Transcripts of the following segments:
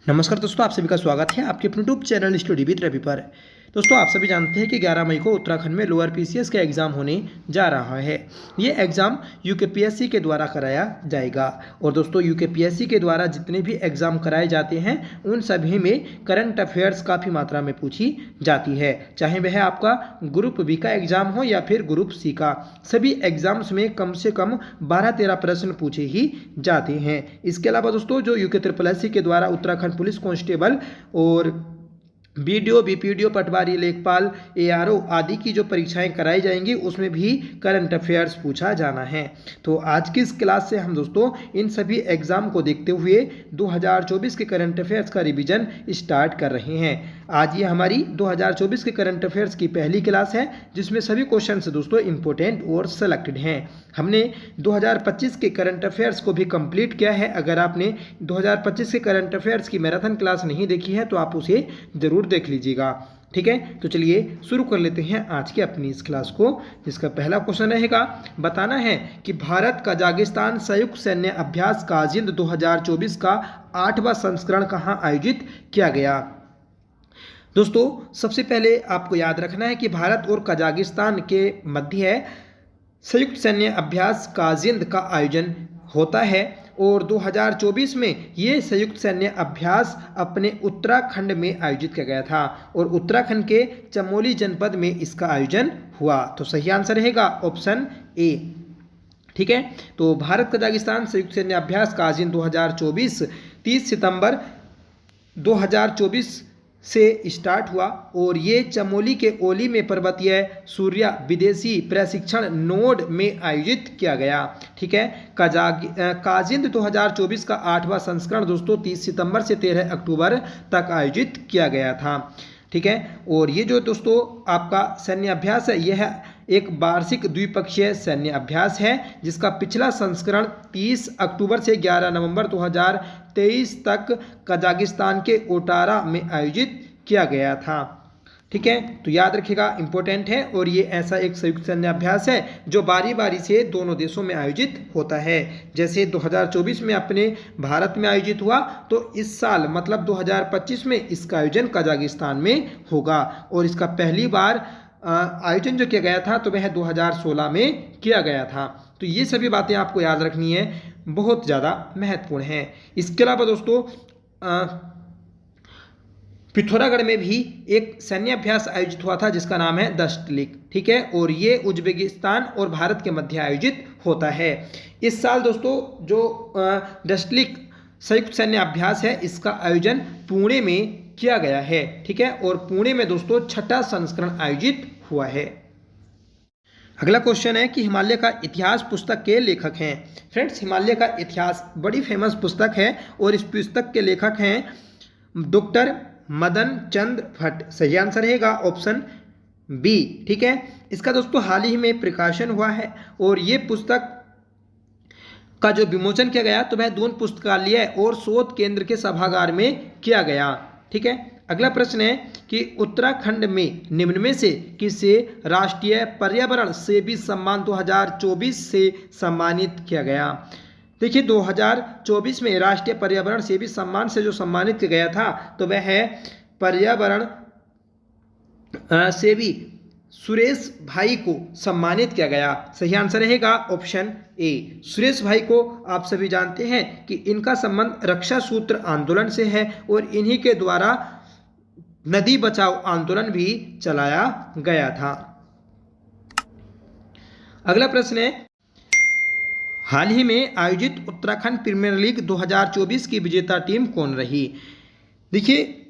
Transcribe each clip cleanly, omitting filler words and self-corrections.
नमस्कार दोस्तों, आप सभी का स्वागत है आपके अपने YouTube channel study with Ravi पर। दोस्तों, आप सभी जानते हैं कि 11 मई को उत्तराखंड में लोअर पीसीएस का एग्ज़ाम होने जा रहा है। ये एग्ज़ाम यूकेपीएससी के द्वारा कराया जाएगा। और दोस्तों, यूकेपीएससी के द्वारा जितने भी एग्ज़ाम कराए जाते हैं उन सभी में करंट अफेयर्स काफ़ी मात्रा में पूछी जाती है, चाहे वह आपका ग्रुप बी का एग्ज़ाम हो या फिर ग्रुप सी का। सभी एग्ज़ाम्स में कम से कम 12-13 प्रश्न पूछे ही जाते हैं। इसके अलावा दोस्तों, जो यूके के द्वारा उत्तराखंड पुलिस कांस्टेबल और बीडीओ, बीपीडीओ, पटवारी, लेखपाल, एआरओ आदि की जो परीक्षाएं कराई जाएंगी उसमें भी करंट अफेयर्स पूछा जाना है। तो आज की इस क्लास से हम दोस्तों इन सभी एग्जाम को देखते हुए 2024 के करंट अफेयर्स का रिवीजन स्टार्ट कर रहे हैं। आज ये हमारी 2024 के करंट अफेयर्स की पहली क्लास है, जिसमें सभी क्वेश्चन दोस्तों इंपॉर्टेंट और सेलेक्टेड हैं। हमने 2025 के करंट अफेयर्स को भी कंप्लीट किया है। अगर आपने 2025 के करंट अफेयर्स की मैराथन क्लास नहीं देखी है तो आप उसे जरूर देख लीजिएगा। ठीक है, तो चलिए शुरू कर लेते हैं आज की अपनी इस क्लास को, जिसका पहला क्वेश्चन रहेगा, बताना है कि भारत कजाकिस्तान संयुक्त सैन्य अभ्यास काजिंद 2024 का 8वां संस्करण कहाँ आयोजित किया गया। दोस्तों, सबसे पहले आपको याद रखना है कि भारत और कजाकिस्तान के मध्य संयुक्त सैन्य अभ्यास काजिंद का आयोजन होता है और 2024 में ये संयुक्त सैन्य अभ्यास अपने उत्तराखंड में आयोजित किया गया था और उत्तराखंड के चमोली जनपद में इसका आयोजन हुआ। तो सही आंसर रहेगा ऑप्शन ए। ठीक है, तो भारत कजाकिस्तान संयुक्त सैन्य अभ्यास काजिंद 2024 30 सितंबर 2024 से स्टार्ट हुआ और ये चमोली के ओली में पर्वतीय सूर्या विदेशी प्रशिक्षण नोड में आयोजित किया गया। ठीक है, काजिंद 2024 का 8वां संस्करण दोस्तों 30 सितंबर से 13 अक्टूबर तक आयोजित किया गया था। ठीक है, और ये जो दोस्तों आपका सैन्य अभ्यास है, यह एक वार्षिक द्विपक्षीय सैन्य अभ्यास है, जिसका पिछला संस्करण 30 अक्टूबर से 11 नवंबर 2023 तक कजाकिस्तान के ओटारा में आयोजित किया गया था। ठीक है, तो याद रखिएगा, इंपॉर्टेंट है। और ये ऐसा एक संयुक्त सैन्य अभ्यास है जो बारी बारी से दोनों देशों में आयोजित होता है। जैसे 2024 में अपने भारत में आयोजित हुआ, तो इस साल मतलब 2025 में इसका आयोजन कजाकिस्तान में होगा। और इसका पहली बार आयोजन जो किया गया था तो वह 2016 में किया गया था। तो ये सभी बातें आपको याद रखनी है, बहुत ज़्यादा महत्वपूर्ण है। इसके अलावा दोस्तों, पिथौरागढ़ में भी एक सैन्य अभ्यास आयोजित हुआ था जिसका नाम है दशलिक। ठीक है, और ये उज्बेकिस्तान और भारत के मध्य आयोजित होता है। इस साल दोस्तों जो दशलिक संयुक्त सैन्य अभ्यास है, इसका आयोजन पुणे में किया गया है। ठीक है, और पुणे में दोस्तों 6ठा संस्करण आयोजित हुआ है। अगला क्वेश्चन है कि हिमालय का इतिहास पुस्तक के लेखक हैं। फ्रेंड्स, हिमालय का इतिहास बड़ी फेमस पुस्तक है और इस पुस्तक के लेखक हैं डॉक्टर मदन चंद्र भट्ट। सही आंसर रहेगा ऑप्शन बी। ठीक है, इसका दोस्तों हाल ही में प्रकाशन हुआ है और ये पुस्तक का जो विमोचन किया गया तो वह दून पुस्तकालय और शोध केंद्र के सभागार में किया गया। ठीक है, अगला प्रश्न है कि उत्तराखंड में निम्न में से किसे राष्ट्रीय पर्यावरण सेवी सम्मान 2024 से सम्मानित किया गया। देखिए, 2024 में राष्ट्रीय पर्यावरण सेवी सम्मान से जो सम्मानित किया गया था तो वह है पर्यावरण सेवी सुरेश भाई को सम्मानित किया गया। सही आंसर रहेगा ऑप्शन ए। सुरेश भाई को आप सभी जानते हैं कि इनका संबंध रक्षा सूत्र आंदोलन से है और इन्हीं के द्वारा नदी बचाओ आंदोलन भी चलाया गया था। अगला प्रश्न है, हाल ही में आयोजित उत्तराखंड प्रीमियर लीग 2024 की विजेता टीम कौन रही। देखिए,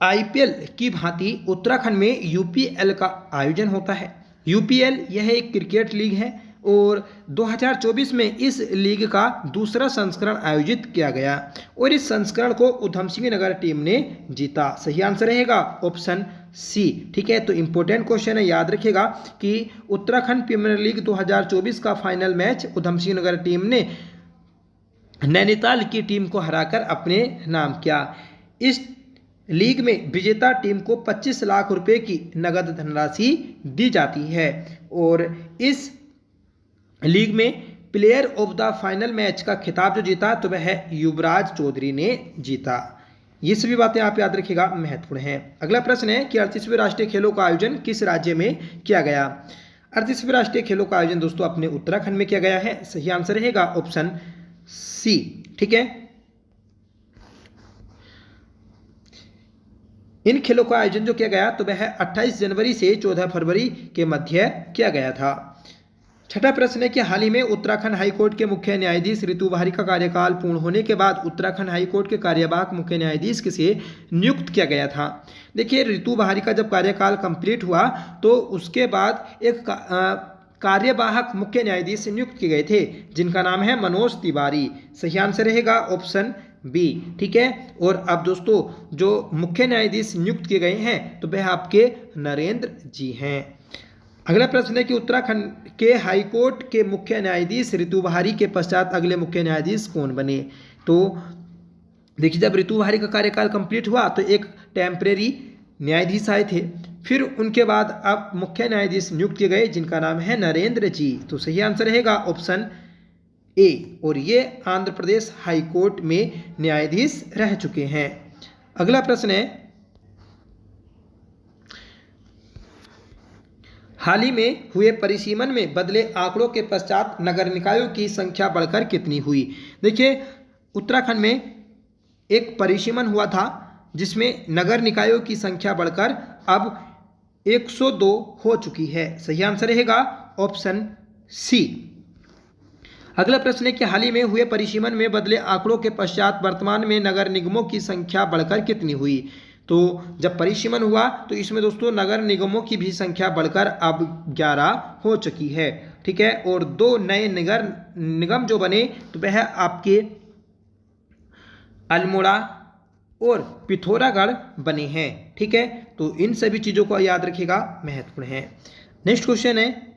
आईपीएल की भांति उत्तराखंड में यूपीएल का आयोजन होता है। यूपीएल यह एक क्रिकेट लीग है और 2024 में इस लीग का दूसरा संस्करण आयोजित किया गया और इस संस्करण को उधम सिंह नगर टीम ने जीता। सही आंसर रहेगा ऑप्शन सी। ठीक है, तो इंपॉर्टेंट क्वेश्चन है, याद रखिएगा कि उत्तराखंड प्रीमियर लीग 2024 का final match Udham Singh Nagar team ने नैनीताल की टीम को हराकर अपने नाम किया। इस लीग में विजेता टीम को 25 लाख रुपए की नगद धनराशि दी जाती है और इस लीग में player of the final match का खिताब जो जीता तो वह युवराज चौधरी ने जीता। ये सभी बातें आप याद रखिएगा, महत्वपूर्ण हैं। अगला प्रश्न है कि 38वें राष्ट्रीय खेलों का आयोजन किस राज्य में किया गया। 38वें राष्ट्रीय खेलों का आयोजन दोस्तों अपने उत्तराखंड में किया गया है। सही आंसर रहेगा ऑप्शन सी। ठीक है, इन खेलों का आयोजन जो किया गया तो वह 28 जनवरी से 14 फरवरी के मध्य किया गया था। छठा प्रश्न है कि हाल ही में उत्तराखंड हाईकोर्ट के मुख्य न्यायाधीश ऋतु बहारी का कार्यकाल पूर्ण होने के बाद उत्तराखंड हाईकोर्ट के कार्यवाहक मुख्य न्यायाधीश किसे नियुक्त किया गया था। देखिए, ऋतु बहारी का जब कार्यकाल कंप्लीट हुआ तो उसके बाद एक कार्यवाहक मुख्य न्यायाधीश नियुक्त किए गए थे जिनका नाम है मनोज तिवारी। सही आंसर रहेगा ऑप्शन बी। ठीक है, और अब दोस्तों जो मुख्य न्यायाधीश नियुक्त किए गए हैं तो वह आपके नरेंद्र जी हैं। अगला प्रश्न है कि उत्तराखंड के हाईकोर्ट के मुख्य न्यायाधीश ऋतु बहारी के पश्चात अगले मुख्य न्यायाधीश कौन बने। तो देखिए, जब ऋतु बहारी का कार्यकाल कंप्लीट हुआ तो एक टेम्परेरी न्यायाधीश आए थे, फिर उनके बाद अब मुख्य न्यायाधीश नियुक्त किए गए जिनका नाम है नरेंद्र जी। तो सही आंसर रहेगा ऑप्शन ए, और ये आंध्र प्रदेश हाईकोर्ट में न्यायाधीश रह चुके हैं। अगला प्रश्न है, हाल ही में हुए परिसीमन में बदले आंकड़ों के पश्चात नगर निकायों की संख्या बढ़कर कितनी हुई। देखिए, उत्तराखंड में एक परिसीमन हुआ था जिसमें नगर निकायों की संख्या बढ़कर अब 102 हो चुकी है। सही आंसर रहेगा ऑप्शन सी। अगला प्रश्न है कि हाल ही में हुए परिसीमन में बदले आंकड़ों के पश्चात वर्तमान में नगर निगमों की संख्या बढ़कर कितनी हुई। तो जब परिसीमन हुआ तो इसमें दोस्तों नगर निगमों की भी संख्या बढ़कर अब 11 हो चुकी है। ठीक है, और 2 नए नगर निगम जो बने तो वह आपके अल्मोड़ा और पिथौरागढ़ बने हैं। ठीक है, तो इन सभी चीज़ों को याद रखिएगा, महत्वपूर्ण है। नेक्स्ट क्वेश्चन है,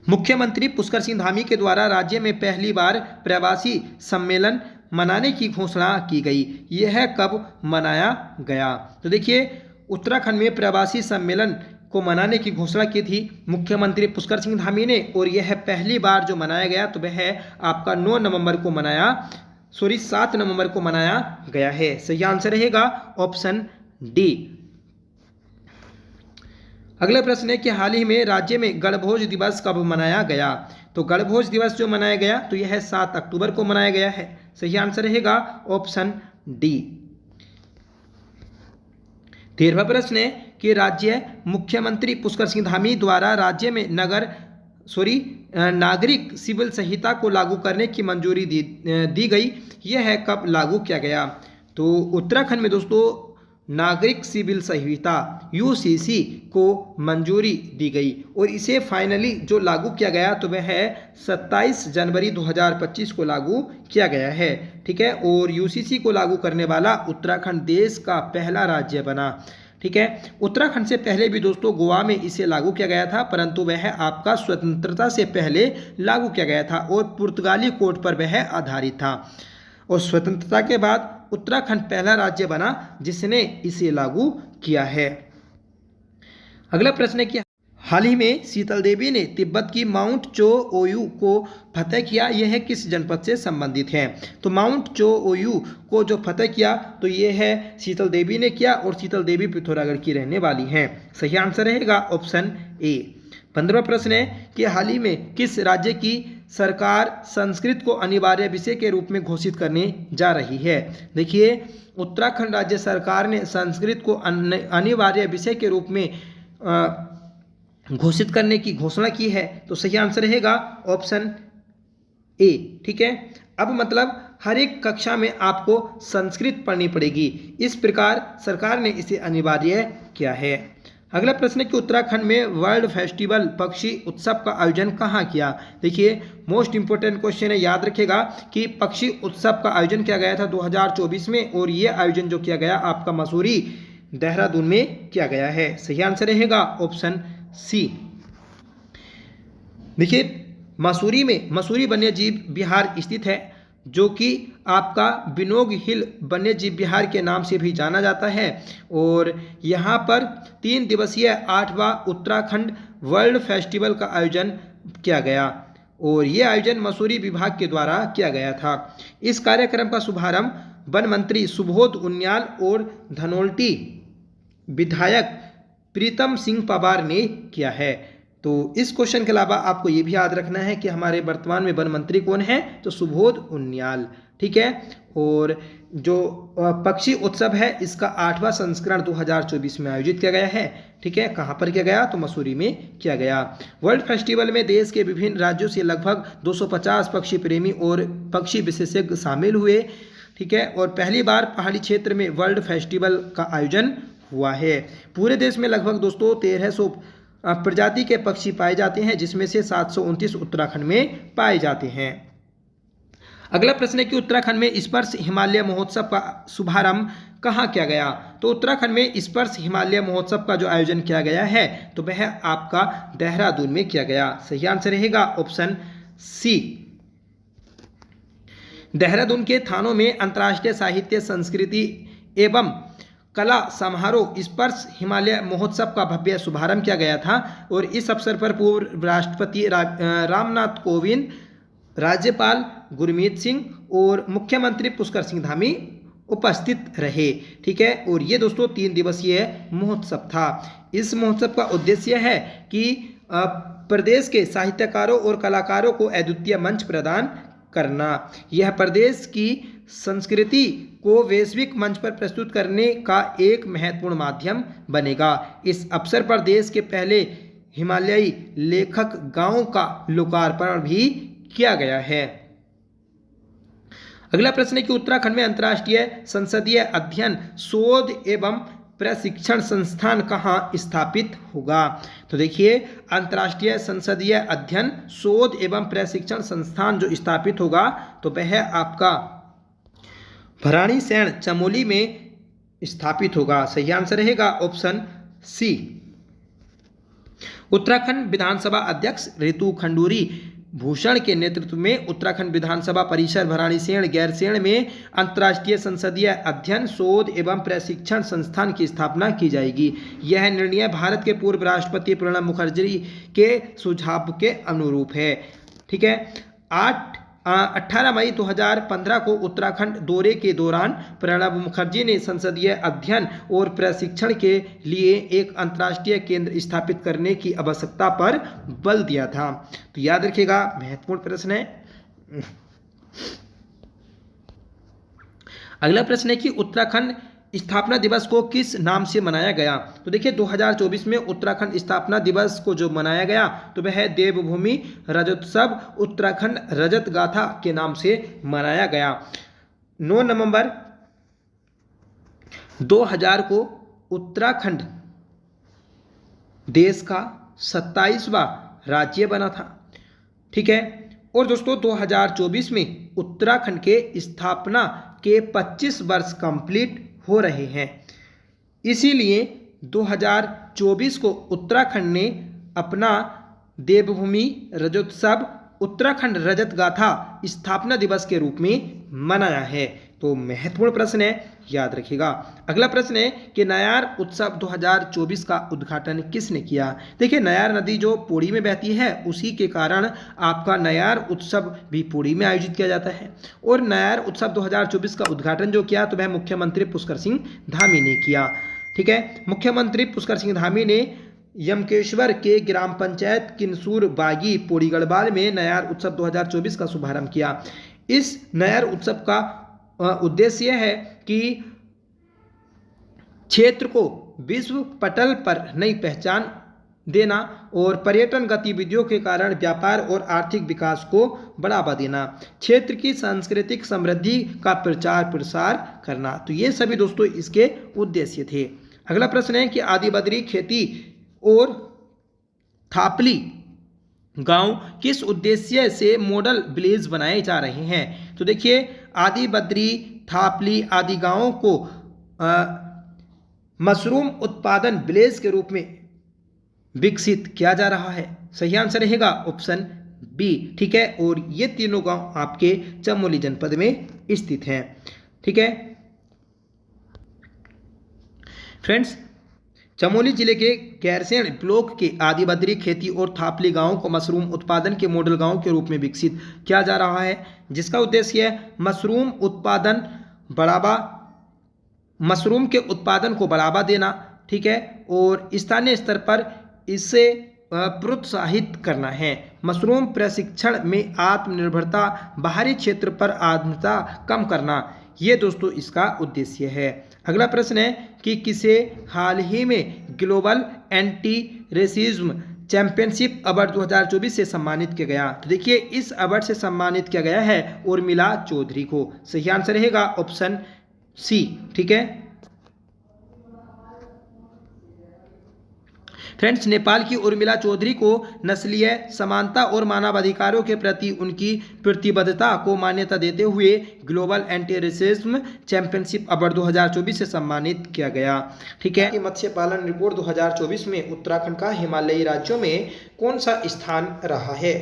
मुख्यमंत्री पुष्कर सिंह धामी के द्वारा राज्य में पहली बार प्रवासी सम्मेलन मनाने की घोषणा की गई। यह कब मनाया गया। तो देखिए, उत्तराखंड में प्रवासी सम्मेलन को मनाने की घोषणा की थी मुख्यमंत्री पुष्कर सिंह धामी ने, और यह पहली बार जो मनाया गया तो वह आपका 7 नवंबर को मनाया गया है। सही आंसर रहेगा ऑप्शन डी। अगला प्रश्न है कि हाल ही में राज्य में गणभोज दिवस कब मनाया गया। तो गणभोज दिवस जो मनाया गया तो यह 7 अक्टूबर को मनाया गया है। सही आंसर रहेगा ऑप्शन डी। 13वां प्रश्न है कि राज्य मुख्यमंत्री पुष्कर सिंह धामी द्वारा राज्य में नागरिक सिविल संहिता को लागू करने की मंजूरी दी गई। यह कब लागू किया गया। तो उत्तराखंड में दोस्तों नागरिक सिविल संहिता यूसीसी को मंजूरी दी गई और इसे फाइनली जो लागू किया गया तो वह 27 जनवरी 2025 को लागू किया गया है। ठीक है, और यूसीसी को लागू करने वाला उत्तराखंड देश का पहला राज्य बना। ठीक है, उत्तराखंड से पहले भी दोस्तों गोवा में इसे लागू किया गया था, परंतु वह आपका स्वतंत्रता से पहले लागू किया गया था और पुर्तगाली कोड पर वह आधारित था, और स्वतंत्रता के बाद उत्तराखंड पहला राज्य बना जिसने इसे लागू किया है। अगला प्रश्न है कि हाल ही में शीतल देवी ने तिब्बत की माउंट चो ओयू को फतेह किया। यह किस जनपद से संबंधित है। तो माउंट चो ओयू को जो फतेह किया तो यह है शीतल देवी ने किया, और शीतल देवी पिथौरागढ़ की रहने वाली हैं। सही आंसर रहेगा ऑप्शन ए। 15वां प्रश्न है कि हाल ही में किस राज्य की सरकार संस्कृत को अनिवार्य विषय के रूप में घोषित करने जा रही है। देखिए, उत्तराखंड राज्य सरकार ने संस्कृत को अनिवार्य विषय के रूप में घोषित करने की घोषणा की है। तो सही आंसर रहेगा ऑप्शन ए। ठीक है, अब मतलब हर एक कक्षा में आपको संस्कृत पढ़नी पड़ेगी, इस प्रकार सरकार ने इसे अनिवार्य किया है। अगला प्रश्न है कि उत्तराखंड में वर्ल्ड फेस्टिवल पक्षी उत्सव का आयोजन कहाँ किया। देखिए, मोस्ट इंपोर्टेंट क्वेश्चन है, याद रखिएगा कि पक्षी उत्सव का आयोजन किया गया था 2024 में, और ये आयोजन जो किया गया आपका मसूरी देहरादून में किया गया है। सही आंसर रहेगा ऑप्शन सी। देखिए, मसूरी वन्यजीव विहार स्थित है जो कि आपका बिनोग हिल वन्यजीव विहार के नाम से भी जाना जाता है, और यहाँ पर 3 दिवसीय 8वां उत्तराखंड वर्ल्ड फेस्टिवल का आयोजन किया गया, और ये आयोजन मसूरी विभाग के द्वारा किया गया था। इस कार्यक्रम का शुभारंभ वन मंत्री सुबोध उनियाल और धनोल्टी विधायक प्रीतम सिंह पवार ने किया है। तो इस क्वेश्चन के अलावा आपको ये भी याद रखना है कि हमारे वर्तमान में वन मंत्री कौन है, तो सुबोध उनियाल, ठीक है। और जो पक्षी उत्सव है इसका 8वां संस्करण 2024 में आयोजित किया गया है, ठीक है। कहाँ पर किया गया, तो मसूरी में किया गया। वर्ल्ड फेस्टिवल में देश के विभिन्न राज्यों से लगभग 250 पक्षी प्रेमी और पक्षी विशेषज्ञ शामिल हुए, ठीक है। और पहली बार पहाड़ी क्षेत्र में वर्ल्ड फेस्टिवल का आयोजन हुआ है। पूरे देश में लगभग दोस्तों 1300 प्रजाति के पक्षी पाए जाते हैं, जिसमें से 729 उत्तराखंड में पाए जाते हैं। अगला प्रश्न है कि उत्तराखंड में स्पर्श हिमालय महोत्सव का शुभारंभ कहाँ किया गया। तो उत्तराखंड में स्पर्श हिमालय महोत्सव का जो आयोजन किया गया है तो वह आपका देहरादून में किया गया। सही आंसर रहेगा ऑप्शन सी। देहरादून के थानों में अंतर्राष्ट्रीय साहित्य संस्कृति एवं कला समारोह स्पर्श हिमालय महोत्सव का भव्य शुभारंभ किया गया था। और इस अवसर पर पूर्व राष्ट्रपति रामनाथ कोविंद, राज्यपाल गुरमीत सिंह और मुख्यमंत्री पुष्कर सिंह धामी उपस्थित रहे, ठीक है। और ये दोस्तों 3 दिवसीय महोत्सव था। इस महोत्सव का उद्देश्य है कि प्रदेश के साहित्यकारों और कलाकारों को अद्वितीय मंच प्रदान करना। यह प्रदेश की संस्कृति को वैश्विक मंच पर प्रस्तुत करने का एक महत्वपूर्ण माध्यम बनेगा। इस अवसर पर देश के पहले हिमालयी लेखक गांव का लोकार्पण भी किया गया है। अगला प्रश्न है कि उत्तराखंड में अंतर्राष्ट्रीय संसदीय अध्ययन शोध एवं प्रशिक्षण संस्थान कहाँ स्थापित होगा। तो देखिए अंतर्राष्ट्रीय संसदीय अध्ययन शोध एवं प्रशिक्षण संस्थान जो स्थापित होगा तो वह आपका भराड़ीसैंण चमोली में स्थापित होगा। सही आंसर रहेगा ऑप्शन सी। उत्तराखंड विधानसभा अध्यक्ष ऋतु खंडूरी भूषण के नेतृत्व में उत्तराखंड विधानसभा परिसर भराड़ीसैंण गैरसैंण में अंतर्राष्ट्रीय संसदीय अध्ययन शोध एवं प्रशिक्षण संस्थान की स्थापना की जाएगी। यह निर्णय भारत के पूर्व राष्ट्रपति प्रणब मुखर्जी के सुझाव के अनुरूप है, ठीक है। 18 मई 2015 को उत्तराखंड दौरे के दौरान प्रणब मुखर्जी ने संसदीय अध्ययन और प्रशिक्षण के लिए एक अंतर्राष्ट्रीय केंद्र स्थापित करने की आवश्यकता पर बल दिया था। तो याद रखिएगा महत्वपूर्ण प्रश्न है। अगला प्रश्न है कि उत्तराखंड स्थापना दिवस को किस नाम से मनाया गया। तो देखिए 2024 में उत्तराखंड स्थापना दिवस को जो मनाया गया तो वह देवभूमि रजतोत्सव उत्तराखंड रजत गाथा के नाम से मनाया गया। 9 नवंबर 2000 को उत्तराखंड देश का 27वां राज्य बना था, ठीक है। और दोस्तों 2024 में उत्तराखंड के स्थापना के 25 वर्ष कंप्लीट हो रहे हैं। इसीलिए 2024 को उत्तराखंड ने अपना देवभूमि रजतोत्सव उत्तराखंड रजत गाथा स्थापना दिवस के रूप में मनाया है। तो महत्वपूर्ण प्रश्न है, याद रखिएगा। अगला प्रश्न है कि नयार उत्सव 2024 का उद्घाटन किसने किया। देखिए नयार नदी जो पौड़ी में बहती है उसी के कारण आपका नयार उत्सव भी पौड़ी में आयोजित किया जाता है। और नयार उत्सव 2024 का उद्घाटन जो किया तो वह मुख्यमंत्री पुष्कर सिंह धामी ने किया, ठीक है। मुख्यमंत्री पुष्कर सिंह धामी ने यमकेश्वर के ग्राम पंचायत किन्सूर बागी पौड़ी गढ़वाल में नयार उत्सव 2024 का शुभारंभ किया। इस नयार उत्सव का उद्देश्य है कि क्षेत्र को विश्व पटल पर नई पहचान देना और पर्यटन गतिविधियों के कारण व्यापार और आर्थिक विकास को बढ़ावा देना, क्षेत्र की सांस्कृतिक समृद्धि का प्रचार प्रसार करना। तो ये सभी दोस्तों इसके उद्देश्य थे। अगला प्रश्न है कि आदि बद्री खेती और थापली गांव किस उद्देश्य से मॉडल विलेज बनाए जा रहे हैं। तो देखिए आदि बद्री थापली आदि गांवों को मशरूम उत्पादन विलेज के रूप में विकसित किया जा रहा है। सही आंसर रहेगा ऑप्शन बी, ठीक है। और ये तीनों गांव आपके चमोली जनपद में स्थित हैं, ठीक है फ्रेंड्स। चमोली जिले के गैरसैंण ब्लॉक के आदिबद्री खेती और थापली गांव को मशरूम उत्पादन के मॉडल गांव के रूप में विकसित किया जा रहा है, जिसका उद्देश्य है मशरूम के उत्पादन को बढ़ावा देना, ठीक है, और स्थानीय स्तर पर इसे प्रोत्साहित करना है। मशरूम प्रशिक्षण में आत्मनिर्भरता, बाहरी क्षेत्र पर आत्मनिर्भरता कम करना, ये दोस्तों इसका उद्देश्य है। अगला प्रश्न है कि किसे हाल ही में global anti racism championship award 2024 से सम्मानित किया गया? तो देखिए इस अवार्ड से सम्मानित किया गया है उर्मिला चौधरी को। सही आंसर रहेगा ऑप्शन सी, ठीक है। फ्रेंड्स, नेपाल की उर्मिला चौधरी को नस्लीय समानता और मानवाधिकारों के प्रति उनकी प्रतिबद्धता को मान्यता देते हुए global anti racism championship award 2024 से सम्मानित किया गया, ठीक है। मत्स्य पालन रिपोर्ट 2024 में उत्तराखंड का हिमालयी राज्यों में कौन सा स्थान रहा है?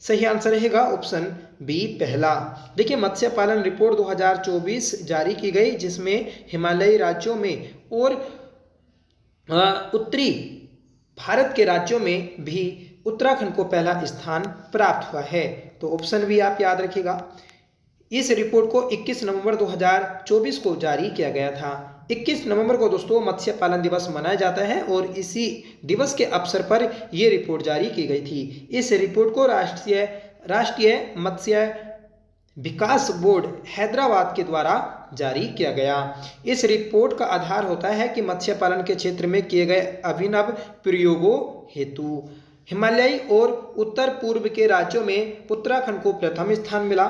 सही आंसर रहेगा ऑप्शन बी, पहला। देखिए मत्स्य पालन रिपोर्ट 2024 जारी की गई, जिसमें हिमालयी राज्यों में और उत्तरी भारत के राज्यों में भी उत्तराखंड को पहला स्थान प्राप्त हुआ है। तो ऑप्शन भी आप याद रखिएगा। इस रिपोर्ट को 21 नवंबर 2024 को जारी किया गया था। 21 नवंबर को दोस्तों मत्स्य पालन दिवस मनाया जाता है और इसी दिवस के अवसर पर यह रिपोर्ट जारी की गई थी। इस रिपोर्ट को राष्ट्रीय मत्स्य विकास बोर्ड हैदराबाद के द्वारा जारी किया गया। इस रिपोर्ट का आधार होता है कि मत्स्य पालन के क्षेत्र में किए गए अभिनव प्रयोगों हेतु हिमालयी और उत्तर पूर्व के राज्यों में उत्तराखंड को प्रथम स्थान मिला।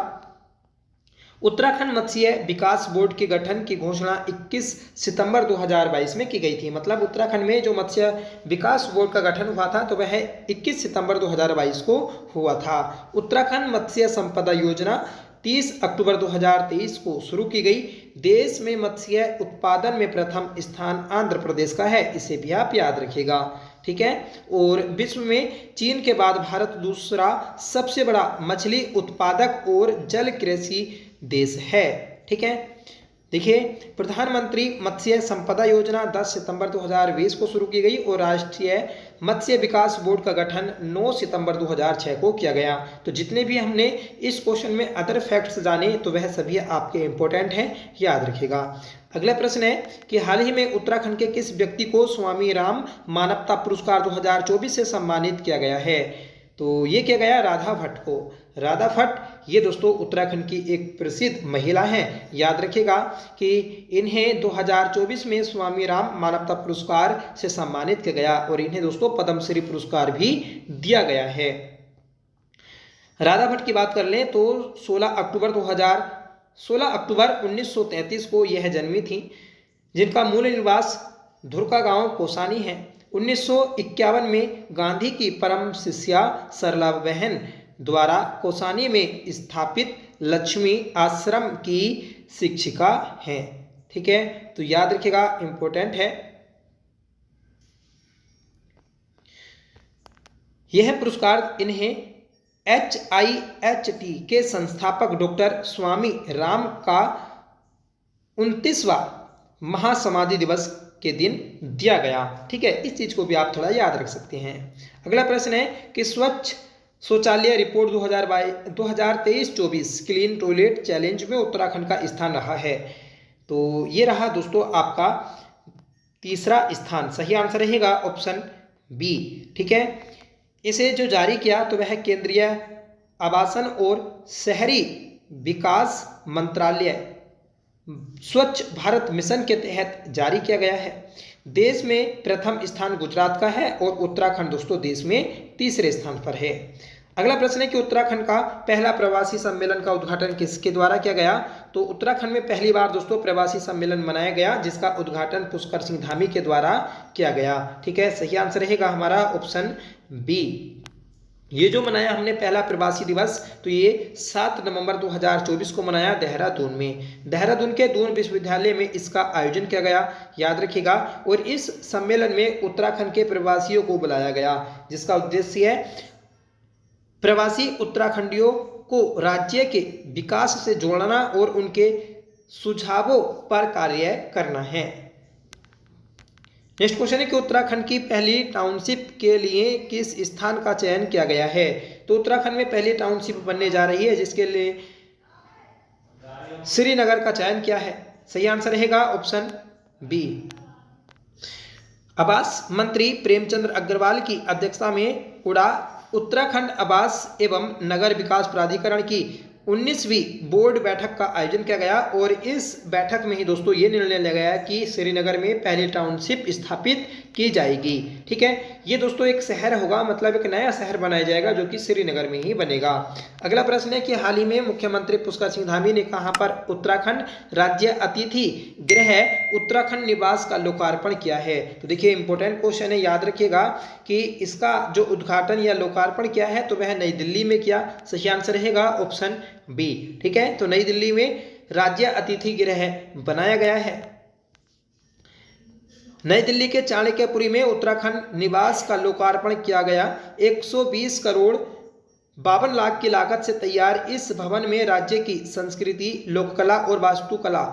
उत्तराखंड मत्स्य विकास बोर्ड के गठन की घोषणा 21 सितंबर 2022 में की गई थी। मतलब उत्तराखंड में जो मत्स्य विकास बोर्ड का गठन हुआ था तो वह 21 सितंबर 2022 को हुआ था। उत्तराखंड मत्स्य संपदा योजना 30 अक्टूबर 2023 को शुरू की गई। देश में मत्स्य उत्पादन में प्रथम स्थान आंध्र प्रदेश का है, इसे भी आप याद रखिएगा, ठीक है। और विश्व में चीन के बाद भारत दूसरा सबसे बड़ा मछली उत्पादक और जल कृषि देश है, ठीक है। देखिए प्रधानमंत्री मत्स्य संपदा योजना 10 सितंबर 2020 को शुरू की गई और राष्ट्रीय मत्स्य विकास बोर्ड का गठन 9 सितंबर 2006 को किया गया। तो जितने भी हमने इस क्वेश्चन में अदर फैक्ट्स जाने तो वह सभी आपके इंपॉर्टेंट हैं, याद रखिएगा। अगला प्रश्न है कि हाल ही में उत्तराखंड के किस व्यक्ति को स्वामी राम मानवता पुरस्कार 2024 से सम्मानित किया गया है? तो ये किया गया राधा भट्ट को। राधा भट्ट ये दोस्तों उत्तराखंड की एक प्रसिद्ध महिला हैं, याद रखिएगा कि इन्हें 2024 में स्वामी राम मानवता पुरस्कार से सम्मानित किया गया और इन्हें दोस्तों पद्मश्री पुरस्कार भी दिया गया है। राधा भट्ट की बात कर लें तो 16 अक्टूबर 1933 को यह जन्मी थी, जिनका मूल निवास धुरका गांव कोसानी है। 1951 में गांधी की परम शिष्या सरला बहन द्वारा कोसानी में स्थापित लक्ष्मी आश्रम की शिक्षिका हैं, ठीक है। तो याद रखिएगा, इंपॉर्टेंट है। यह पुरस्कार इन्हें HIHT के संस्थापक डॉक्टर स्वामी राम का 29वां महासमाधि दिवस के दिन दिया गया, ठीक है। इस चीज को भी आप थोड़ा याद रख सकते हैं। अगला प्रश्न है कि स्वच्छ शौचालय रिपोर्ट 2023-24 क्लीन टॉयलेट चैलेंज में उत्तराखंड का स्थान रहा है। तो ये रहा दोस्तों आपका तीसरा स्थान। सही आंसर रहेगा ऑप्शन बी, ठीक है। इसे जो जारी किया तो वह केंद्रीय आवासन और शहरी विकास मंत्रालय स्वच्छ भारत मिशन के तहत जारी किया गया है। देश में प्रथम स्थान गुजरात का है और उत्तराखंड दोस्तों देश में तीसरे स्थान पर है। अगला प्रश्न है कि उत्तराखंड का पहला प्रवासी सम्मेलन का उद्घाटन किसके द्वारा किया गया? तो उत्तराखंड में पहली बार दोस्तों प्रवासी सम्मेलन मनाया गया, जिसका उद्घाटन पुष्कर सिंह धामी के द्वारा किया गया, ठीक है। सही आंसर रहेगा हमारा ऑप्शन बी। ये जो मनाया हमने पहला प्रवासी दिवस, तो ये 7 नवंबर 2024 को मनाया देहरादून में। देहरादून के दून विश्वविद्यालय में इसका आयोजन किया गया, याद रखिएगा। और इस सम्मेलन में उत्तराखंड के प्रवासियों को बुलाया गया, जिसका उद्देश्य है प्रवासी उत्तराखंडियों को राज्य के विकास से जोड़ना और उनके सुझावों पर कार्य करना है। नेक्स्ट क्वेश्चन है कि उत्तराखंड की पहली टाउनशिप के लिए किस स्थान का चयन किया गया है। तो उत्तराखंड में पहली टाउनशिप बनने जा रही है जिसके लिए श्रीनगर का चयन किया है। सही आंसर रहेगा ऑप्शन बी। आवास मंत्री प्रेमचंद्र अग्रवाल की अध्यक्षता में उत्तराखंड आवास एवं नगर विकास प्राधिकरण की 19वीं बोर्ड बैठक का आयोजन किया गया और इस बैठक में ही दोस्तों ये निर्णय लिया गया कि श्रीनगर में पहली टाउनशिप स्थापित की जाएगी। ठीक है, ये दोस्तों एक शहर होगा, मतलब एक नया शहर बनाया जाएगा जो कि श्रीनगर में ही बनेगा। अगला प्रश्न है कि हाल ही में मुख्यमंत्री पुष्कर सिंह धामी ने कहां पर उत्तराखंड राज्य अतिथि गृह उत्तराखंड निवास का लोकार्पण किया है। तो देखिए इंपॉर्टेंट क्वेश्चन है, याद रखिएगा कि इसका जो उद्घाटन या लोकार्पण किया है तो वह नई दिल्ली में किया। सही आंसर रहेगा ऑप्शन बी। ठीक है, तो नई दिल्ली में राज्य अतिथि गृह बनाया गया है। नई दिल्ली के चाणक्यपुरी में उत्तराखंड निवास का लोकार्पण किया गया। 120 करोड़ 52 लाख की लागत से तैयार इस भवन में राज्य की संस्कृति, लोककला और वास्तुकला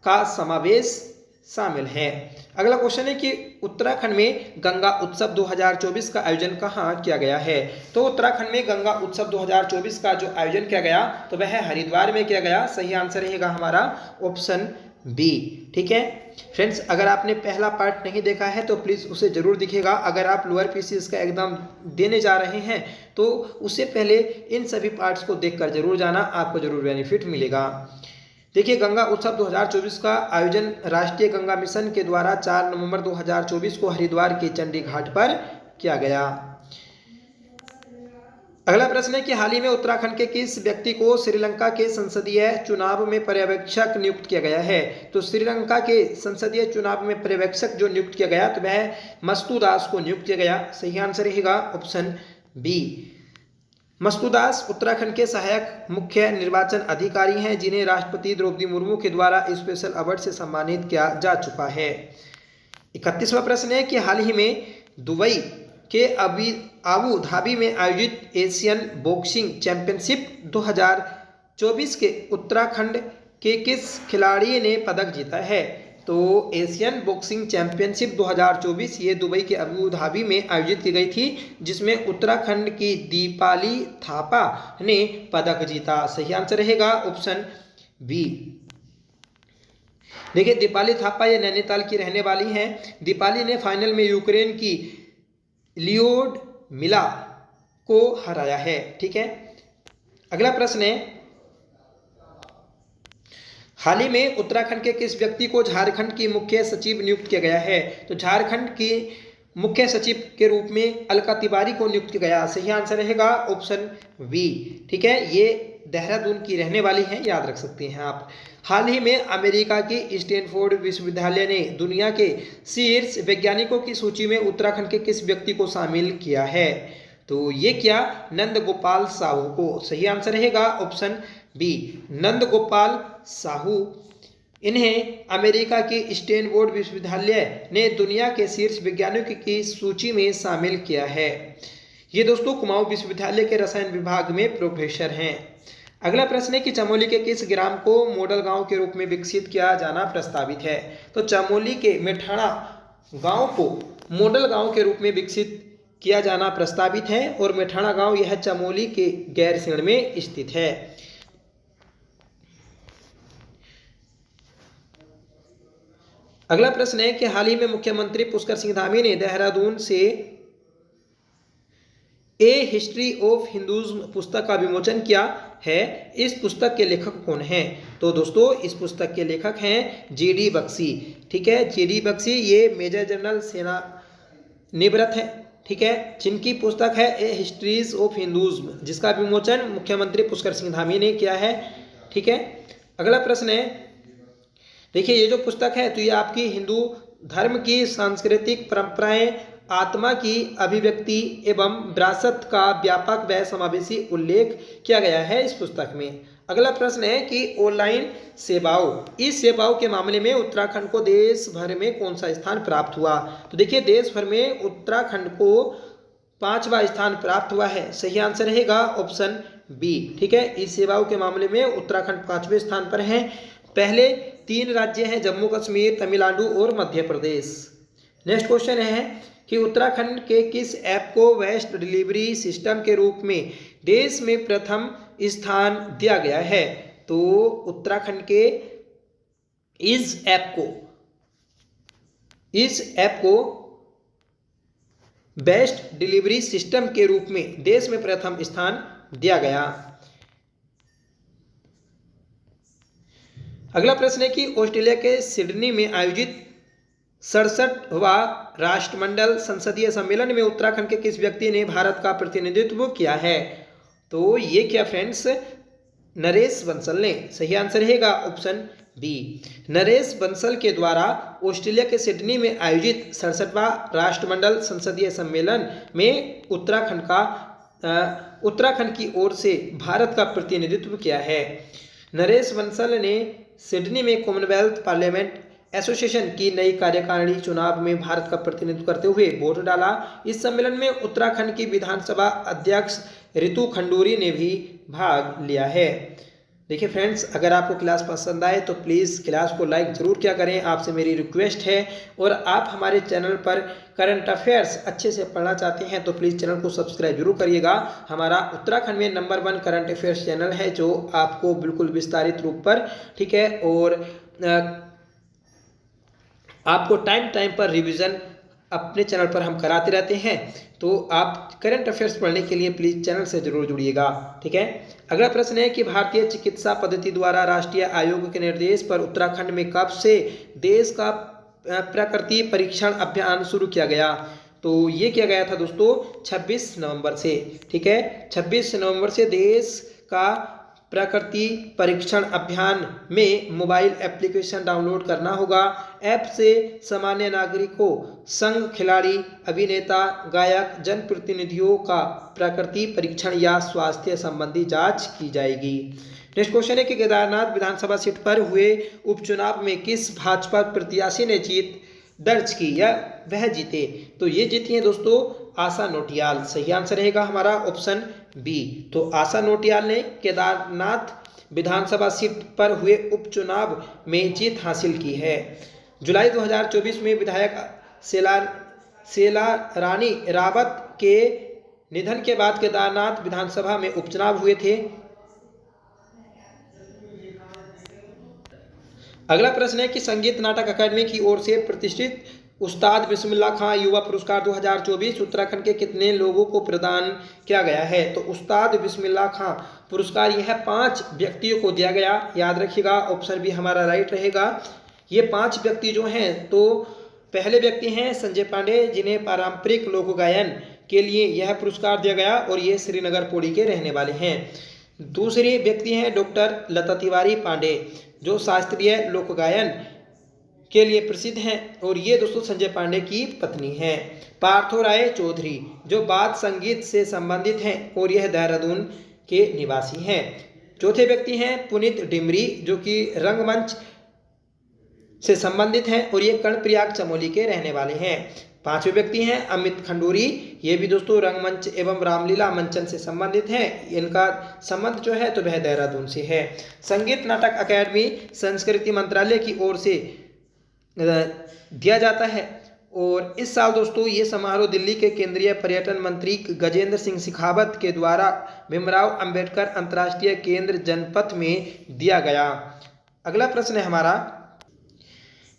का समावेश शामिल है। अगला क्वेश्चन है कि उत्तराखंड में गंगा उत्सव 2024 का आयोजन कहाँ किया गया है। तो उत्तराखंड में गंगा उत्सव 2024 का जो आयोजन किया गया तो वह हरिद्वार में किया गया। सही आंसर रहेगा हमारा ऑप्शन बी। ठीक है फ्रेंड्स, अगर आपने पहला पार्ट नहीं देखा है तो प्लीज़ उसे जरूर दिखेगा। अगर आप लोअर पीसीएस का एग्जाम देने जा रहे हैं तो उससे पहले इन सभी पार्ट्स को देखकर जरूर जाना, आपको जरूर बेनिफिट मिलेगा। देखिए, गंगा उत्सव 2024 का आयोजन राष्ट्रीय गंगा मिशन के द्वारा 4 नवंबर 2024 को हरिद्वार के चंडी घाट पर किया गया। अगला प्रश्न है कि हाल ही में उत्तराखंड के किस व्यक्ति को श्रीलंका के संसदीय चुनाव में पर्यवेक्षक नियुक्त किया गया है। तो श्रीलंका के संसदीय चुनाव में पर्यवेक्षक जो नियुक्त किया गया तो वह मस्तुदास को नियुक्त किया गया। सही आंसर रहेगा ऑप्शन बी। मस्तुदास उत्तराखंड के सहायक मुख्य निर्वाचन अधिकारी हैं जिन्हें राष्ट्रपति द्रौपदी मुर्मू के द्वारा स्पेशल अवार्ड से सम्मानित किया जा चुका है। 31वां प्रश्न है कि हाल ही में दुबई के आबू धाबी में आयोजित एशियन बॉक्सिंग चैंपियनशिप 2024 के उत्तराखंड के किस खिलाड़ी ने पदक जीता है। तो एशियन बॉक्सिंग चैंपियनशिप 2024 ये दुबई के अबू धाबी में आयोजित की गई थी जिसमें उत्तराखंड की दीपाली थापा ने पदक जीता। सही आंसर रहेगा ऑप्शन बी। देखिए, दीपाली थापा ये नैनीताल की रहने वाली हैं। दीपाली ने फाइनल में यूक्रेन की लियोड मिला को हराया है। ठीक है, अगला प्रश्न है, हाल ही में उत्तराखंड के किस व्यक्ति को झारखंड की मुख्य सचिव नियुक्त किया गया है। तो झारखंड की मुख्य सचिव के रूप में अलका तिवारी को नियुक्त किया गया। सही आंसर रहेगा ऑप्शन बी। ठीक है, ये देहरादून की रहने वाली हैं, याद रख सकते हैं आप। हाल ही में अमेरिका की स्टैनफोर्ड विश्वविद्यालय ने दुनिया के शीर्ष वैज्ञानिकों की सूची में उत्तराखंड के किस व्यक्ति को शामिल किया है। तो ये क्या, नंद गोपाल साहू को। सही आंसर रहेगा ऑप्शन बी, नंद गोपाल साहू। इन्हें अमेरिका की स्टैनफोर्ड विश्वविद्यालय ने दुनिया के शीर्ष वैज्ञानिकों की सूची में शामिल किया है। ये दोस्तों कुमाऊं विश्वविद्यालय के रसायन विभाग में प्रोफेसर हैं। अगला प्रश्न है कि चमोली के किस ग्राम को मॉडल गांव के रूप में विकसित किया जाना प्रस्तावित है। तो चमोली के मेठाणा गांव को मॉडल गांव के रूप में विकसित किया जाना प्रस्तावित है और मेठाणा गांव यह चमोली के गैरसैंण में स्थित है। अगला प्रश्न है कि हाल ही में मुख्यमंत्री पुष्कर सिंह धामी ने देहरादून से ए हिस्ट्री ऑफ हिंदुइज्म पुस्तक का विमोचन किया है। इस पुस्तक के लेखक कौन हैं। तो दोस्तों इस पुस्तक के लेखक हैं जीडी बख्शी। ठीक है, जीडी बख्शी ये मेजर जनरल सेना निवृत्त है। ठीक है, जिनकी पुस्तक है ए हिस्ट्रीज ऑफ हिंदुइज्म, जिसका विमोचन मुख्यमंत्री पुष्कर सिंह धामी ने किया है। ठीक है, अगला प्रश्न है, देखिए ये जो पुस्तक है तो ये आपकी हिंदू धर्म की सांस्कृतिक परंपराएं, आत्मा की अभिव्यक्ति एवं विरासत का व्यापक व समावेशी उल्लेख किया गया है इस पुस्तक में। अगला प्रश्न है कि ऑनलाइन सेवाओं, इस सेवाओं के मामले में उत्तराखंड को देश भर में कौन सा स्थान प्राप्त हुआ। तो देखिए देश भर में उत्तराखंड को 5वां स्थान प्राप्त हुआ है। सही आंसर रहेगा ऑप्शन बी। ठीक है, इस सेवाओं के मामले में उत्तराखंड 5वें स्थान पर है। पहले 3 राज्य हैं जम्मू कश्मीर, तमिलनाडु और मध्य प्रदेश। नेक्स्ट क्वेश्चन है कि उत्तराखंड के किस ऐप को वेस्ट डिलीवरी सिस्टम के रूप में देश में प्रथम स्थान दिया गया है? तो उत्तराखंड के इस ऐप को बेस्ट डिलीवरी सिस्टम के रूप में देश में प्रथम स्थान दिया गया। अगला प्रश्न है कि ऑस्ट्रेलिया के सिडनी में आयोजित 67वां राष्ट्रमंडल संसदीय सम्मेलन में उत्तराखंड के किस व्यक्ति ने भारत का प्रतिनिधित्व किया है? तो ये क्या फ्रेंड्स, नरेश बंसल ने। सही आंसर रहेगा ऑप्शन बी। नरेश बंसल के द्वारा ऑस्ट्रेलिया के सिडनी में आयोजित 67वां राष्ट्रमंडल संसदीय सम्मेलन में उत्तराखंड की ओर से भारत का प्रतिनिधित्व किया है। नरेश बंसल ने सिडनी में कॉमनवेल्थ पार्लियामेंट एसोसिएशन की नई कार्यकारिणी चुनाव में भारत का प्रतिनिधित्व करते हुए वोट डाला। इस सम्मेलन में उत्तराखंड की विधानसभा अध्यक्ष रितु खंडूरी ने भी भाग लिया है। देखिए फ्रेंड्स, अगर आपको क्लास पसंद आए तो प्लीज़ क्लास को लाइक ज़रूर किया करें, आपसे मेरी रिक्वेस्ट है। और आप हमारे चैनल पर करंट अफेयर्स अच्छे से पढ़ना चाहते हैं तो प्लीज़ चैनल को सब्सक्राइब जरूर करिएगा। हमारा उत्तराखंड में नंबर 1 करंट अफेयर्स चैनल है जो आपको बिल्कुल विस्तारित रूप पर, ठीक है, और आपको टाइम पर रिवीजन अपने चैनल पर हम कराते रहते हैं। तो आप करंट अफेयर्स पढ़ने के लिए प्लीज़ चैनल से जरूर जुड़िएगा, ठीक है। अगला प्रश्न है कि भारतीय चिकित्सा पद्धति द्वारा राष्ट्रीय आयोग के निर्देश पर उत्तराखंड में कब से देश का प्रकृति परीक्षण अभियान शुरू किया गया? तो ये किया गया था दोस्तों 26 नवंबर से, ठीक है। 26 नवंबर से देश का प्रकृति परीक्षण अभियान में मोबाइल एप्लीकेशन डाउनलोड करना होगा। ऐप से सामान्य नागरिकों, संघ, खिलाड़ी, अभिनेता, गायक, जनप्रतिनिधियों का प्रकृति परीक्षण या स्वास्थ्य संबंधी जांच की जाएगी। नेक्स्ट क्वेश्चन है कि केदारनाथ विधानसभा सीट पर हुए उपचुनाव में किस भाजपा प्रत्याशी ने जीत दर्ज की या वह जीते? तो ये जीती है दोस्तों आशा नोटियाल। सही आंसर रहेगा हमारा ऑप्शन बी। तो आशा नोटियाल ने केदारनाथ विधानसभा सीट पर हुए उपचुनाव में जीत हासिल की है। जुलाई 2024 में विधायक सेला रानी रावत के निधन के बाद केदारनाथ विधानसभा में उपचुनाव हुए थे। अगला प्रश्न है कि संगीत नाटक अकादमी की ओर से प्रतिष्ठित उस्ताद बिस्मिल्लाह खां युवा पुरस्कार 2024 उत्तराखंड के कितने लोगों को प्रदान किया गया है? तो उस्ताद बिस्मिल्लाह खां पुरस्कार यह 5 व्यक्तियों को दिया गया। याद रखिएगा ऑप्शन बी हमारा राइट रहेगा। ये 5 व्यक्ति जो हैं, तो पहले व्यक्ति हैं संजय पांडे, जिन्हें पारंपरिक लोक गायन के लिए यह पुरस्कार दिया गया और ये श्रीनगर पौड़ी के रहने वाले हैं। दूसरे व्यक्ति हैं डॉक्टर लता तिवारी पांडे, जो शास्त्रीय लोक गायन के लिए प्रसिद्ध हैं और ये दोस्तों संजय पांडे की पत्नी हैं। पार्थो राय चौधरी, जो वाद्य संगीत से संबंधित हैं और यह देहरादून के निवासी हैं। चौथे व्यक्ति हैं पुनीत डिमरी, जो कि रंगमंच से संबंधित हैं और ये कर्णप्रयाग चमोली के रहने वाले हैं। पांचवें व्यक्ति हैं अमित खंडूरी, ये भी दोस्तों रंगमंच एवं रामलीला मंचन से संबंधित हैं। इनका संबंध जो है तो वह देहरादून से है। संगीत नाटक अकादमी संस्कृति मंत्रालय की ओर से दिया जाता है और इस साल दोस्तों ये समारोह दिल्ली के केंद्रीय पर्यटन मंत्री गजेंद्र सिंह शेखावत के द्वारा भीमराव अंबेडकर अंतर्राष्ट्रीय केंद्र जनपथ में दिया गया। अगला प्रश्न है हमारा,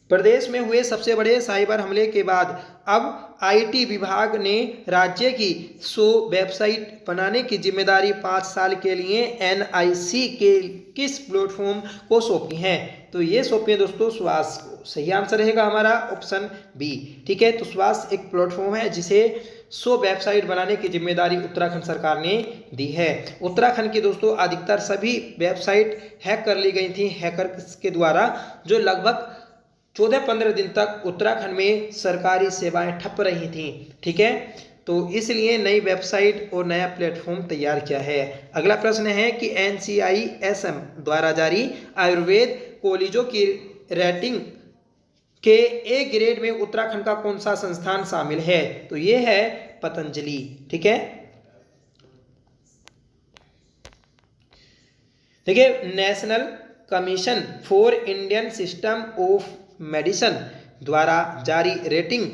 प्रदेश में हुए सबसे बड़े साइबर हमले के बाद अब आईटी विभाग ने राज्य की 100 वेबसाइट बनाने की जिम्मेदारी 5 साल के लिए एनआईसी के किस प्लेटफॉर्म को सौंपी है? तो ये सौंपी दोस्तों स्वास को। सही आंसर रहेगा हमारा ऑप्शन बी, ठीक है। तो स्वास एक प्लेटफॉर्म है जिसे 100 वेबसाइट बनाने की जिम्मेदारी उत्तराखंड सरकार ने दी है। उत्तराखंड की दोस्तों अधिकतर सभी वेबसाइट हैक कर ली गई थी हैकर्स के द्वारा, जो लगभग 14-15 दिन तक उत्तराखंड में सरकारी सेवाएं ठप रही थीं, ठीक है। तो इसलिए नई वेबसाइट और नया प्लेटफॉर्म तैयार किया है। अगला प्रश्न है कि NCISM द्वारा जारी आयुर्वेद कॉलेजों की रेटिंग के ए ग्रेड में उत्तराखंड का कौन सा संस्थान शामिल है? तो ये है पतंजलि, ठीक है। देखिए, national commission for Indian system of medicine द्वारा जारी रेटिंग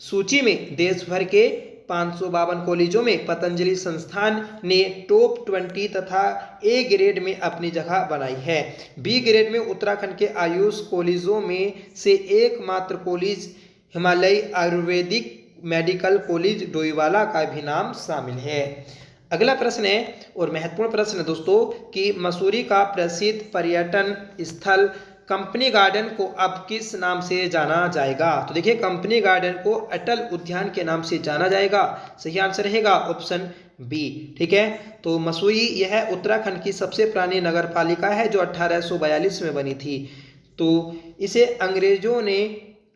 सूची में देश भर के 552 कॉलेजों में पतंजलि संस्थान ने टॉप 20 तथा ए ग्रेड में अपनी जगह बनाई है। बी ग्रेड में उत्तराखंड के आयुष कॉलेजों में से एकमात्र कॉलेज हिमालयी आयुर्वेदिक मेडिकल कॉलेज डोईवाला का भी नाम शामिल है। अगला प्रश्न है और महत्वपूर्ण प्रश्न है दोस्तों कि मसूरी का प्रसिद्ध पर्यटन स्थल कंपनी गार्डन को अब किस नाम से जाना जाएगा? तो देखिए कंपनी गार्डन को अटल उद्यान के नाम से जाना जाएगा। सही आंसर रहेगा ऑप्शन बी। ठीक है, तो मसूरी यह उत्तराखंड की सबसे पुरानी नगर पालिका है जो 1842 में बनी थी। तो इसे अंग्रेजों ने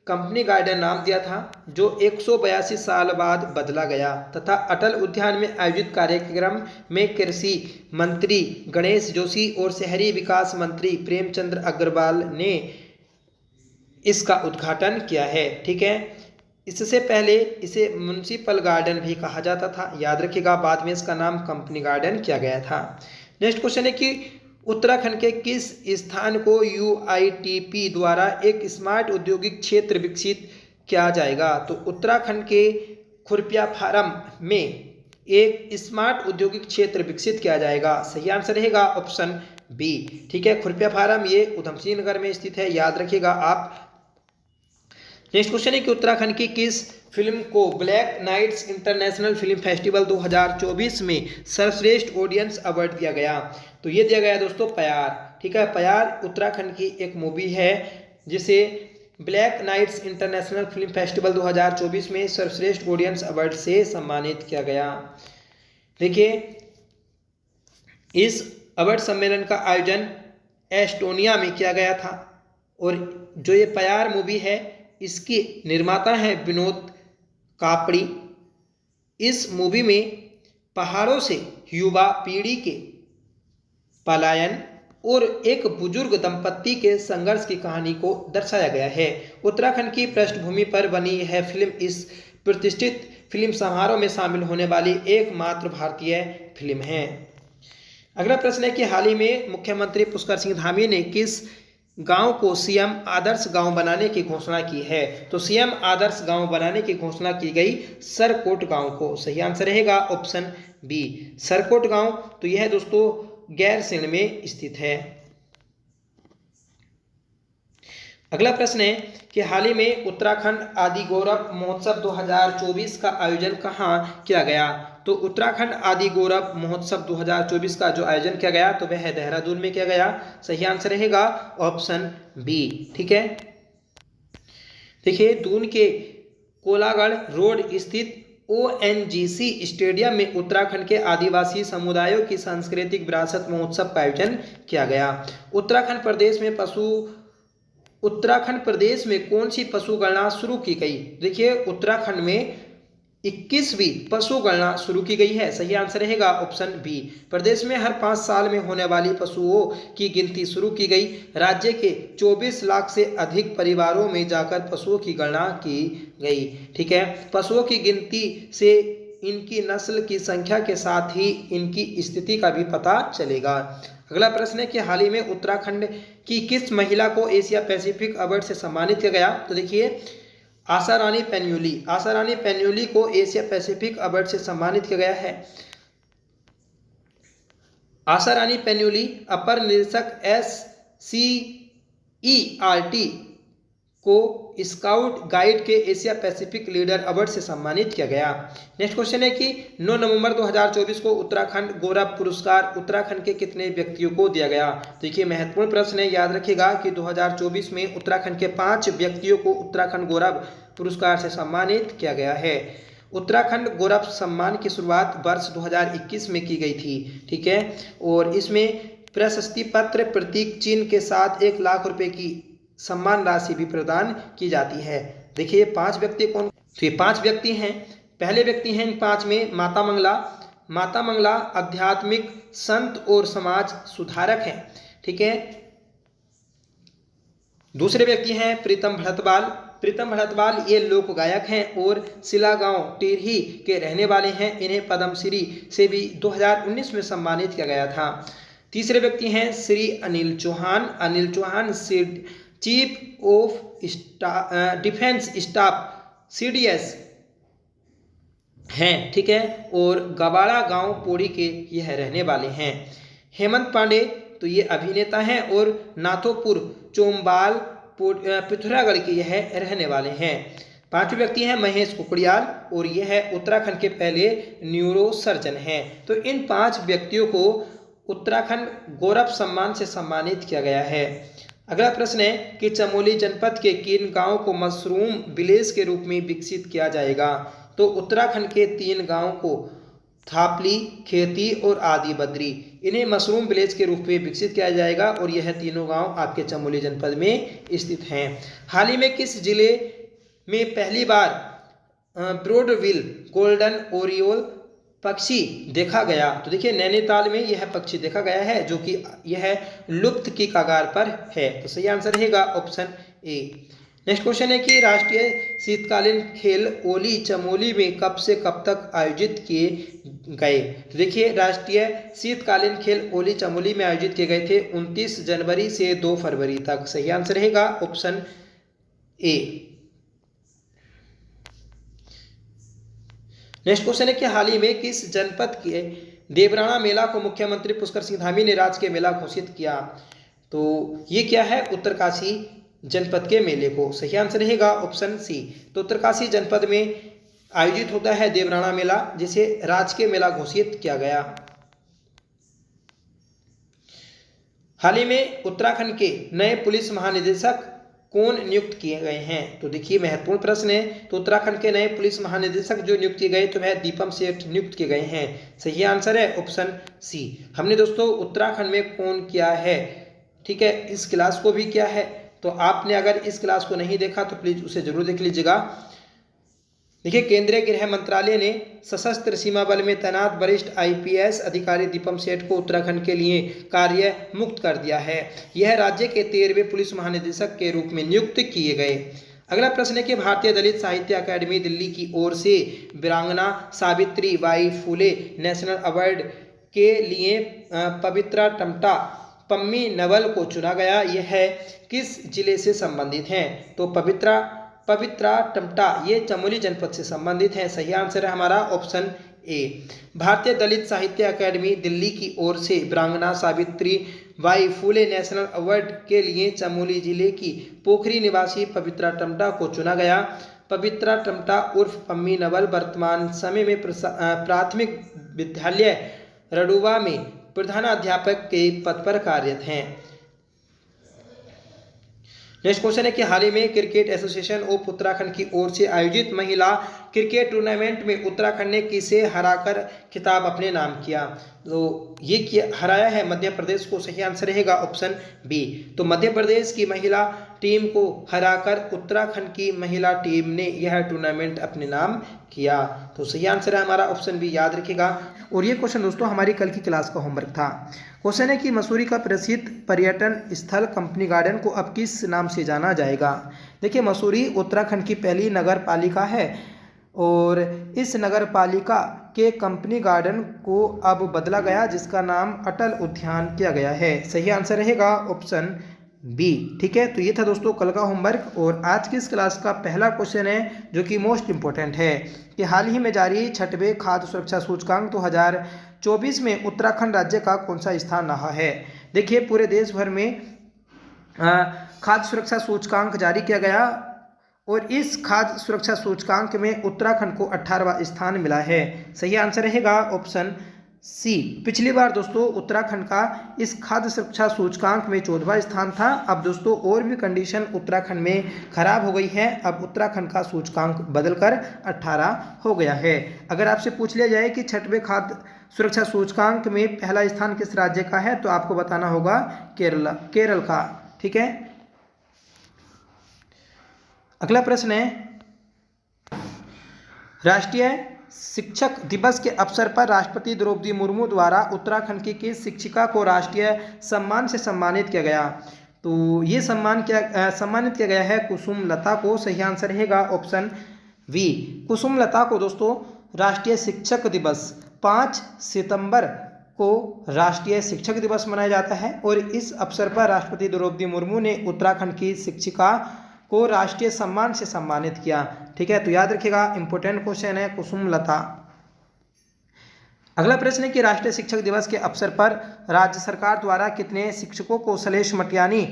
कंपनी गार्डन नाम दिया था जो 182 साल बाद बदला गया तथा अटल उद्यान में आयोजित कार्यक्रम में कृषि मंत्री गणेश जोशी और शहरी विकास मंत्री प्रेमचंद्र अग्रवाल ने इसका उद्घाटन किया है। ठीक है, इससे पहले इसे म्युनिसिपल गार्डन भी कहा जाता था, याद रखिएगा। बाद में इसका नाम कंपनी गार्डन किया गया था। नेक्स्ट क्वेश्चन है कि उत्तराखंड के किस स्थान को UITP द्वारा एक स्मार्ट औद्योगिक क्षेत्र विकसित किया जाएगा? तो उत्तराखंड के खुरपिया फारम में एक स्मार्ट औद्योगिक क्षेत्र विकसित किया जाएगा। सही आंसर रहेगा ऑप्शन बी। ठीक है, खुरपिया फारम ये उधमसिंह नगर में स्थित है, याद रखिएगा आप। नेक्स्ट क्वेश्चन है कि उत्तराखंड की किस फिल्म को Black Nights International Film Festival 2024 में सर्वश्रेष्ठ ऑडियंस अवार्ड दिया गया? तो ये दिया गया दोस्तों प्यार। ठीक है, प्यार उत्तराखंड की एक मूवी है जिसे Black Nights International Film Festival 2024 में सर्वश्रेष्ठ ऑडियंस अवार्ड से सम्मानित किया गया। देखिए इस अवार्ड सम्मेलन का आयोजन एस्टोनिया में किया गया था और जो ये प्यार मूवी है इसके निर्माता हैं विनोद कापड़ी। इस मूवी में पहाड़ों से युवा पीढ़ी के पलायन और एक बुजुर्ग दंपत्ति के संघर्ष की कहानी को दर्शाया गया है। उत्तराखंड की पृष्ठभूमि पर बनी यह फिल्म इस प्रतिष्ठित फिल्म समारोह में शामिल होने वाली एकमात्र भारतीय फिल्म है। अगला प्रश्न है कि हाल ही में मुख्यमंत्री पुष्कर सिंह धामी ने किस गांव को सीएम आदर्श गांव बनाने की घोषणा की है? तो सीएम आदर्श गांव बनाने की घोषणा की गई सरकोट गांव को। सही आंसर रहेगा ऑप्शन बी, सरकोट गांव। तो यह दोस्तों गैरसैंण में स्थित है। अगला प्रश्न है कि हाल ही में उत्तराखंड आदि गौरव महोत्सव 2024 का आयोजन कहाँ किया गया? तो उत्तराखंड आदि गौरव महोत्सव 2024 का जो आयोजन किया गया तो वह देहरादून में किया गया। सही आंसर रहेगा ऑप्शन बी। ठीक है, देखिए दून के कोलागढ़ रोड स्थित ONGC स्टेडियम में उत्तराखंड के आदिवासी समुदायों की सांस्कृतिक विरासत महोत्सव का आयोजन किया गया। उत्तराखंड प्रदेश में कौन सी पशु गणना शुरू की गई? देखिए उत्तराखंड में 21वीं पशु गणना शुरू की गई है। सही आंसर रहेगा ऑप्शन बी। प्रदेश में हर 5 साल में होने वाली पशुओं की गिनती शुरू की गई। राज्य के 24 लाख से अधिक परिवारों में जाकर पशुओं की गणना की गई। ठीक है, पशुओं की गिनती से इनकी नस्ल की संख्या के साथ ही इनकी स्थिति का भी पता चलेगा। अगला प्रश्न है कि हाल ही में उत्तराखंड की किस महिला को एशिया पैसिफिक अवार्ड से सम्मानित किया गया? तो देखिए आशा रानी पैन्यूली को एशिया पैसिफिक अवार्ड से सम्मानित किया गया है। आशा रानी पैन्यूली अपर निदेशक SCERT को स्काउट गाइड के एशिया पैसिफिक लीडर अवार्ड से सम्मानित किया गया। नेक्स्ट क्वेश्चन है कि 9 नवंबर 2024 को उत्तराखंड गौरव पुरस्कार उत्तराखंड के कितने व्यक्तियों को दिया गया? देखिए महत्वपूर्ण प्रश्न है, याद रखिएगा कि 2024 में उत्तराखंड के 5 व्यक्तियों को उत्तराखंड गौरव पुरस्कार से सम्मानित किया गया है। उत्तराखंड गौरव सम्मान की शुरुआत वर्ष 2021 में की गई थी। ठीक है, और इसमें प्रशस्ति पत्र प्रतीक चिन्ह के साथ 1 लाख रुपए की सम्मान राशि भी प्रदान की जाती है। देखिए 5 व्यक्ति कौन? तो ये 5 व्यक्ति हैं। पहले व्यक्ति हैं इन 5 में माता मंगला आध्यात्मिक संत और समाज सुधारक हैं। ठीक है, दूसरे व्यक्ति हैं प्रीतम भड़तवाल ये लोक गायक हैं और सिलागांव टिरही के रहने वाले हैं। इन्हें पद्मश्री से भी 2019 में सम्मानित किया गया था। तीसरे व्यक्ति हैं Shri Anil Chauhan chief of defence staff CDS हैं, ठीक है, और गबाड़ा गांव पौड़ी के यह रहने वाले हैं। हेमंत पांडे तो ये अभिनेता हैं और नाथोपुर चोम्बाल पिथौरागढ़ के यह रहने वाले हैं। पांचवें व्यक्ति हैं महेश कुकड़ियाल और यह उत्तराखंड के पहले न्यूरो सर्जन हैं। तो इन 5 व्यक्तियों को उत्तराखंड गौरव सम्मान से सम्मानित किया गया है। अगला प्रश्न है कि चमोली जनपद के किन गांवों को मशरूम विलेज के रूप में विकसित किया जाएगा। तो उत्तराखंड के 3 गांवों को थापली, खेती और आदि बद्री, इन्हें मशरूम विलेज के रूप में विकसित किया जाएगा और यह तीनों गांव आपके चमोली जनपद में स्थित हैं। हाल ही में किस जिले में पहली बार ब्रॉडविल गोल्डन ओरियोल पक्षी देखा गया। तो देखिए नैनीताल में यह पक्षी देखा गया है जो कि यह लुप्त की कगार पर है। तो सही आंसर रहेगा ऑप्शन ए। नेक्स्ट क्वेश्चन है कि राष्ट्रीय शीतकालीन खेल ओली चमोली में कब से कब तक आयोजित किए गए। तो देखिए राष्ट्रीय शीतकालीन खेल ओली चमोली में आयोजित किए गए थे 29 जनवरी से 2 फरवरी तक। सही आंसर रहेगा ऑप्शन ए। नेक्स्ट क्वेश्चन है कि हाल ही में किस जनपद के देवराणा मेला को मुख्यमंत्री पुष्कर सिंह धामी ने राजकीय मेला घोषित किया। तो ये क्या है, उत्तरकाशी जनपद के मेले को। सही आंसर रहेगा ऑप्शन सी। तो उत्तरकाशी जनपद में आयोजित होता है देवराणा मेला जिसे राजकीय मेला घोषित किया गया। हाल ही में उत्तराखंड के नए पुलिस महानिदेशक कौन नियुक्त किए गए हैं। तो देखिए महत्वपूर्ण प्रश्न है। तो उत्तराखंड के नए पुलिस महानिदेशक जो नियुक्त किए गए तो वह दीपम सेठ नियुक्त किए गए हैं। सही आंसर है ऑप्शन सी। हमने दोस्तों उत्तराखंड में कौन किया है, ठीक है, इस क्लास को भी किया है। तो आपने अगर इस क्लास को नहीं देखा तो प्लीज उसे जरूर देख लीजिएगा। देखिए केंद्रीय गृह मंत्रालय ने सशस्त्र सीमा बल में तैनात वरिष्ठ IPS अधिकारी दीपम सेठ को उत्तराखंड के लिए कार्य मुक्त कर दिया है। यह राज्य के 13वें पुलिस महानिदेशक के रूप में नियुक्त किए गए। अगला प्रश्न है कि भारतीय दलित साहित्य अकादमी दिल्ली की ओर से वीरांगना Savitri by Phule national award के लिए पवित्रा टम्टा पम्मी नवल को चुना गया। यह किस जिले से संबंधित हैं। तो पवित्रा टम्टा ये चमोली जनपद से संबंधित है। सही आंसर है हमारा ऑप्शन ए। भारतीय दलित साहित्य अकादमी दिल्ली की ओर से वीरांगना Savitri by Phule national award के लिए चमोली जिले की पोखरी निवासी पवित्रा टम्टा को चुना गया। पवित्रा टम्टा उर्फ पम्मी नवल वर्तमान समय में प्राथमिक विद्यालय रडुवा में प्रधानाध्यापक के पद पर कार्यरत हैं। नेक्स्ट क्वेश्चन है कि हाल ही में क्रिकेट एसोसिएशन ऑफ उत्तराखंड की ओर से आयोजित महिला क्रिकेट टूर्नामेंट में उत्तराखंड ने किसे हराकर खिताब अपने नाम किया। तो ये हराया है मध्य प्रदेश को। सही आंसर रहेगा ऑप्शन बी। तो मध्य प्रदेश की महिला टीम को हराकर उत्तराखंड की महिला टीम ने यह टूर्नामेंट अपने नाम किया। तो सही आंसर है हमारा ऑप्शन बी, याद रखिएगा। और ये क्वेश्चन दोस्तों हमारी कल की क्लास का होमवर्क था। क्वेश्चन है कि मसूरी का प्रसिद्ध पर्यटन स्थल कंपनी गार्डन को अब किस नाम से जाना जाएगा। देखिए मसूरी उत्तराखंड की पहली नगर पालिका है और इस नगर पालिका के कंपनी गार्डन को अब बदला गया जिसका नाम अटल उद्यान किया गया है। सही आंसर रहेगा ऑप्शन बी। ठीक है, तो ये था दोस्तों कल का होमवर्क। और आज की इस क्लास का पहला क्वेश्चन है जो कि मोस्ट इम्पोर्टेंट है कि हाल ही में जारी 6वें खाद्य सुरक्षा सूचकांक 2024 में उत्तराखंड राज्य का कौन सा स्थान रहा है। देखिए पूरे देश भर में खाद्य सुरक्षा सूचकांक जारी किया गया और इस खाद्य सुरक्षा सूचकांक में उत्तराखंड को 18वां स्थान मिला है। सही आंसर रहेगा ऑप्शन सी। पिछली बार दोस्तों उत्तराखंड का इस खाद्य सुरक्षा सूचकांक में 14वां स्थान था। अब दोस्तों और भी कंडीशन उत्तराखंड में खराब हो गई है। अब उत्तराखंड का सूचकांक बदलकर 18 हो गया है। अगर आपसे पूछ लिया जाए कि 6वें खाद्य सुरक्षा सूचकांक में पहला स्थान किस राज्य का है तो आपको बताना होगा केरल का। ठीक है, अगला प्रश्न है राष्ट्रीय शिक्षक दिवस के अवसर पर राष्ट्रपति द्रौपदी मुर्मू द्वारा उत्तराखंड की किस शिक्षिका को राष्ट्रीय सम्मान से सम्मानित किया गया। तो ये सम्मानित किया गया है कुसुम लता को। सही आंसर रहेगा ऑप्शन बी। कुसुम लता को दोस्तों राष्ट्रीय शिक्षक दिवस 5 सितंबर को राष्ट्रीय शिक्षक दिवस मनाया जाता है और इस अवसर पर राष्ट्रपति द्रौपदी मुर्मू ने उत्तराखंड की शिक्षिका को राष्ट्रीय सम्मान से सम्मानित किया? ठीक है, तो याद रखिएगा, इंपॉर्टेंट क्वेश्चन है, कुसुमलता। अगला प्रश्न है कि राष्ट्रीय शिक्षक दिवस के अवसर पर राज्य सरकार द्वारा कितने शिक्षकों को सलेश मटियानी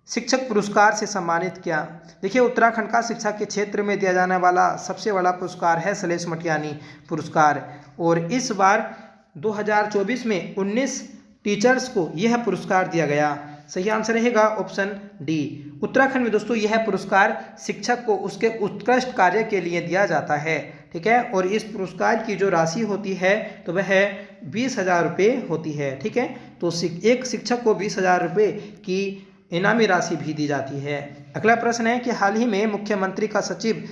शिक्षक पुरस्कार से सम्मानित किया? देखिए, उत्तराखंड का शिक्षा के क्षेत्र में दिया जाने वाला सबसे बड़ा पुरस्कार है सलेश मटियानी पुरस्कार, और इस बार 2024 में 19 टीचर्स को यह पुरस्कार दिया गया। सही आंसर रहेगा ऑप्शन डी। उत्तराखंड में दोस्तों यह पुरस्कार शिक्षक को उसके उत्कृष्ट कार्य के लिए दिया जाता है। ठीक है, और इस पुरस्कार की जो राशि होती है तो वह 20,000 रुपये होती है। ठीक है, तो एक शिक्षक को 20,000 रुपये की इनामी राशि भी दी जाती है। अगला प्रश्न है कि हाल ही में मुख्यमंत्री का सचिव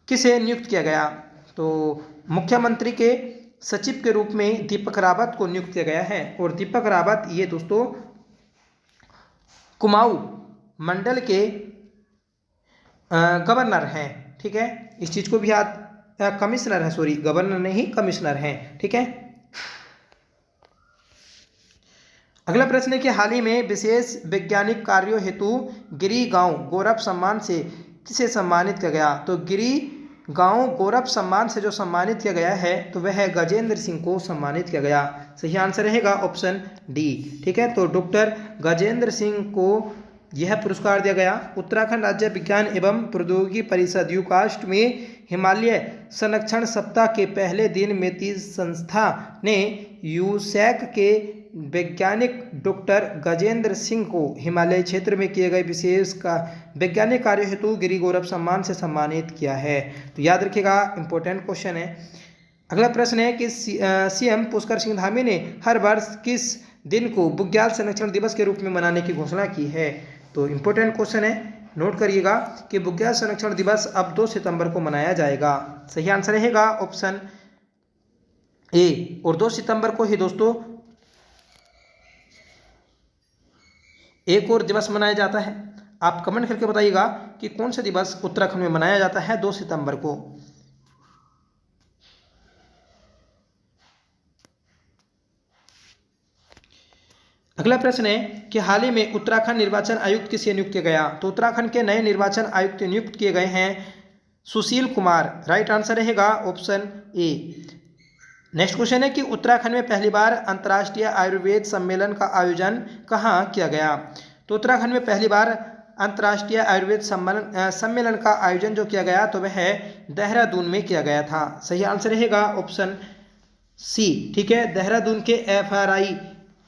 किसे नियुक्त किया गया? तो मुख्यमंत्री के सचिव के रूप में दीपक रावत को नियुक्त किया गया है, और दीपक रावत ये दोस्तों कुमाऊं मंडल के गवर्नर हैं। ठीक है, इस चीज को भी याद, कमिश्नर है, सॉरी गवर्नर नहीं कमिश्नर हैं। ठीक है, अगला प्रश्न है कि हाल ही में विशेष वैज्ञानिक कार्यों हेतु गिरी गांव गौरव सम्मान से किसे सम्मानित किया गया? तो गिरी गांव गौरव सम्मान से जो सम्मानित किया गया है तो वह गजेंद्र सिंह को सम्मानित किया गया। सही आंसर रहेगा ऑप्शन डी। ठीक है, तो डॉक्टर गजेंद्र सिंह को यह पुरस्कार दिया गया। उत्तराखंड राज्य विज्ञान एवं प्रौद्योगिकी परिषद यूकास्ट में हिमालय संरक्षण सप्ताह के पहले दिन मेती संस्था ने यूसैक के वैज्ञानिक डॉक्टर गजेंद्र सिंह को हिमालय क्षेत्र में किए गए विशेष का वैज्ञानिक कार्य हेतु गिरी गौरव सम्मान से सम्मानित किया है। तो याद रखिएगा, इंपॉर्टेंट क्वेश्चन है। अगला प्रश्न है कि सीएम पुष्कर सिंह धामी ने हर वर्ष किस दिन को बुग्याल संरक्षण दिवस के रूप में मनाने की घोषणा की है? तो इंपॉर्टेंट क्वेश्चन है, नोट करिएगा कि बुग्याल संरक्षण दिवस अब 2 सितंबर को मनाया जाएगा। सही आंसर रहेगा ऑप्शन ए, और 2 सितंबर को ही दोस्तों एक और दिवस मनाया जाता है। आप कमेंट करके बताइएगा कि कौन सा दिवस उत्तराखंड में मनाया जाता है 2 सितंबर को। अगला प्रश्न है कि हाल ही में उत्तराखंड निर्वाचन आयुक्त किसे नियुक्त किया गया? तो उत्तराखंड के नए निर्वाचन आयुक्त नियुक्त किए गए हैं सुशील कुमार। राइट आंसर रहेगा ऑप्शन ए। नेक्स्ट क्वेश्चन है कि उत्तराखंड में पहली बार अंतर्राष्ट्रीय आयुर्वेद सम्मेलन का आयोजन कहाँ किया गया? तो उत्तराखंड में पहली बार अंतर्राष्ट्रीय आयुर्वेद सम्मेलन का आयोजन जो किया गया तो वह देहरादून में किया गया था। सही आंसर रहेगा ऑप्शन सी। ठीक है, देहरादून के FRI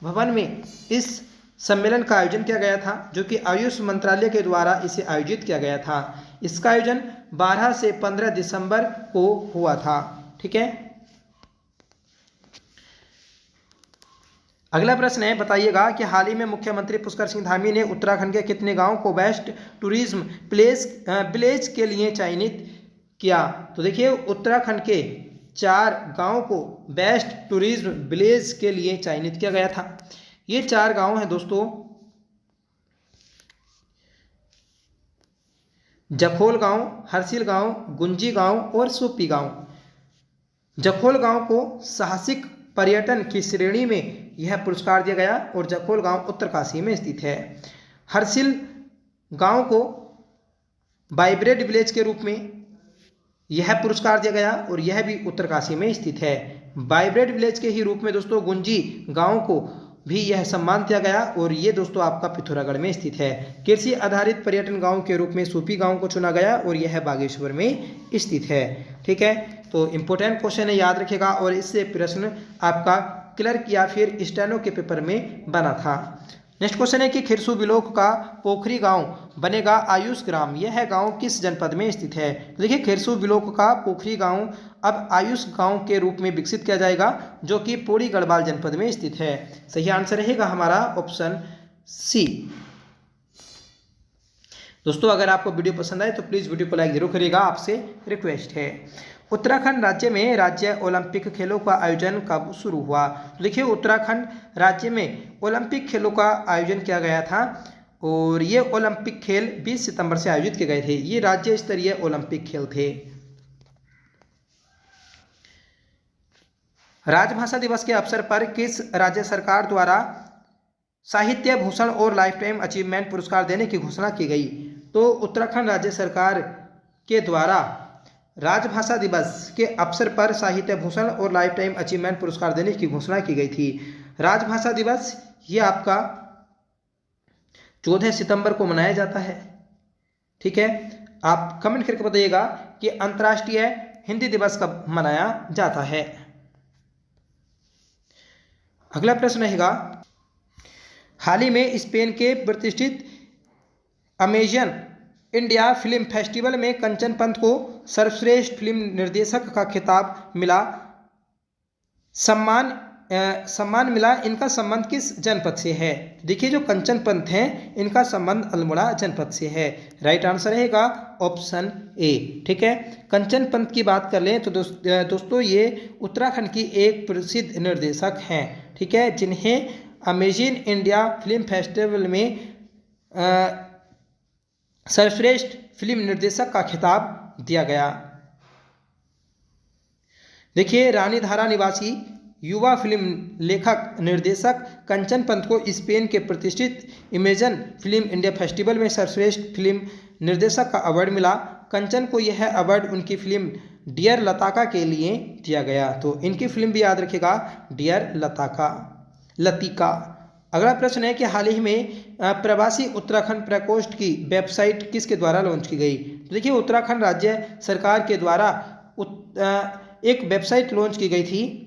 भवन में इस सम्मेलन का आयोजन किया गया था, जो कि आयुष मंत्रालय के द्वारा इसे आयोजित किया गया था। इसका आयोजन 12 से 15 दिसंबर को हुआ था। ठीक है, अगला प्रश्न है, बताइएगा कि हाल ही में मुख्यमंत्री पुष्कर सिंह धामी ने उत्तराखंड के कितने गांव को बेस्ट टूरिज्म विलेज के लिए चयनित किया? तो देखिए, उत्तराखंड के 4 गांव को बेस्ट टूरिज्म विलेज के लिए चयनित किया गया था। ये 4 गांव हैं दोस्तों, जखोल गांव, हरसिल गांव, गुंजी गांव और सोपी गांव। जखोल गांव को साहसिक पर्यटन की श्रेणी में यह पुरस्कार दिया गया, और जखोल गांव उत्तरकाशी में स्थित है। हरसिल गांव को वाइब्रेंट विलेज के रूप में यह पुरस्कार दिया गया, और यह भी उत्तरकाशी में स्थित है। वाइब्रेंट विलेज के ही रूप में दोस्तों गुंजी गांव को भी यह सम्मान दिया गया, और ये दोस्तों आपका पिथौरागढ़ में स्थित है। कृषि आधारित पर्यटन गांव के रूप में सूपी गांव को चुना गया, और यह बागेश्वर में स्थित है। ठीक है, तो इंपॉर्टेंट क्वेश्चन है, याद रखिएगा, और इससे प्रश्न आपका क्लर्क या फिर स्टेनो के पेपर में बना था। नेक्स्ट क्वेश्चन है कि खिरसू बिलोक का पोखरी गांव बनेगा आयुष ग्राम। यह गांव किस जनपद में स्थित है? तो देखिए, खिरसू बिलोक का पोखरी गांव अब आयुष गांव के रूप में विकसित किया जाएगा, जो कि पौड़ी गढ़वाल जनपद में स्थित है। सही आंसर रहेगा हमारा ऑप्शन सी। दोस्तों, अगर आपको वीडियो पसंद आए तो प्लीज़ वीडियो को लाइक जरूर करिएगा, आपसे रिक्वेस्ट है। उत्तराखंड राज्य में राज्य ओलंपिक खेलों का आयोजन कब शुरू हुआ? तो देखिए, उत्तराखंड राज्य में ओलंपिक खेलों का आयोजन किया गया था, और ये ओलंपिक खेल 20 सितंबर से आयोजित किए गए थे। ये राज्य स्तरीय ओलंपिक खेल थे। राजभाषा दिवस के अवसर पर किस राज्य सरकार द्वारा साहित्य भूषण और लाइफ टाइम अचीवमेंट पुरस्कार देने की घोषणा की गई? तो उत्तराखंड राज्य सरकार के द्वारा राजभाषा दिवस के अवसर पर साहित्य भूषण और लाइफ टाइम अचीवमेंट पुरस्कार देने की घोषणा की गई थी। राजभाषा दिवस ये आपका 14 सितंबर को मनाया जाता है। ठीक है, आप कमेंट करके बताइएगा कि अंतर्राष्ट्रीय हिंदी दिवस कब मनाया जाता है। अगला प्रश्न रहेगा, हाल ही में स्पेन के प्रतिष्ठित अमेजन इंडिया फिल्म फेस्टिवल में कंचन पंत को सर्वश्रेष्ठ फिल्म निर्देशक का खिताब मिला, सम्मान मिला। इनका संबंध किस जनपद से है? देखिए, जो कंचन पंत हैं इनका संबंध अल्मोड़ा जनपद से है। राइट आंसर रहेगा ऑप्शन ए। ठीक है, कंचन पंत की बात कर लें तो दोस्तों ये उत्तराखंड की एक प्रसिद्ध निर्देशक हैं। ठीक है, जिन्हें अमेजिंग इंडिया फिल्म फेस्टिवल में सर्वश्रेष्ठ फिल्म निर्देशक का खिताब दिया गया। देखिए, रानीधारा निवासी युवा फिल्म लेखक निर्देशक कंचन पंत को स्पेन के प्रतिष्ठित इमेजन फिल्म इंडिया फेस्टिवल में सर्वश्रेष्ठ फिल्म निर्देशक का अवार्ड मिला। कंचन को यह अवार्ड उनकी फिल्म डियर लताका के लिए दिया गया। तो इनकी फिल्म भी याद रखिएगा, डियर लतिका। अगला प्रश्न है कि हाल ही में प्रवासी उत्तराखंड प्रकोष्ठ की वेबसाइट किसके द्वारा लॉन्च की गई? तो देखिए, उत्तराखंड राज्य सरकार के द्वारा एक वेबसाइट लॉन्च की गई थी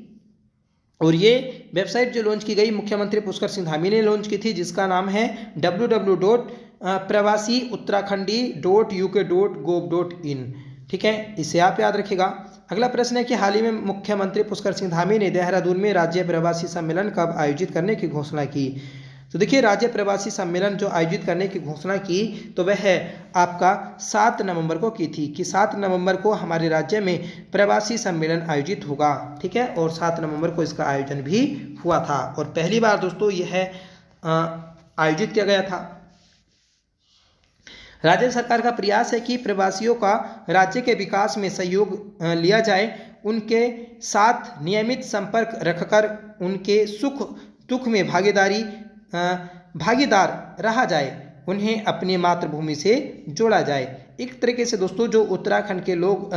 और ये वेबसाइट जो लॉन्च की गई मुख्यमंत्री पुष्कर सिंह धामी ने लॉन्च की थी, जिसका नाम है www.pravasiuttarakhandi.uk.gov.in। ठीक है, इसे आप याद रखिएगा। अगला प्रश्न है कि हाल ही में मुख्यमंत्री पुष्कर सिंह धामी ने देहरादून में राज्य प्रवासी सम्मेलन कब आयोजित करने की घोषणा की? तो देखिए, राज्य प्रवासी सम्मेलन जो आयोजित करने की घोषणा की तो वह आपका 7 नवंबर को की थी कि 7 नवंबर को हमारे राज्य में प्रवासी सम्मेलन आयोजित होगा। ठीक है, और 7 नवंबर को इसका आयोजन भी हुआ था और पहली बार दोस्तों यह आयोजित किया गया था। राज्य सरकार का प्रयास है कि प्रवासियों का राज्य के विकास में सहयोग लिया जाए, उनके साथ नियमित संपर्क रखकर उनके सुख दुख में भागीदार रहा जाए, उन्हें अपनी मातृभूमि से जोड़ा जाए। एक तरीके से दोस्तों जो उत्तराखंड के लोग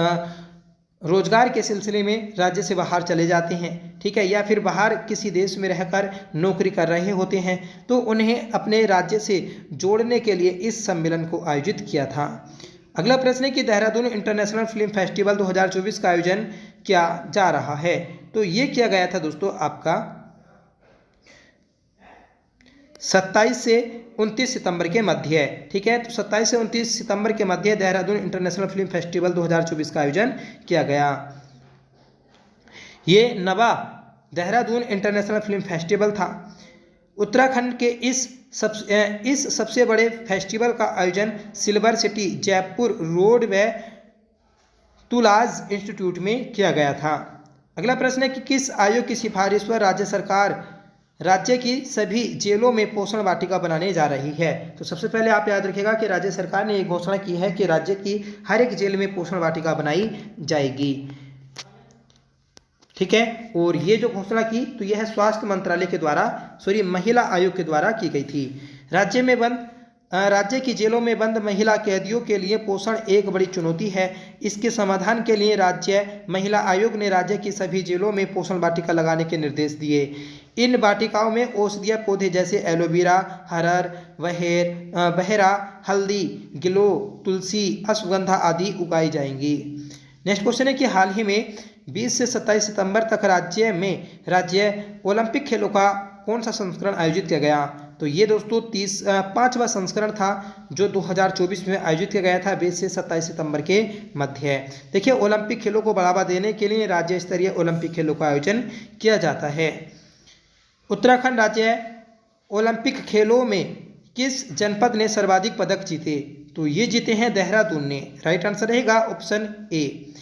रोजगार के सिलसिले में राज्य से बाहर चले जाते हैं, ठीक है, या फिर बाहर किसी देश में रहकर नौकरी कर रहे होते हैं, तो उन्हें अपने राज्य से जोड़ने के लिए इस सम्मेलन को आयोजित किया था। अगला प्रश्न है कि देहरादून इंटरनेशनल फिल्म फेस्टिवल 2024 का आयोजन किया जा रहा है। तो ये किया गया था दोस्तों आपका 27 से 29 सितंबर के मध्य। ठीक है, तो 27 से 29 सितंबर के मध्य देहरादून इंटरनेशनल फिल्म फेस्टिवल 2024 का आयोजन किया गया। ये नवा देहरादून इंटरनेशनल फिल्म फेस्टिवल था। उत्तराखंड के इस सबसे बड़े फेस्टिवल का आयोजन सिल्वर सिटी जयपुर रोड व तुलाज इंस्टीट्यूट में किया गया था। अगला प्रश्न है कि किस आयोग की सिफारिश पर राज्य सरकार राज्य की सभी जेलों में पोषण वाटिका बनाने जा रही है? तो सबसे पहले आप याद रखिएगा कि राज्य सरकार ने एक घोषणा की है कि राज्य की हर एक जेल में पोषण वाटिका बनाई जाएगी। ठीक है, और ये जो घोषणा की तो यह स्वास्थ्य मंत्रालय के द्वारा महिला आयोग के द्वारा की गई थी। राज्य की जेलों में बंद महिला कैदियों के लिए पोषण एक बड़ी चुनौती है। इसके समाधान के लिए राज्य महिला आयोग ने राज्य की सभी जेलों में पोषण वाटिका लगाने के निर्देश दिए। इन वाटिकाओं में औषधीय पौधे जैसे एलोवेरा, हरर, बहेरा, हल्दी, गिलो, तुलसी, अश्वगंधा आदि उगाई जाएंगी। नेक्स्ट क्वेश्चन है कि हाल ही में 20 से 27 सितंबर तक राज्य ओलंपिक खेलों का कौन सा संस्करण आयोजित किया गया? तो ये दोस्तों 5वां संस्करण था जो 2024 में आयोजित किया गया था 20 से 27 सितंबर के मध्य। देखिए, ओलंपिक खेलों को बढ़ावा देने के लिए राज्य स्तरीय ओलंपिक खेलों का आयोजन किया जाता है। उत्तराखंड राज्य ओलंपिक खेलों में किस जनपद ने सर्वाधिक पदक जीते? तो ये जीते हैं देहरादून ने। राइट आंसर रहेगा ऑप्शन ए।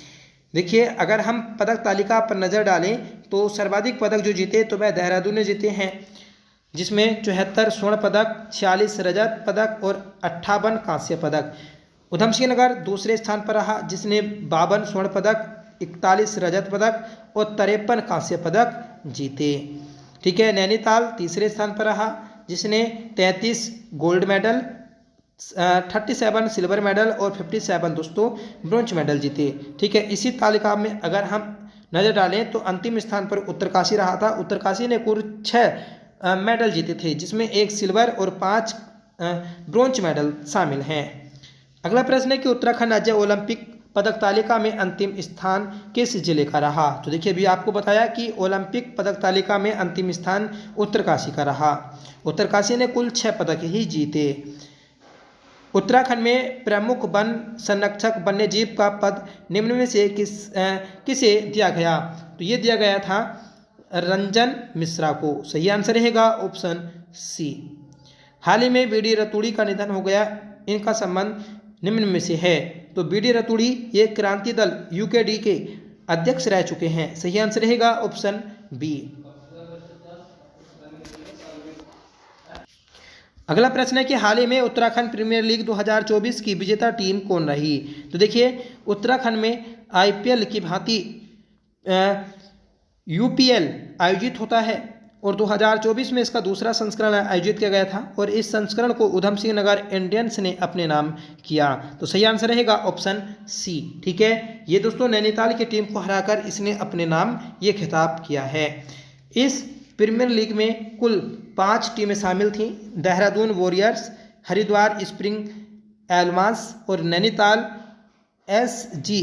देखिए, अगर हम पदक तालिका पर नज़र डालें तो सर्वाधिक पदक जो जीते तो वह देहरादून ने जीते हैं, जिसमें 74 स्वर्ण पदक, 46 रजत पदक और 58 कांस्य पदक। उधमसिंह नगर दूसरे स्थान पर रहा, जिसने 52 स्वर्ण पदक, 41 रजत पदक और 53 कांस्य पदक जीते। ठीक है, नैनीताल तीसरे स्थान पर रहा, जिसने 33 गोल्ड मेडल, 37 सिल्वर मेडल और 57 दोस्तों ब्रोंज मेडल जीते। ठीक है, इसी तालिका में अगर हम नज़र डालें तो अंतिम स्थान पर उत्तरकाशी रहा था। उत्तरकाशी ने कुल 6 मेडल जीते थे, जिसमें 1 सिल्वर और 5 ब्रोंज मेडल शामिल हैं। अगला प्रश्न है कि उत्तराखंड राज्य ओलंपिक पदक तालिका में अंतिम स्थान किस जिले का रहा। तो देखिए, अभी आपको बताया कि ओलंपिक पदक तालिका में अंतिम स्थान उत्तरकाशी का रहा। उत्तरकाशी ने कुल 6 पदक ही जीते। उत्तराखंड में प्रमुख वन संरक्षक वन्यजीव का पद निम्न में से किसे दिया गया। तो ये दिया गया था रंजन मिश्रा को। सही आंसर रहेगा ऑप्शन सी। हाल ही में बीडी रतूड़ी का निधन हो गया, इनका संबंध निम्न में से है। तो बीडी रतूड़ी ये क्रांति दल यूकेडी के अध्यक्ष रह चुके हैं। सही आंसर रहेगा ऑप्शन बी। अगला प्रश्न है कि हाल ही में उत्तराखंड प्रीमियर लीग 2024 की विजेता टीम कौन रही। तो देखिए, उत्तराखंड में आईपीएल की भांति यूपीएल आयोजित होता है और 2024 में इसका दूसरा संस्करण आयोजित किया गया था और इस संस्करण को उधम सिंह नगर इंडियंस ने अपने नाम किया। तो सही आंसर रहेगा ऑप्शन सी। ठीक है, ये दोस्तों नैनीताल की टीम को हराकर इसने अपने नाम ये खिताब किया है। इस प्रीमियर लीग में कुल 5 टीमें शामिल थीं। देहरादून वॉरियर्स, हरिद्वार स्प्रिंग एलमांस और नैनीताल एसजी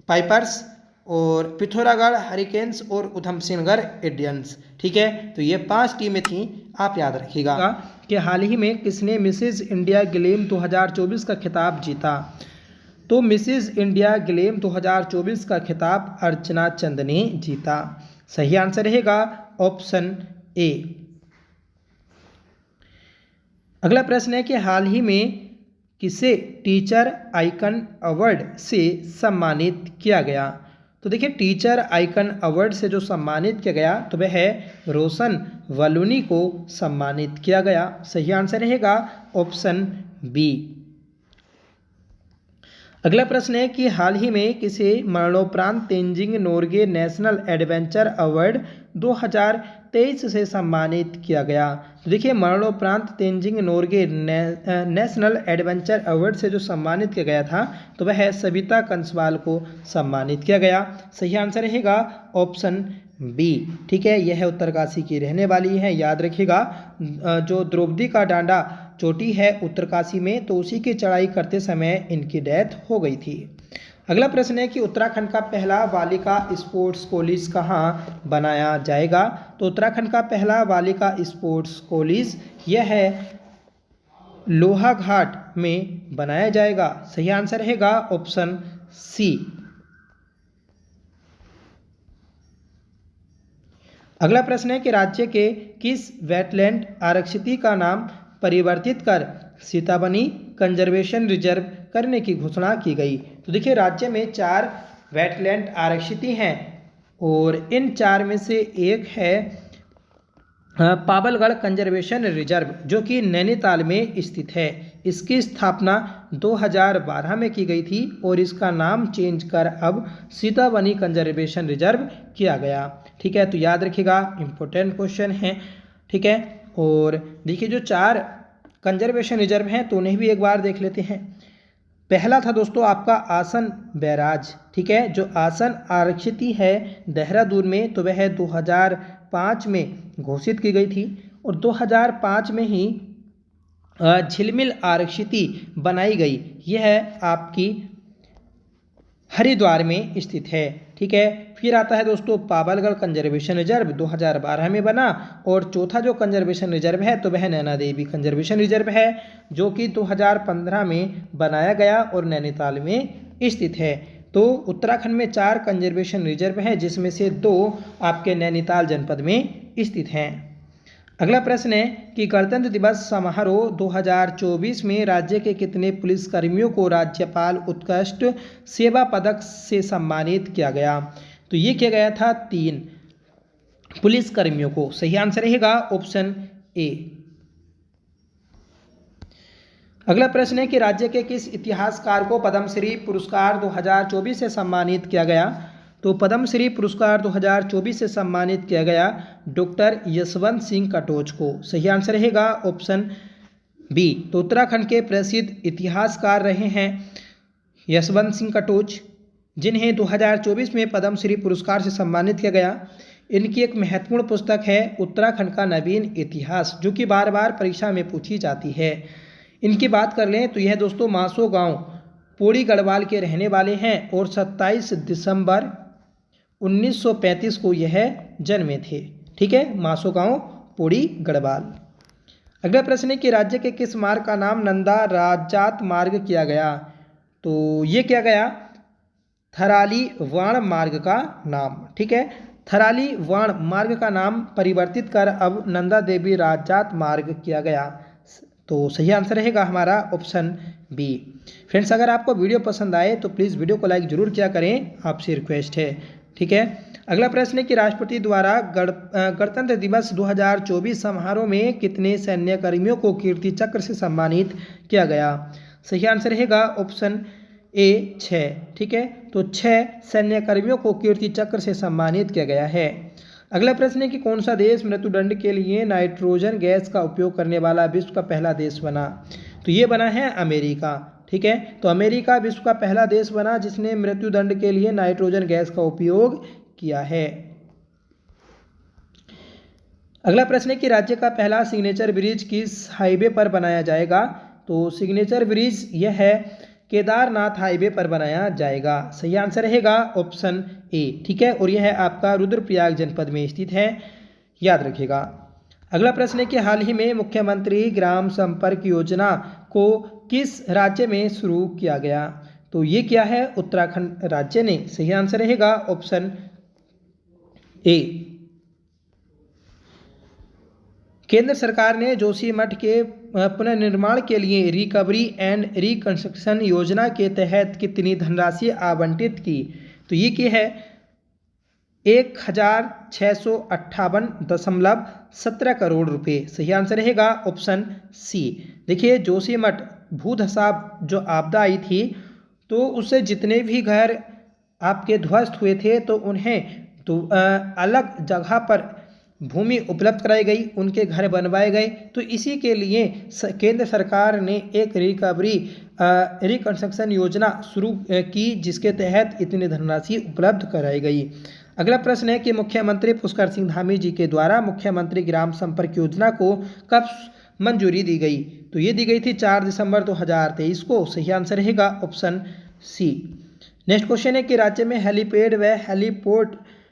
पाइपर्स और पिथौरागढ़ हरिकेन्स और उधम सिंह नगर इंडियंस। ठीक है, तो ये 5 टीमें थीं। आप याद रखिएगा कि हाल ही में किसने मिसेज इंडिया ग्लैम 2024 का खिताब जीता। तो मिसेज इंडिया ग्लैम 2024 का खिताब अर्चना चंद ने जीता। सही आंसर रहेगा ऑप्शन ए। अगला प्रश्न है कि हाल ही में किसे टीचर आइकन अवार्ड से सम्मानित किया गया। तो देखिए, टीचर आइकन अवार्ड से जो सम्मानित किया गया तो वह है रोशन वलूनी को सम्मानित किया गया। सही आंसर रहेगा ऑप्शन बी। अगला प्रश्न है कि हाल ही में किसे मरणोपरांत Tenzing Norgay national adventure award 2023 से सम्मानित किया गया। तो देखिए, मरणोपरांत Tenzing Norgay national adventure award से जो सम्मानित किया गया था तो वह है सविता कंसवाल को सम्मानित किया गया। सही आंसर रहेगा ऑप्शन बी। ठीक है, यह उत्तरकाशी की रहने वाली है। याद रखिएगा, जो द्रौपदी का डांडा चोटी है उत्तरकाशी में, तो उसी की चढ़ाई करते समय इनकी डेथ हो गई थी। अगला प्रश्न है कि उत्तराखंड का पहला बालिका स्पोर्ट्स कॉलेज कहाँ बनाया जाएगा। तो उत्तराखंड का पहला बालिका स्पोर्ट्स कॉलेज यह है लोहाघाट में बनाया जाएगा। सही आंसर रहेगा ऑप्शन सी। अगला प्रश्न है कि राज्य के किस वेटलैंड आरक्षित का नाम परिवर्तित कर सीताबनी कंजर्वेशन रिजर्व करने की घोषणा की गई। तो देखिए, राज्य में 4 वेटलैंड आरक्षित हैं और इन 4 में से एक है पाबलगढ़ कंजर्वेशन रिजर्व, जो कि नैनीताल में स्थित है। इसकी स्थापना 2012 में की गई थी और इसका नाम चेंज कर अब सीताबनी कंजर्वेशन रिजर्व किया गया। ठीक है, तो याद रखिएगा, इंपॉर्टेंट क्वेश्चन है। ठीक है, और देखिए, जो 4 कंजर्वेशन रिजर्व हैं तो उन्हें भी एक बार देख लेते हैं। पहला था दोस्तों आपका आसन बैराज। ठीक है, जो आसन आरक्षित है देहरादून में, तो वह 2005 में घोषित की गई थी और 2005 में ही झिलमिल आरक्षित बनाई गई। यह आपकी हरिद्वार में स्थित है। ठीक है, फिर आता है दोस्तों पाबलगढ़ कंजर्वेशन रिजर्व, 2012 में बना। और चौथा जो कंजर्वेशन रिजर्व है तो वह नैना देवी कंजर्वेशन रिजर्व है, जो कि 2015 में बनाया गया और नैनीताल में स्थित है। तो उत्तराखंड में 4 कंजर्वेशन रिजर्व हैं, जिसमें से 2 आपके नैनीताल जनपद में स्थित हैं। अगला प्रश्न है कि गणतंत्र दिवस समारोह 2024 में राज्य के कितने पुलिसकर्मियों को राज्यपाल उत्कृष्ट सेवा पदक से सम्मानित किया गया। तो ये किया गया था 3 पुलिसकर्मियों को। सही आंसर रहेगा ऑप्शन ए। अगला प्रश्न है कि राज्य के किस इतिहासकार को पद्मश्री पुरस्कार 2024 से सम्मानित किया गया। तो पद्मश्री पुरस्कार 2024 से सम्मानित किया गया डॉक्टर यशवंत सिंह कटोच को। सही आंसर रहेगा ऑप्शन बी, तो उत्तराखंड के प्रसिद्ध इतिहासकार रहे हैं यशवंत सिंह कटोच, जिन्हें 2024 में पद्मश्री पुरस्कार से सम्मानित किया गया। इनकी एक महत्वपूर्ण पुस्तक है उत्तराखंड का नवीन इतिहास, जो कि बार बार परीक्षा में पूछी जाती है। इनकी बात कर लें तो यह दोस्तों मासो गांव पौड़ी गढ़वाल के रहने वाले हैं और 27 दिसंबर 1935 को यह जन्मे थे। ठीक है, मासो गांव पौड़ी गढ़वाल। अगला प्रश्न है कि राज्य के किस मार्ग का नाम नंदा राजात मार्ग किया गया? तो ये किया गया थराली वाण मार्ग का नाम। ठीक है, थराली वाण मार्ग का नाम परिवर्तित कर अब नंदा देवी राजात मार्ग किया गया। तो सही आंसर रहेगा हमारा ऑप्शन बी। फ्रेंड्स, अगर आपको वीडियो पसंद आए तो प्लीज़ वीडियो को लाइक जरूर किया करें, आपसे रिक्वेस्ट है। ठीक है, अगला प्रश्न है कि राष्ट्रपति द्वारा गणतंत्र दिवस 2024 समारोह में कितने सैन्य कर्मियों को कीर्ति चक्र से सम्मानित किया गया? सही आंसर रहेगा ऑप्शन ए 6। ठीक है, तो 6 सैन्य कर्मियों को कीर्ति चक्र से सम्मानित किया गया है। अगला प्रश्न है कि कौन सा देश मृत्युदंड के लिए नाइट्रोजन गैस का उपयोग करने वाला विश्व का पहला देश बना? तो ये बना है अमेरिका। ठीक है, तो अमेरिका विश्व का पहला देश बना जिसने मृत्युदंड के लिए नाइट्रोजन गैस का उपयोग किया है। अगला प्रश्न है कि राज्य का पहला सिग्नेचर ब्रिज किस हाईवे पर बनाया जाएगा? तो सिग्नेचर ब्रिज यह है केदारनाथ हाईवे पर बनाया जाएगा। सही आंसर रहेगा ऑप्शन ए। ठीक है, और यह है आपका रुद्रप्रयाग जनपद में स्थित है, याद रखिएगा। अगला प्रश्न है कि हाल ही में मुख्यमंत्री ग्राम संपर्क योजना को किस राज्य में शुरू किया गया? तो ये क्या है उत्तराखंड राज्य ने। सही आंसर रहेगा ऑप्शन ए। केंद्र सरकार ने जोशीमठ के पुनर्निर्माण के लिए रिकवरी एंड रिकंस्ट्रक्शन योजना के तहत कितनी धनराशि आवंटित की? तो ये की है 1658.17 करोड़ रुपए। सही आंसर रहेगा ऑप्शन सी। देखिए, जोशीमठ भूधसाव जो आपदा आई थी तो उससे जितने भी घर आपके ध्वस्त हुए थे तो उन्हें तो अलग जगह पर भूमि उपलब्ध कराई गई, उनके घर बनवाए गए। तो इसी के लिए केंद्र सरकार ने एक रिकवरी रिकंस्ट्रक्शन योजना शुरू की जिसके तहत इतनी धनराशि उपलब्ध कराई गई। अगला प्रश्न है कि मुख्यमंत्री पुष्कर सिंह धामी जी के द्वारा मुख्यमंत्री ग्राम संपर्क योजना को कब मंजूरी दी गई? तो ये दी गई थी 4 दिसंबर 2023 को। सही आंसर रहेगा ऑप्शन सी। नेक्स्ट क्वेश्चन है कि राज्य में हेलीपैड व हेलीपोर्ट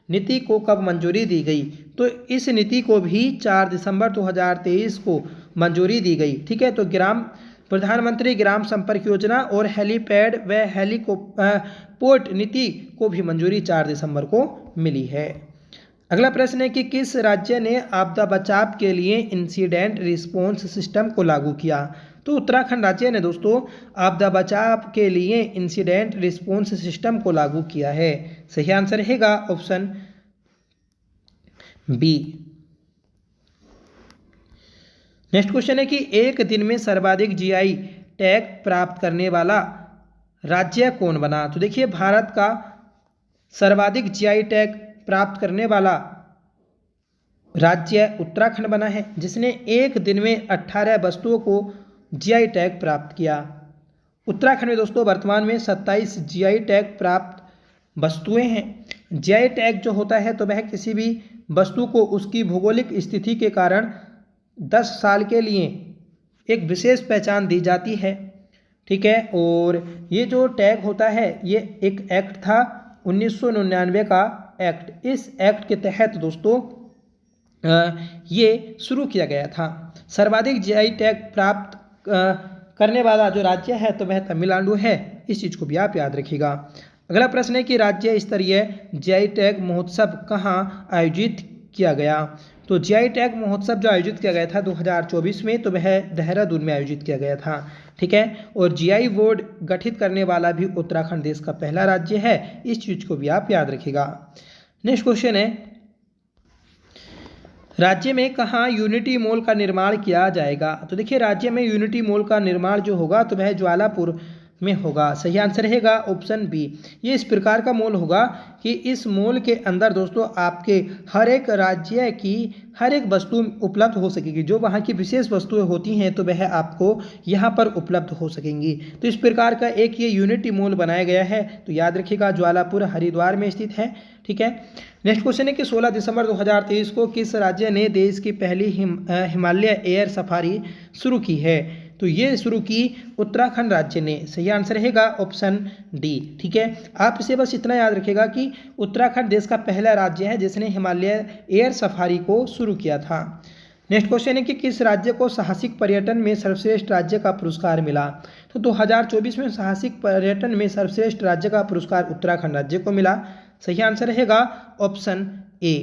नीति को कब मंजूरी दी गई? तो इस नीति को भी 4 दिसंबर 2023 को मंजूरी दी गई। ठीक है, तो प्रधानमंत्री ग्राम संपर्क योजना और हेलीपैड व हेलीपोर्ट नीति को भी मंजूरी 4 दिसंबर को मिली है। अगला प्रश्न है कि किस राज्य ने आपदा बचाव के लिए इंसिडेंट रिस्पॉन्स सिस्टम को लागू किया? तो उत्तराखंड राज्य ने दोस्तों आपदा बचाव के लिए इंसिडेंट रिस्पॉन्स सिस्टम को लागू किया है। सही आंसर रहेगा ऑप्शन बी। नेक्स्ट क्वेश्चन है कि एक दिन में सर्वाधिक जीआई टैग प्राप्त करने वाला राज्य कौन बना? तो देखिए, भारत का सर्वाधिक जीआई टैग प्राप्त करने वाला राज्य उत्तराखंड बना है, जिसने एक दिन में 18 वस्तुओं को जीआई टैग प्राप्त किया। उत्तराखंड में दोस्तों वर्तमान में 27 जीआई टैग प्राप्त वस्तुएं हैं। जीआई टैग जो होता है तो वह किसी भी वस्तु को उसकी भौगोलिक स्थिति के कारण 10 साल के लिए एक विशेष पहचान दी जाती है। ठीक है, और ये जो टैग होता है ये एक एक्ट था 1999 का एक्ट। इस एक्ट के तहत दोस्तों ये शुरू किया गया था। सर्वाधिक जीआई टैग प्राप्त करने वाला जो राज्य है तो वह तमिलनाडु है। इस चीज़ को भी आप याद रखिएगा। अगला प्रश्न है कि राज्य स्तरीय जीआई टैग महोत्सव कहाँ आयोजित किया गया? तो जीआई टैग महोत्सव जो आयोजित किया गया था 2024 में तो वह देहरादून में आयोजित किया गया था। ठीक है, और जीआई बोर्ड गठित करने वाला भी उत्तराखंड देश का पहला राज्य है। इस चीज़ को भी आप याद रखिएगा। नेक्स्ट क्वेश्चन है, राज्य में कहाँ यूनिटी मॉल का निर्माण किया जाएगा? तो देखिए, राज्य में यूनिटी मॉल का निर्माण जो होगा तो वह ज्वालापुर में होगा। सही आंसर रहेगा ऑप्शन बी। ये इस प्रकार का मॉल होगा कि इस मॉल के अंदर दोस्तों आपके हर एक राज्य की हर एक वस्तु उपलब्ध हो सकेगी। जो वहाँ की विशेष वस्तुएं होती हैं तो वह आपको यहाँ पर उपलब्ध हो सकेंगी। तो इस प्रकार का एक ये यूनिटी मॉल बनाया गया है। तो याद रखिएगा, ज्वालापुर हरिद्वार में स्थित है। ठीक है। नेक्स्ट क्वेश्चन है कि 16 दिसंबर 2023 को किस राज्य ने देश की पहली हिमालय एयर सफारी शुरू की है? तो ये शुरू की उत्तराखंड राज्य ने। सही आंसर रहेगा ऑप्शन डी। ठीक है। आप इसे बस इतना याद रखिएगा कि उत्तराखंड देश का पहला राज्य है जिसने हिमालय एयर सफारी को शुरू किया था। नेक्स्ट क्वेश्चन है कि किस राज्य को साहसिक पर्यटन में सर्वश्रेष्ठ राज्य का पुरस्कार मिला? तो 2024 में साहसिक पर्यटन में सर्वश्रेष्ठ राज्य का पुरस्कार उत्तराखंड राज्य को मिला। सही आंसर रहेगा ऑप्शन ए।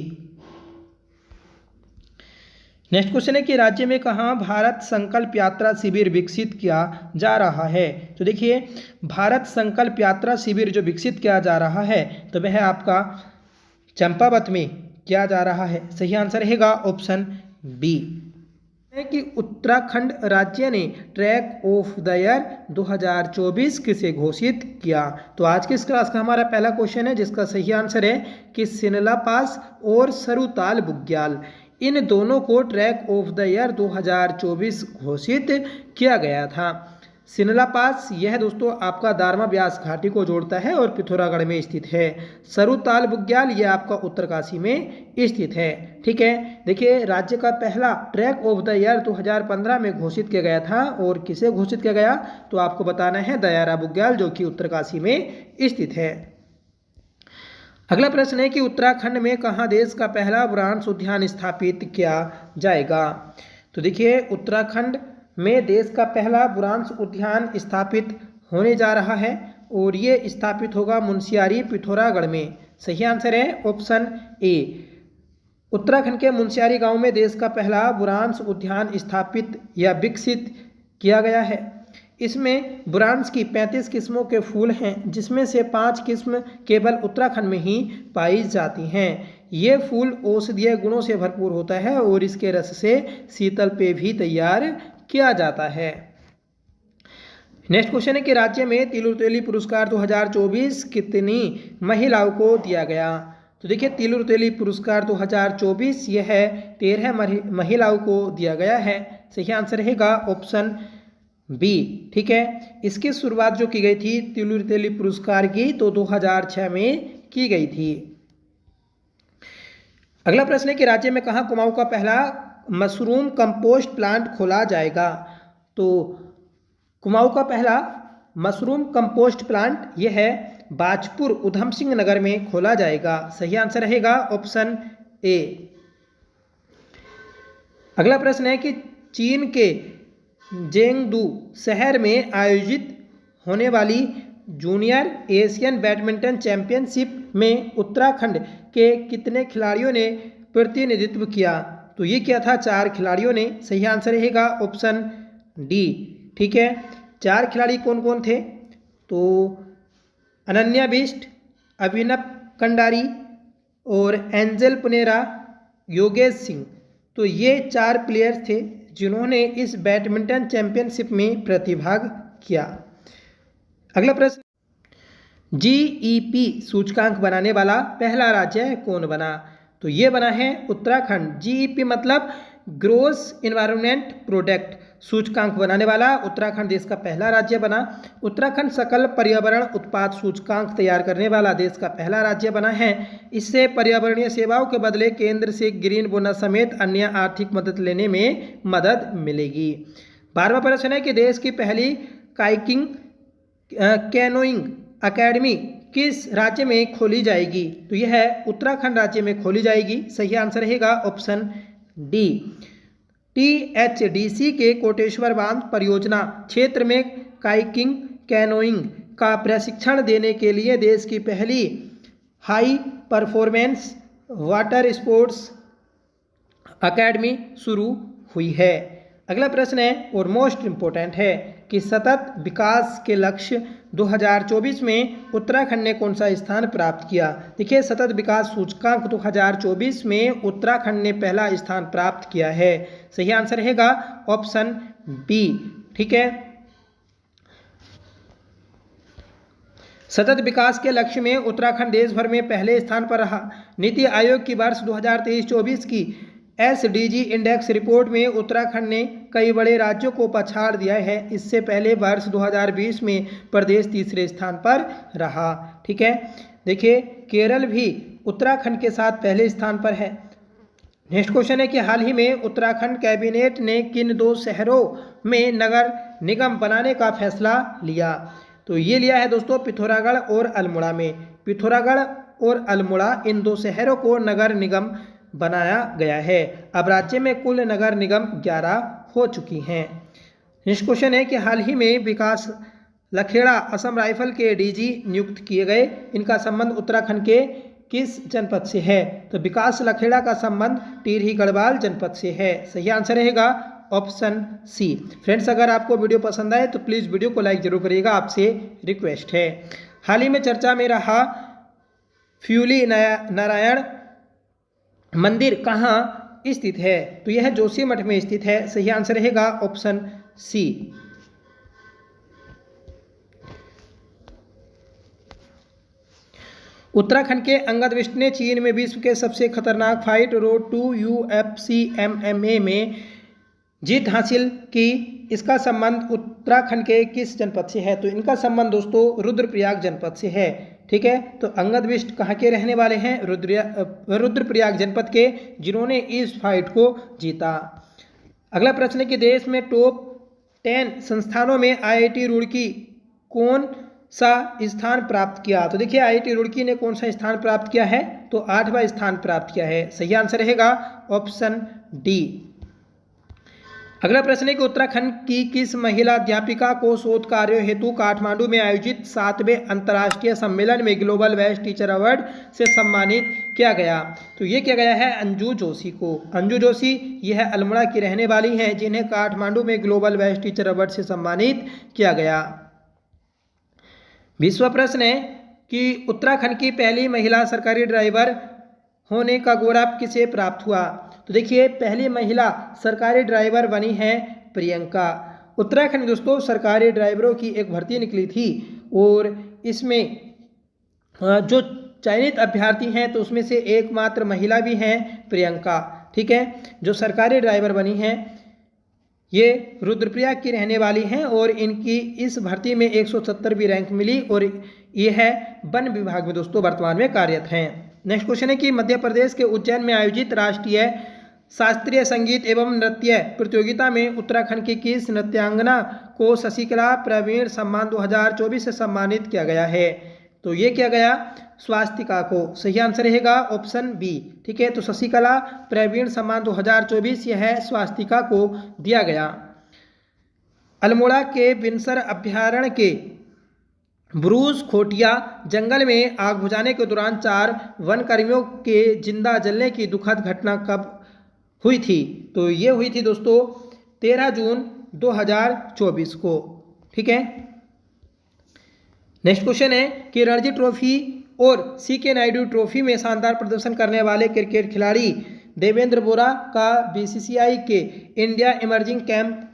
नेक्स्ट क्वेश्चन है कि राज्य में कहाँ भारत संकल्प यात्रा शिविर विकसित किया जा रहा है? तो देखिए, भारत संकल्प यात्रा शिविर जो विकसित किया जा रहा है तो वह आपका चंपावत में किया जा रहा है। सही आंसर रहेगा ऑप्शन बी। है कि उत्तराखंड राज्य ने ट्रैक ऑफ द ईयर 2024 किसे घोषित किया? तो आज की इस क्लास का हमारा पहला क्वेश्चन है जिसका सही आंसर है कि सिनला पास और सरुताल बुग्याल, इन दोनों को ट्रैक ऑफ द ईयर 2024 घोषित किया गया था। सिनला पास यह दोस्तों आपका दारमा ब्यास घाटी को जोड़ता है और पिथौरागढ़ में स्थित है। सरुताल बुग्याल यह आपका उत्तरकाशी में स्थित है। ठीक है। देखिए, राज्य का पहला ट्रैक ऑफ द ईयर 2015 में घोषित किया गया था और किसे घोषित किया गया तो आपको बताना है दयारा बुग्याल जो कि उत्तरकाशी में स्थित है। अगला प्रश्न है कि उत्तराखंड में कहाँ देश का पहला वृक्ष उद्यान स्थापित किया जाएगा? तो देखिए, उत्तराखंड में देश का पहला वृक्ष उद्यान स्थापित होने जा रहा है और ये स्थापित होगा मुनस्यारी पिथौरागढ़ में। सही आंसर है ऑप्शन ए। उत्तराखंड के मुनस्यारी गांव में देश का पहला वृक्ष उद्यान स्थापित या विकसित किया गया है। इसमें वृक्ष की 35 किस्मों के फूल हैं जिसमें से 5 किस्म केवल उत्तराखंड में ही पाई जाती हैं। ये फूल औषधीय गुणों से भरपूर होता है और इसके रस से शीतल पेय भी तैयार किया जाता है। नेक्स्ट क्वेश्चन है कि राज्य में तिलुर तेली पुरस्कार 2024 कितनी महिलाओं को दिया गया? तो देखिए, तिलुर तेली पुरस्कार 2024 यह 13 महिलाओं को दिया गया है। सही आंसर रहेगा ऑप्शन बी। ठीक है। इसकी शुरुआत जो की गई थी तिलुर तेली पुरस्कार की तो 2006 में की गई थी। अगला प्रश्न है कि राज्य में कहाँ कुमाऊं का पहला मशरूम कंपोस्ट प्लांट खोला जाएगा? तो कुमाऊं का पहला मशरूम कंपोस्ट प्लांट यह है बाजपुर उधम सिंह नगर में खोला जाएगा। सही आंसर रहेगा ऑप्शन ए। अगला प्रश्न है कि चीन के जेंगडू शहर में आयोजित होने वाली जूनियर एशियन बैडमिंटन चैंपियनशिप में उत्तराखंड के कितने खिलाड़ियों ने प्रतिनिधित्व किया? तो ये क्या था? 4 खिलाड़ियों ने। सही आंसर रहेगा ऑप्शन डी। ठीक है। 4 खिलाड़ी कौन कौन थे? तो अनन्या बिष्ट, अभिनव कंडारी और एंजल पुनेरा, योगेश सिंह। तो ये 4 प्लेयर्स थे जिन्होंने इस बैडमिंटन चैंपियनशिप में प्रतिभाग किया। अगला प्रश्न, जीईपी सूचकांक बनाने वाला पहला राज्य कौन बना? तो ये बना है उत्तराखंड। जीईपी मतलब ग्रोस इन्वायरमेंट प्रोडक्ट सूचकांक बनाने वाला उत्तराखंड देश का पहला राज्य बना। उत्तराखंड सकल पर्यावरण उत्पाद सूचकांक तैयार करने वाला देश का पहला राज्य बना है। इससे पर्यावरणीय सेवाओं के बदले केंद्र से ग्रीन बोनस समेत अन्य आर्थिक मदद लेने में मदद मिलेगी। 12वां प्रश्न है कि देश की पहली काइकिंग कैनोइंग अकेडमी किस राज्य में खोली जाएगी? तो यह है उत्तराखंड राज्य में खोली जाएगी। सही आंसर रहेगा ऑप्शन डी। टीएचडीसी के कोटेश्वर बांध परियोजना क्षेत्र में काइकिंग कैनोइंग का प्रशिक्षण देने के लिए देश की पहली high performance water sports academy शुरू हुई है। अगला प्रश्न है और मोस्ट इम्पोर्टेंट है कि सतत विकास के लक्ष्य 2024 में उत्तराखंड ने कौन सा स्थान प्राप्त किया? देखिए, सतत विकास सूचकांक 2024 में उत्तराखंड ने पहला स्थान प्राप्त किया है। सही आंसर रहेगा ऑप्शन बी। ठीक है। सतत विकास के लक्ष्य में उत्तराखंड देश भर में पहले स्थान पर रहा। नीति आयोग की वर्ष 2023-24 की SDG इंडेक्स रिपोर्ट में उत्तराखंड ने कई बड़े राज्यों को पछाड़ दिया है। इससे पहले वर्ष 2020 में प्रदेश तीसरे स्थान पर रहा। ठीक है, देखिए केरल भी उत्तराखंड के साथ पहले स्थान पर है। नेक्स्ट क्वेश्चन है कि हाल ही में उत्तराखंड कैबिनेट ने किन 2 शहरों में नगर निगम बनाने का फैसला लिया? तो ये लिया है दोस्तों पिथौरागढ़ और अल्मोड़ा में। पिथौरागढ़ और अल्मोड़ा इन 2 शहरों को नगर निगम बनाया गया है। अब राज्य में कुल नगर निगम 11 हो चुकी हैं। नेक्स्ट क्वेश्चन है कि हाल ही में विकास लखेड़ा असम राइफल के DG नियुक्त किए गए। इनका संबंध उत्तराखंड के किस जनपद से है? तो विकास लखेड़ा का संबंध टिहरी गढ़वाल जनपद से है। सही आंसर रहेगा ऑप्शन सी। फ्रेंड्स, अगर आपको वीडियो पसंद आए तो प्लीज़ वीडियो को लाइक जरूर करिएगा, आपसे रिक्वेस्ट है। हाल ही में चर्चा में रहा फ्यूली नारायण मंदिर कहाँ स्थित है? तो यह जोशीमठ में स्थित है। सही आंसर रहेगा ऑप्शन सी। उत्तराखंड के अंगद बिष्ट ने चीन में विश्व के सबसे खतरनाक fight road to UFC MMA में जीत हासिल की। इसका संबंध उत्तराखंड के किस जनपद से है? तो इनका संबंध दोस्तों रुद्रप्रयाग जनपद से है। ठीक है, तो अंगद बिष्ट कहाँ के रहने वाले हैं? रुद्रप्रयाग जनपद के, जिन्होंने इस फाइट को जीता। अगला प्रश्न है कि देश में टॉप 10 संस्थानों में IIT रुड़की कौन सा स्थान प्राप्त किया? तो देखिए IIT रुड़की ने कौन सा स्थान प्राप्त किया है? तो 8वां स्थान प्राप्त किया है। सही आंसर रहेगा ऑप्शन डी। अगला प्रश्न है कि उत्तराखंड की किस महिला अध्यापिका को शोध कार्यों हेतु काठमांडू में आयोजित 7वें अंतर्राष्ट्रीय सम्मेलन में ग्लोबल बेस्ट टीचर अवार्ड से सम्मानित किया गया? तो ये किया गया है अंजू जोशी को। अंजू जोशी यह अल्मोड़ा की रहने वाली हैं, जिन्हें काठमांडू में ग्लोबल बेस्ट टीचर अवार्ड से सम्मानित किया गया। 20वां प्रश्न है कि उत्तराखंड की पहली महिला सरकारी ड्राइवर होने का गौरव किसे प्राप्त हुआ? तो देखिए पहली महिला सरकारी ड्राइवर बनी है प्रियंका। उत्तराखंड दोस्तों सरकारी ड्राइवरों की एक भर्ती निकली थी और इसमें जो चयनित अभ्यर्थी हैं तो उसमें से एकमात्र महिला भी हैं प्रियंका। ठीक है, जो सरकारी ड्राइवर बनी हैं ये रुद्रप्रयाग की रहने वाली हैं और इनकी इस भर्ती में 170वीं रैंक मिली और ये है वन विभाग में दोस्तों वर्तमान में कार्यरत हैं। नेक्स्ट क्वेश्चन है कि मध्य प्रदेश के उज्जैन में आयोजित राष्ट्रीय शास्त्रीय संगीत एवं नृत्य प्रतियोगिता में उत्तराखंड की किस नृत्यांगना को शशिकला प्रवीण सम्मान 2024 से सम्मानित किया गया है? तो ये किया गया स्वास्तिका को। सही आंसर रहेगा ऑप्शन बी। ठीक है, तो शशिकला प्रवीण सम्मान 2024 यह है स्वास्तिका को दिया गया। अल्मोड़ा के बिनसर अभ्यारण्य के ब्रूस खोटिया जंगल में आग बुझाने के दौरान 4 वन कर्मियों के जिंदा जलने की दुखद घटना कब हुई थी? तो ये हुई थी दोस्तों 13 जून 2024 को। ठीक है, नेक्स्ट क्वेश्चन है कि रणजी ट्रॉफी और CK नायडू ट्रॉफी में शानदार प्रदर्शन करने वाले क्रिकेट खिलाड़ी देवेंद्र बोरा का BCCI के इंडिया इमर्जिंग कैंप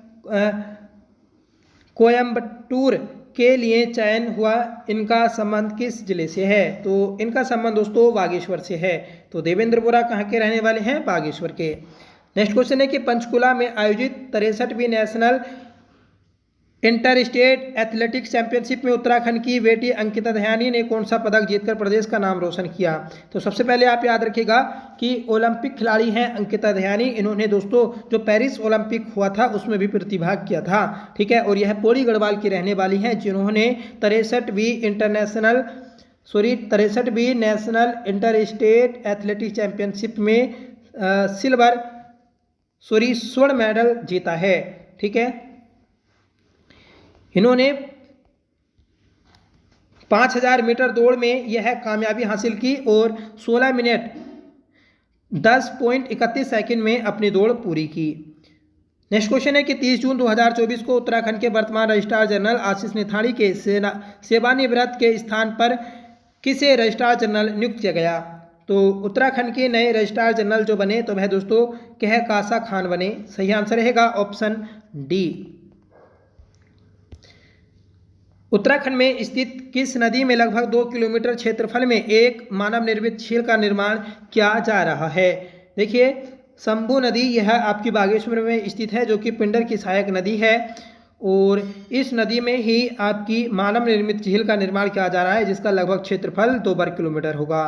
कोयम्बटूर के लिए चयन हुआ। इनका संबंध किस जिले से है? तो इनका संबंध दोस्तों बागेश्वर से है। तो देवेंद्र बोरा कहाँ के रहने वाले हैं? बागेश्वर के। नेक्स्ट क्वेश्चन है कि पंचकुला में आयोजित 63वीं national inter state athletics championship में उत्तराखंड की बेटी अंकिता दयानी ने कौन सा पदक जीतकर प्रदेश का नाम रोशन किया? तो सबसे पहले आप याद रखिएगा कि ओलंपिक खिलाड़ी हैं अंकिता दयानी। इन्होंने दोस्तों जो पेरिस ओलंपिक हुआ था उसमें भी प्रतिभाग किया था। ठीक है, और यह पौड़ी गढ़वाल की रहने वाली हैं, जिन्होंने 63वीं national inter state athletics championship में स्वर्ण मेडल जीता है। ठीक है, इन्होंने 5000 मीटर दौड़ में यह कामयाबी हासिल की और 16 मिनट 10.31 सेकंड में अपनी दौड़ पूरी की। नेक्स्ट क्वेश्चन है कि 30 जून 2024 को उत्तराखंड के वर्तमान रजिस्ट्रार जनरल आशीष नेथाड़ी के सेवानिवृत्त के स्थान पर किसे रजिस्ट्रार जनरल नियुक्त किया गया? तो उत्तराखंड के नए रजिस्ट्रार जनरल जो बने तो वह दोस्तों कह कासा खान बने। सही आंसर रहेगा ऑप्शन डी। उत्तराखंड में स्थित किस नदी में लगभग 2 किलोमीटर क्षेत्रफल में एक मानव निर्मित झील का निर्माण किया जा रहा है? देखिए, शंभू नदी यह आपकी बागेश्वर में स्थित है, जो कि पिंडर की सहायक नदी है, और इस नदी में ही आपकी मानव निर्मित झील का निर्माण किया जा रहा है, जिसका लगभग क्षेत्रफल 2 वर्ग किलोमीटर होगा।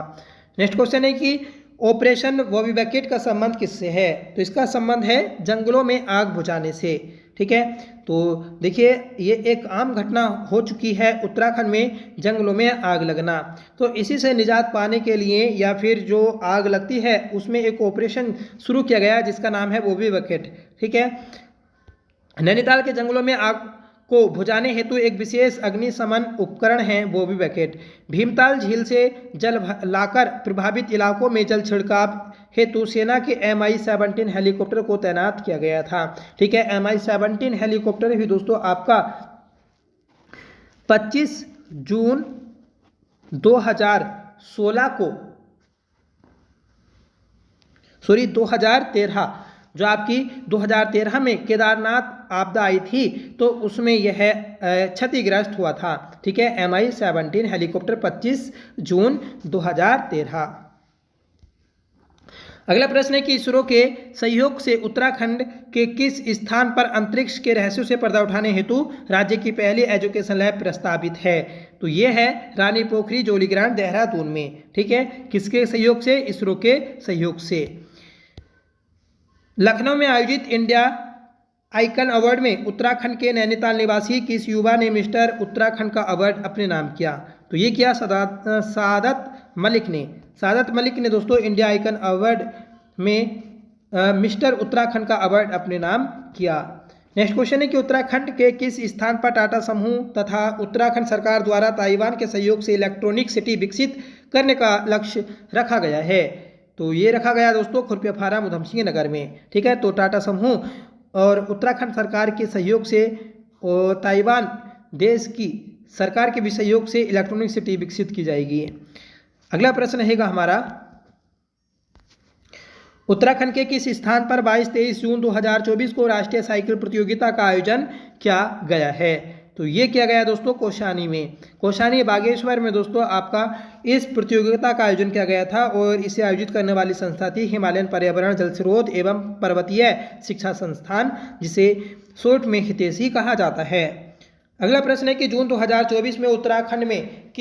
नेक्स्ट क्वेश्चन है कि ऑपरेशन बॉबी बकेट का संबंध किससे है? तो इसका संबंध है जंगलों में आग बुझाने से। ठीक है, तो देखिए ये एक आम घटना हो चुकी है उत्तराखंड में, जंगलों में आग लगना। तो इसी से निजात पाने के लिए या फिर जो आग लगती है उसमें एक ऑपरेशन शुरू किया गया जिसका नाम है बॉबी बकेट। ठीक है, नैनीताल के जंगलों में आग को बुझाने हेतु एक विशेष अग्निशमन उपकरण है बॉबी बकेट। भीमताल झील से जल लाकर प्रभावित इलाकों में जल छिड़काव हेतु सेना के MI-17 हेलीकॉप्टर को तैनात किया गया था। ठीक है, MI-17 हेलीकॉप्टर भी दोस्तों आपका 25 जून 2016 को 2013 जो आपकी 2013 में केदारनाथ आपदा आई थी, तो उसमें यह क्षतिग्रस्त हुआ था। ठीक है, MI-17 हेलीकॉप्टर 25 जून 2013। अगला प्रश्न है कि इसरो के सहयोग से उत्तराखंड के किस स्थान पर अंतरिक्ष के रहस्यों से पर्दा उठाने हेतु राज्य की पहली एजुकेशन लैब प्रस्तावित है? तो ये है रानी पोखरी जौलीग्रांट देहरादून में। ठीक है, किसके सहयोग से? इसरो के सहयोग से। लखनऊ में आयोजित इंडिया आइकन अवार्ड में उत्तराखंड के नैनीताल निवासी किस युवा ने मिस्टर उत्तराखंड का अवार्ड अपने नाम किया? तो ये किया सादत मलिक ने। सादत मलिक ने दोस्तों इंडिया आइकन अवार्ड में मिस्टर उत्तराखंड का अवार्ड अपने नाम किया। नेक्स्ट क्वेश्चन है कि उत्तराखंड के किस स्थान पर टाटा समूह तथा उत्तराखंड सरकार द्वारा ताइवान के सहयोग से इलेक्ट्रॉनिक सिटी विकसित करने का लक्ष्य रखा गया है? तो ये रखा गया दोस्तों खुरपीफारा उधमसिंह नगर में। ठीक है, तो टाटा समूह और उत्तराखंड सरकार के सहयोग से और ताइवान देश की सरकार के भी सहयोग से इलेक्ट्रॉनिक सिटी विकसित की जाएगी। अगला प्रश्न रहेगा हमारा, उत्तराखंड के किस स्थान पर 22-23 जून 2024 को राष्ट्रीय साइकिल प्रतियोगिता का आयोजन किया गया है? तो ये किया गया दोस्तों कौशानी में। कौशानी बागेश्वर में दोस्तों आपका इस प्रतियोगिता का आयोजन किया गया था, और इसे आयोजित करने वाली संस्था थी हिमालयन पर्यावरण जल स्रोत एवं पर्वतीय शिक्षा संस्थान, जिसे शॉर्ट में हितैषी कहा जाता है। अगला प्रश्न है कि जून 2024 में उत्तराखंड में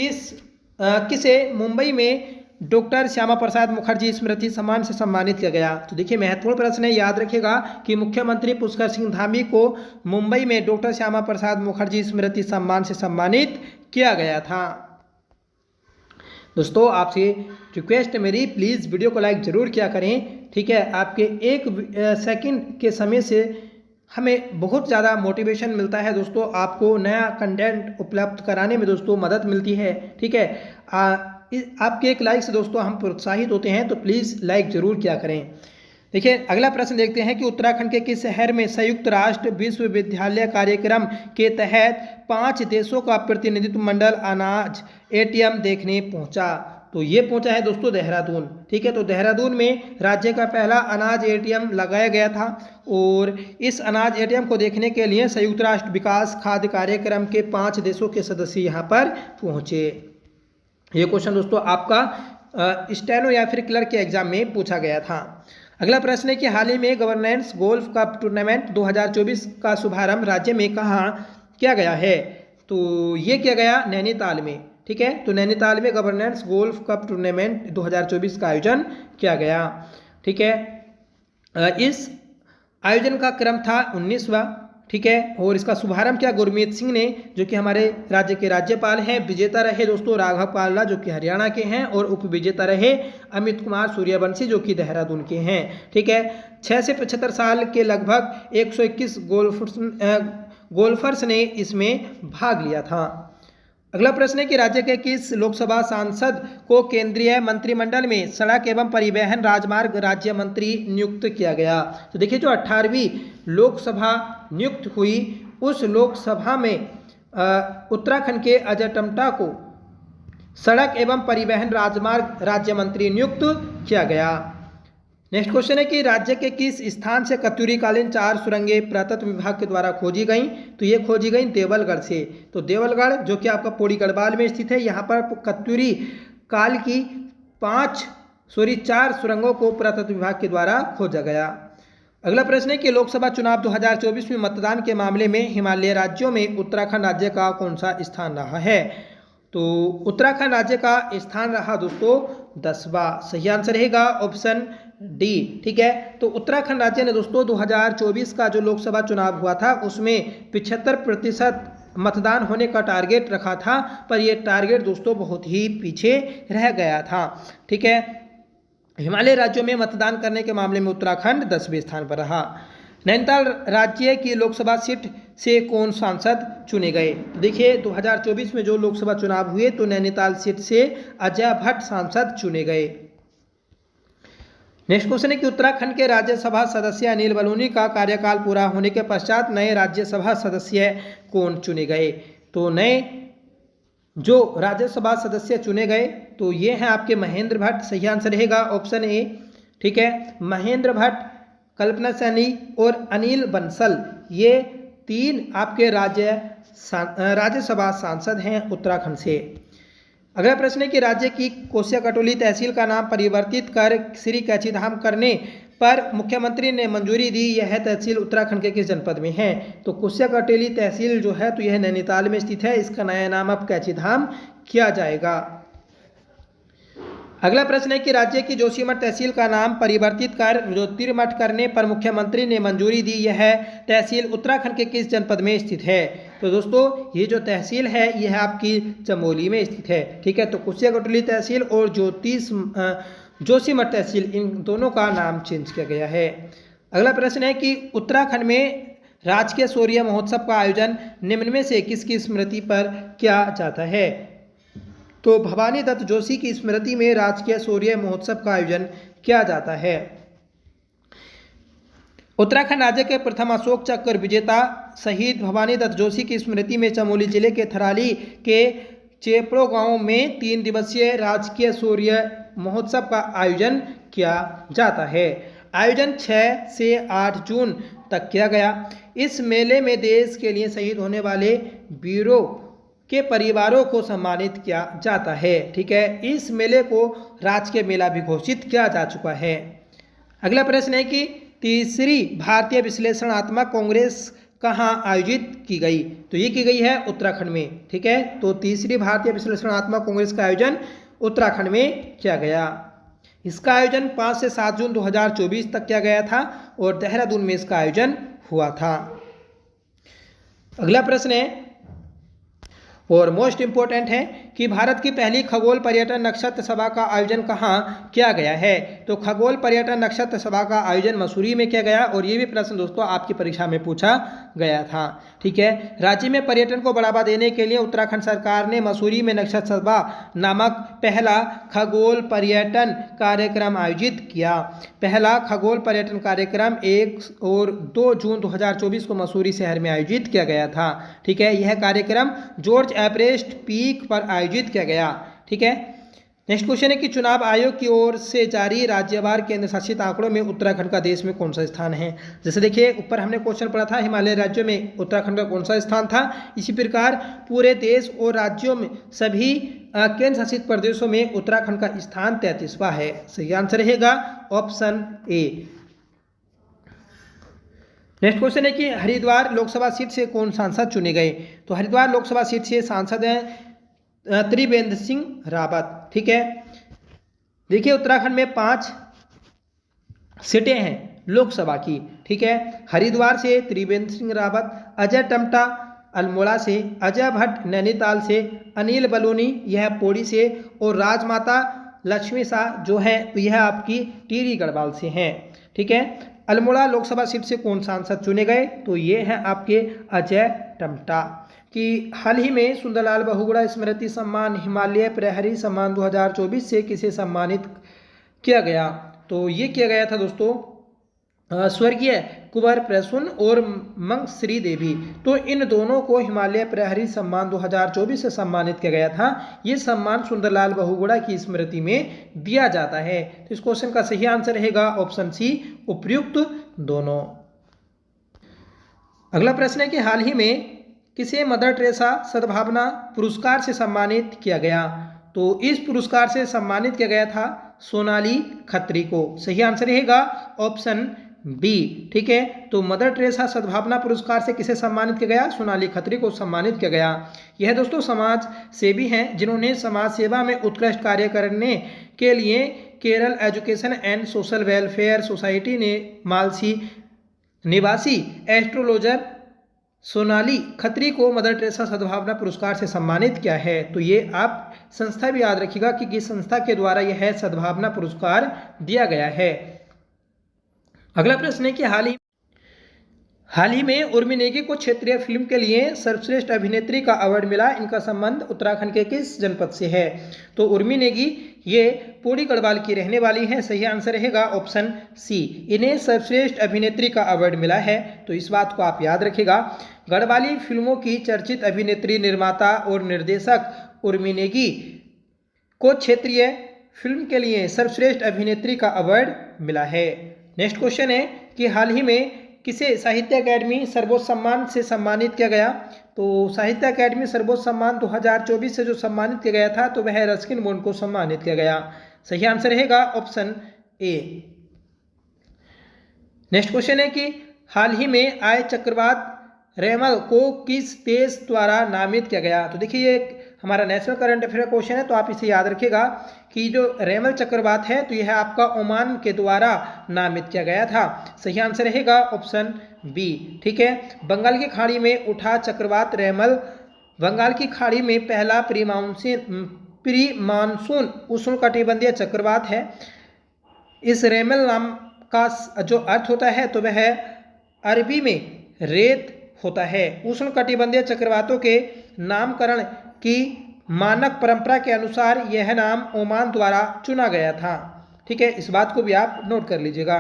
किसे मुंबई में डॉक्टर श्यामा प्रसाद मुखर्जी स्मृति सम्मान से सम्मानित किया गया? तो देखिए महत्वपूर्ण प्रश्न है, याद रखिएगा कि मुख्यमंत्री पुष्कर सिंह धामी को मुंबई में डॉक्टर श्यामा प्रसाद मुखर्जी स्मृति सम्मान से सम्मानित किया गया था। दोस्तों आपसे रिक्वेस्ट मेरी, प्लीज़ वीडियो को लाइक जरूर किया करें। ठीक है, आपके 1 सेकंड के समय से हमें बहुत ज़्यादा मोटिवेशन मिलता है दोस्तों, आपको नया कंटेंट उपलब्ध कराने में दोस्तों मदद मिलती है। ठीक है, आपके एक लाइक से दोस्तों हम प्रोत्साहित होते हैं, तो प्लीज़ लाइक जरूर किया करें। देखिए अगला प्रश्न देखते हैं कि उत्तराखंड के किस शहर में संयुक्त राष्ट्र विश्वविद्यालय कार्यक्रम के तहत 5 देशों का प्रतिनिधित्व मंडल अनाज ATM देखने पहुंचा? तो ये पहुंचा है दोस्तों देहरादून। ठीक है, तो देहरादून में राज्य का पहला अनाज ATM लगाया गया था, और इस अनाज ATM को देखने के लिए संयुक्त राष्ट्र विकास खाद्य कार्यक्रम के 5 देशों के सदस्य यहाँ पर पहुँचे। ये क्वेश्चन दोस्तों आपका स्टेनो या फिर क्लर्क के एग्जाम में पूछा गया था। अगला प्रश्न है कि हाल ही में गवर्नेंस गोल्फ कप टूर्नामेंट 2024 का शुभारंभ राज्य में कहाँ किया गया है? तो ये किया गया नैनीताल में। ठीक है, तो नैनीताल में गवर्नेंस गोल्फ कप टूर्नामेंट 2024 का आयोजन किया गया। ठीक है, इस आयोजन का क्रम था 19वां। ठीक है, और इसका शुभारंभ किया गुरमीत सिंह ने, जो कि हमारे राज्य के राज्यपाल हैं। विजेता रहे दोस्तों राघव पाल्ला, जो कि हरियाणा के हैं, और उप विजेता रहे अमित कुमार सूर्यवंशी, जो कि देहरादून के हैं। ठीक है, 6 से 75 साल के लगभग 121 गोल्फर्स ने इसमें भाग लिया था। अगला प्रश्न है कि राज्य के किस लोकसभा सांसद को केंद्रीय मंत्रिमंडल में सड़क एवं परिवहन राजमार्ग राज्य मंत्री नियुक्त किया गया? तो देखिए जो 18वीं लोकसभा नियुक्त हुई, उस लोकसभा में उत्तराखंड के अजय टम्टा को सड़क एवं परिवहन राजमार्ग राज्य मंत्री नियुक्त किया गया। नेक्स्ट क्वेश्चन है कि राज्य के किस स्थान से कत्यूरीकालीन 4 सुरंगें पुरातत्व विभाग के द्वारा खोजी गई? तो ये खोजी गई देवलगढ़ से। तो देवलगढ़ जो कि आपका पौड़ी गढ़वाल में स्थित है, यहाँ पर कत्यूरी काल की 4 सुरंगों को पुरातत्व विभाग के द्वारा खोजा गया। अगला प्रश्न है कि लोकसभा चुनाव 2024 में मतदान के मामले में हिमालय राज्यों में उत्तराखंड राज्य का कौन सा स्थान रहा है? तो उत्तराखंड राज्य का स्थान रहा दोस्तों 10वां। सही आंसर रहेगा ऑप्शन डी। ठीक है, तो उत्तराखंड राज्य ने दोस्तों 2024 का जो लोकसभा चुनाव हुआ था उसमें 75% मतदान होने का टारगेट रखा था, पर यह टारगेट दोस्तों बहुत ही पीछे रह गया था। ठीक है, हिमालय राज्यों में मतदान करने के मामले में उत्तराखंड 10वें स्थान पर रहा। नैनीताल राज्य की लोकसभा सीट से कौन सांसद चुने गए? देखिए 2024 में जो लोकसभा चुनाव हुए तो नैनीताल सीट से अजय भट्ट सांसद चुने गए। नेक्स्ट क्वेश्चन है कि उत्तराखंड के राज्यसभा सदस्य अनिल बलूनी का कार्यकाल पूरा होने के पश्चात नए राज्यसभा सदस्य कौन चुने गए? तो नए जो राज्यसभा सदस्य चुने गए तो ये हैं आपके महेंद्र भट्ट। सही आंसर रहेगा ऑप्शन ए। ठीक है, महेंद्र भट्ट, कल्पना सैनी और अनिल बंसल, ये 3 आपके राज्यसभा सांसद हैं उत्तराखंड से। अगला प्रश्न है कि राज्य की कोसिया कटोली तहसील का नाम परिवर्तित कर श्री कैचीधाम करने पर मुख्यमंत्री ने मंजूरी दी। यह तहसील उत्तराखंड के किस जनपद में है? तो कोसिया कटोली तहसील जो है तो यह नैनीताल में स्थित है। इसका नया नाम अब कैचीधाम किया जाएगा। अगला प्रश्न है कि राज्य की जोशीमठ तहसील का नाम परिवर्तित कर ज्योतिर्मठ करने पर मुख्यमंत्री ने मंजूरी दी। यह तहसील उत्तराखंड के किस जनपद में स्थित है? तो दोस्तों ये जो तहसील है यह आपकी चमोली में स्थित है। ठीक है, तो कुसिया कटोली तहसील और जोशीमठ तहसील, इन दोनों का नाम चेंज किया गया है। अगला प्रश्न है कि उत्तराखंड में राजकीय शौर्य महोत्सव का आयोजन निम्न में से किसकी स्मृति पर किया जाता है? तो भवानी दत्त जोशी की स्मृति में राजकीय शौर्य महोत्सव का आयोजन किया जाता है। उत्तराखंड राज्य के प्रथम अशोक चक्र विजेता शहीद भवानी दत्त जोशी की स्मृति में चमोली जिले के थराली के चेपड़ो गांव में 3 दिवसीय राजकीय शौर्य महोत्सव का आयोजन किया जाता है। आयोजन 6 से 8 जून तक किया गया। इस मेले में देश के लिए शहीद होने वाले वीरों के परिवारों को सम्मानित किया जाता है। ठीक है, इस मेले को राजकीय मेला भी घोषित किया जा चुका है। अगला प्रश्न है कि तीसरी भारतीय विश्लेषणात्मक कांग्रेस कहाँ आयोजित की गई? तो ये की गई है उत्तराखंड में। ठीक है, तो तीसरी भारतीय विश्लेषणात्मक कांग्रेस का आयोजन उत्तराखंड में किया गया। इसका आयोजन 5 से 7 जून 2024 तक किया गया था और देहरादून में इसका आयोजन हुआ था। अगला प्रश्न है और मोस्ट इंपोर्टेंट है कि भारत की पहली खगोल पर्यटन नक्षत्र सभा का आयोजन कहाँ किया गया है? तो खगोल पर्यटन नक्षत्र सभा का आयोजन मसूरी में किया गया और ये भी प्रश्न दोस्तों आपकी परीक्षा में पूछा गया था। ठीक है, राज्य में पर्यटन को बढ़ावा देने के लिए उत्तराखंड सरकार ने मसूरी में नक्षत्र सभा नामक पहला खगोल पर्यटन कार्यक्रम आयोजित किया। पहला खगोल पर्यटन कार्यक्रम 1 और 2 जून 2024 को मसूरी शहर में आयोजित किया गया था। ठीक है, यह कार्यक्रम जॉर्ज एवरेस्ट पीक पर आयोजित किया गया। ठीक है, नेक्स्ट क्वेश्चन है कि चुनाव आयोग की ओर से जारी राज्यवार केंद्र शासित आंकड़ों में उत्तराखंड का देश में कौन सा स्थान है? जैसे देखिए ऊपर हमने क्वेश्चन पढ़ा था हिमालय राज्यों में उत्तराखंड का कौन सा स्थान था, इसी प्रकार पूरे देश और राज्यों में सभी केंद्र शासित प्रदेशों में उत्तराखंड का स्थान 33वां है। सही आंसर रहेगा ऑप्शन ए। नेक्स्ट क्वेश्चन है कि हरिद्वार लोकसभा सीट से कौन सांसद चुने गए? तो हरिद्वार लोकसभा सीट से सांसद हैं त्रिवेंद्र सिंह रावत। ठीक है, देखिए उत्तराखंड में 5 सीटें हैं लोकसभा की। ठीक है, हरिद्वार से त्रिवेंद्र सिंह रावत, अजय टम्टा अल्मोड़ा से, अजय भट्ट नैनीताल से, अनिल बलूनी यह पौड़ी से और राजमाता लक्ष्मी शाह जो है यह आपकी टिहरी गढ़वाल से हैं। ठीक है, अल्मोड़ा लोकसभा सीट से कौन सांसद चुने गए? तो ये हैं आपके अजय टम्टा। कि हाल ही में सुंदरलाल बहुगुणा स्मृति सम्मान हिमालय प्रहरी सम्मान 2024 से किसे सम्मानित किया गया? तो ये किया गया था दोस्तों स्वर्गीय कुंवर प्रसून और मंगश्री देवी। तो इन दोनों को हिमालय प्रहरी सम्मान 2024 से सम्मानित किया गया था। ये सम्मान सुंदरलाल बहुगुणा की स्मृति में दिया जाता है। तो इस क्वेश्चन का सही आंसर रहेगा ऑप्शन सी, उपयुक्त दोनों। अगला प्रश्न है कि हाल ही में किसे मदर टेरेसा सद्भावना पुरस्कार से सम्मानित किया गया। तो इस पुरस्कार से सम्मानित किया गया था सोनाली खत्री को। सही आंसर रहेगा ऑप्शन बी। ठीक है, तो मदर टेरेसा सद्भावना पुरस्कार से किसे सम्मानित किया गया, सोनाली खत्री को सम्मानित किया गया। यह दोस्तों समाज सेवी हैं जिन्होंने समाज सेवा में उत्कृष्ट कार्य करने के लिए Kerala education and social welfare society ने मालसी निवासी एस्ट्रोलॉजर सोनाली खत्री को मदर टेरेसा सद्भावना पुरस्कार से सम्मानित किया है। तो ये आप संस्था भी याद रखिएगा कि किस संस्था के द्वारा यह सद्भावना पुरस्कार दिया गया है। अगला प्रश्न है कि हाल ही में उर्मी नेगी को क्षेत्रीय फिल्म के लिए सर्वश्रेष्ठ अभिनेत्री का अवार्ड मिला। इनका संबंध उत्तराखंड के किस जनपद से है। तो उर्मी नेगी ये पौड़ी गढ़वाल की रहने वाली हैं। सही आंसर रहेगा ऑप्शन सी, इन्हें सर्वश्रेष्ठ अभिनेत्री का अवार्ड मिला है। तो इस बात को आप याद रखिएगा। गढ़वाली फिल्मों की चर्चित अभिनेत्री, निर्माता और निर्देशक उर्मी नेगी को क्षेत्रीय फिल्म के लिए सर्वश्रेष्ठ अभिनेत्री का अवार्ड मिला है। नेक्स्ट क्वेश्चन है कि हाल ही में किसे साहित्य अकादमी सर्वोच्च सम्मान से सम्मानित किया गया। तो साहित्य अकादमी सर्वोच्च सम्मान 2024 से जो सम्मानित किया गया था तो वह रस्किन बॉन्ड को सम्मानित किया गया। सही आंसर रहेगा ऑप्शन ए। नेक्स्ट क्वेश्चन है कि हाल ही में आए चक्रवात रेमल को किस देश द्वारा नामित किया गया। तो देखिए ये हमारा नेशनल करंट अफेयर क्वेश्चन है, तो आप इसे याद रखिएगा कि जो रेमल चक्रवात है तो यह आपका ओमान के द्वारा नामित किया गया था। सही आंसर रहेगा ऑप्शन बी। ठीक है, बंगाल की खाड़ी में उठा चक्रवात रेमल बंगाल की खाड़ी में पहला प्री मानसून उष्णकटिबंधीय चक्रवात है। इस रेमल नाम का जो अर्थ होता है तो वह अरबी में रेत होता है। उष्णकटिबंधीय चक्रवातों के नामकरण की मानक परंपरा के अनुसार यह नाम ओमान द्वारा चुना गया था। ठीक है, इस बात को भी आप नोट कर लीजिएगा।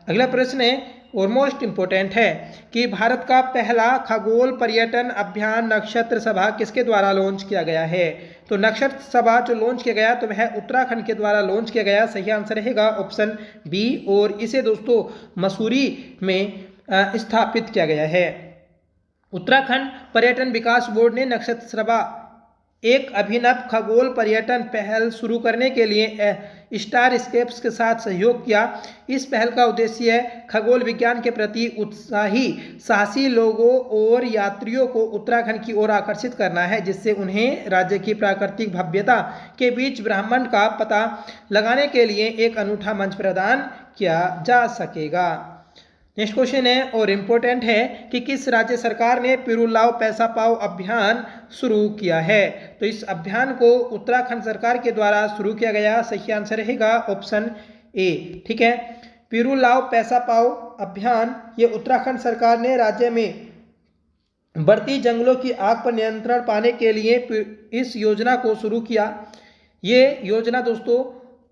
अगला प्रश्न है और मोस्ट इंपोर्टेंट है कि भारत का पहला खगोल पर्यटन अभियान नक्षत्र सभा किसके द्वारा लॉन्च किया गया है। तो नक्षत्र सभा जो लॉन्च किया गया तो वह उत्तराखंड के द्वारा लॉन्च किया गया। सही आंसर रहेगा ऑप्शन बी और इसे दोस्तों मसूरी में स्थापित किया गया है। उत्तराखंड पर्यटन विकास बोर्ड ने नक्षत्र सभा एक अभिनव खगोल पर्यटन पहल शुरू करने के लिए स्टार स्केप्स के साथ सहयोग किया। इस पहल का उद्देश्य खगोल विज्ञान के प्रति उत्साही साहसी लोगों और यात्रियों को उत्तराखंड की ओर आकर्षित करना है, जिससे उन्हें राज्य की प्राकृतिक भव्यता के बीच ब्रह्मांड का पता लगाने के लिए एक अनूठा मंच प्रदान किया जा सकेगा। नेक्स्ट क्वेश्चन है और इम्पोर्टेंट है कि किस राज्य सरकार ने पिरूल लाओ पैसा पाओ अभियान शुरू किया है। तो इस अभियान को उत्तराखंड सरकार के द्वारा शुरू किया गया। सही आंसर रहेगा ऑप्शन ए। ठीक है, पिरूल लाओ पैसा पाओ अभियान ये उत्तराखंड सरकार ने राज्य में बढ़ती जंगलों की आग पर नियंत्रण पाने के लिए इस योजना को शुरू किया। ये योजना दोस्तों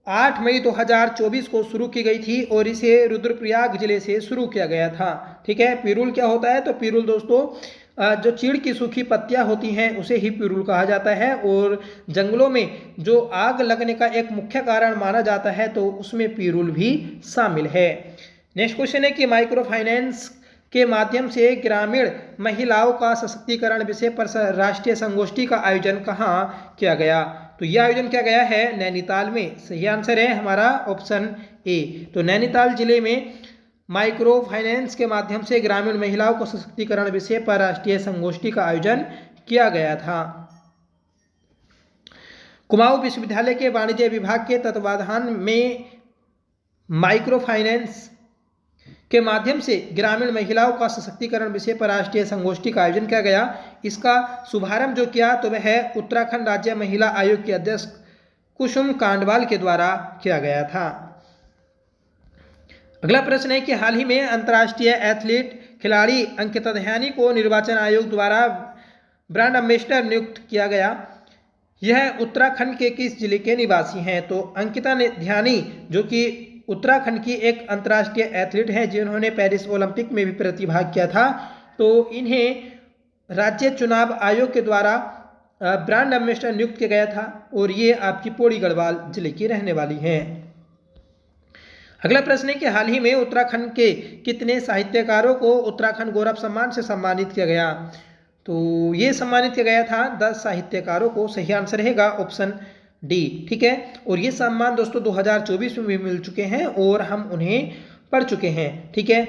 8 मई 2024 को शुरू की गई थी और इसे रुद्रप्रयाग जिले से शुरू किया गया था। ठीक है, पिरूल क्या होता है। तो पिरूल दोस्तों जो चीड़ की सूखी पत्तियां होती हैं उसे ही पिरूल कहा जाता है और जंगलों में जो आग लगने का एक मुख्य कारण माना जाता है तो उसमें पिरूल भी शामिल है। नेक्स्ट क्वेश्चन है कि माइक्रो फाइनेंस के माध्यम से ग्रामीण महिलाओं का सशक्तिकरण विषय पर राष्ट्रीय संगोष्ठी का आयोजन कहाँ किया गया। तो यह आयोजन किया गया है नैनीताल में। सही आंसर है हमारा ऑप्शन ए। तो नैनीताल जिले में माइक्रो फाइनेंस के माध्यम से ग्रामीण महिलाओं को सशक्तिकरण विषय पर राष्ट्रीय संगोष्ठी का आयोजन किया गया था। कुमाऊं विश्वविद्यालय के वाणिज्य विभाग के तत्वाधान में माइक्रो फाइनेंस के माध्यम से ग्रामीण महिलाओं का सशक्तिकरण विषय पर राष्ट्रीय संगोष्ठी का आयोजन किया गया। इसका शुभारंभ जो किया तो वह उत्तराखंड राज्य महिला आयोग के अध्यक्ष कुसुम कांडवाल के द्वारा किया गया था। अगला प्रश्न है कि हाल ही में अंतर्राष्ट्रीय एथलीट खिलाड़ी अंकिता ध्यानी को निर्वाचन आयोग द्वारा ब्रांड एम्बेसडर नियुक्त किया गया। यह उत्तराखंड के किस जिले के निवासी हैं। तो अंकिता ध्यानी जो कि उत्तराखंड की एक अंतर्राष्ट्रीय एथलीट है जिन्होंने पेरिस ओलंपिक में भी प्रतिभाग किया था। तो इन्हें राज्य चुनाव आयोग के द्वारा ब्रांड एम्बेसडर नियुक्त किया गया था और ये आपकी पौड़ी गढ़वाल जिले की रहने वाली हैं। अगला प्रश्न है कि हाल ही में उत्तराखंड के कितने साहित्यकारों को उत्तराखंड गौरव सम्मान से सम्मानित किया गया? तो ये सम्मानित किया गया था 10 साहित्यकारों को। सही आंसर रहेगा ऑप्शन डी। ठीक है, और ये सम्मान दोस्तों 2024 में भी मिल चुके हैं और हम उन्हें पढ़ चुके हैं। ठीक है,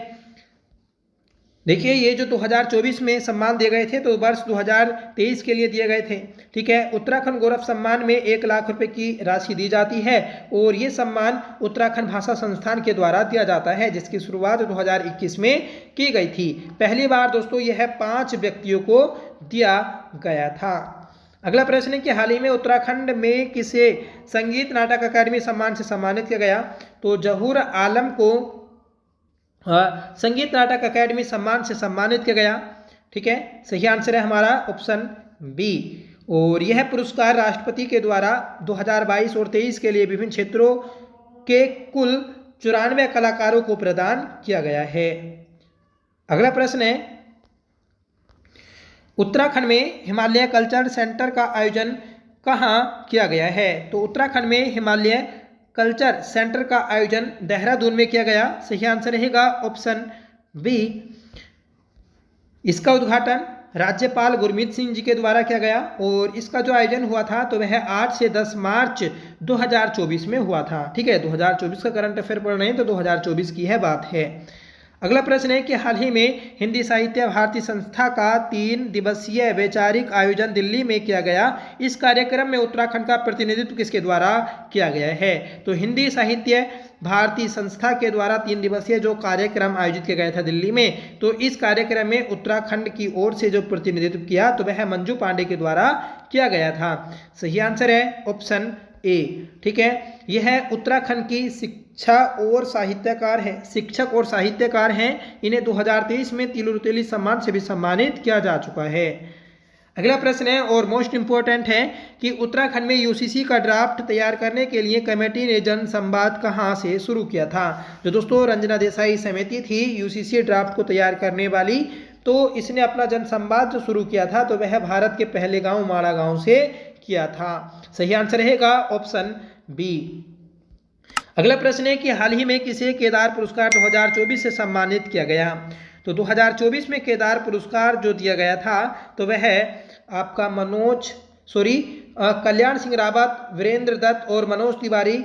देखिए ये जो 2024 में सम्मान दिए गए थे तो वर्ष 2023 के लिए दिए गए थे। ठीक है, उत्तराखंड गौरव सम्मान में 1 लाख रुपए की राशि दी जाती है और ये सम्मान उत्तराखंड भाषा संस्थान के द्वारा दिया जाता है जिसकी शुरुआत 2021 में की गई थी। पहली बार दोस्तों यह 5 व्यक्तियों को दिया गया था। अगला प्रश्न है कि हाल ही में उत्तराखंड में किसे संगीत नाटक अकादमी सम्मान से सम्मानित किया गया? तो जहूर आलम को संगीत नाटक अकादमी सम्मान से सम्मानित किया गया। ठीक है, सही आंसर है हमारा ऑप्शन बी। और यह पुरस्कार राष्ट्रपति के द्वारा 2022 और 23 के लिए विभिन्न क्षेत्रों के कुल 94 कलाकारों को प्रदान किया गया है। अगला प्रश्न है, उत्तराखंड में हिमालय कल्चर सेंटर का आयोजन कहाँ किया गया है? तो उत्तराखंड में हिमालय कल्चर सेंटर का आयोजन देहरादून में किया गया। सही आंसर रहेगा ऑप्शन बी। इसका उद्घाटन राज्यपाल गुरमीत सिंह जी के द्वारा किया गया और इसका जो आयोजन हुआ था तो वह 8 से 10 मार्च 2024 में हुआ था। ठीक है, 2024 का करंट अफेयर पढ़ रहे हैं तो 2024 की है बात है। अगला प्रश्न है कि हाल ही में हिंदी साहित्य भारती संस्था का 3 दिवसीय वैचारिक आयोजन दिल्ली में किया गया। इस कार्यक्रम में उत्तराखंड का प्रतिनिधित्व किसके द्वारा किया गया है? तो हिंदी साहित्य भारती संस्था के द्वारा 3 दिवसीय जो कार्यक्रम आयोजित किया गया था दिल्ली में, तो इस कार्यक्रम में उत्तराखंड की ओर से जो प्रतिनिधित्व किया तो वह मंजू पांडे के द्वारा किया गया था। सही आंसर है ऑप्शन ए। ठीक है, यह उत्तराखंड की शिक्षा और साहित्यकार है, शिक्षक और साहित्यकार हैं। इन्हें 2023 में तिलु रुतेली सम्मान से भी सम्मानित किया जा चुका है। अगला प्रश्न है और मोस्ट इंपोर्टेंट है कि उत्तराखंड में यूसीसी का ड्राफ्ट तैयार करने के लिए कमेटी ने जन संवाद कहाँ से शुरू किया था? जो दोस्तों रंजना देसाई समिति थी यूसीसी ड्राफ्ट को तैयार करने वाली, तो इसने अपना जन संवाद जो शुरू किया था तो वह भारत के पहले गांव माड़ा गांव से किया था। सही आंसर रहेगा ऑप्शन बी। अगला प्रश्न है कि हाल ही में किसे केदार पुरस्कार 2024 से सम्मानित किया गया? तो 2024 में केदार पुरस्कार जो दिया गया था तो वह आपका कल्याण सिंह रावत, वीरेंद्र दत्त और मनोज तिवारी,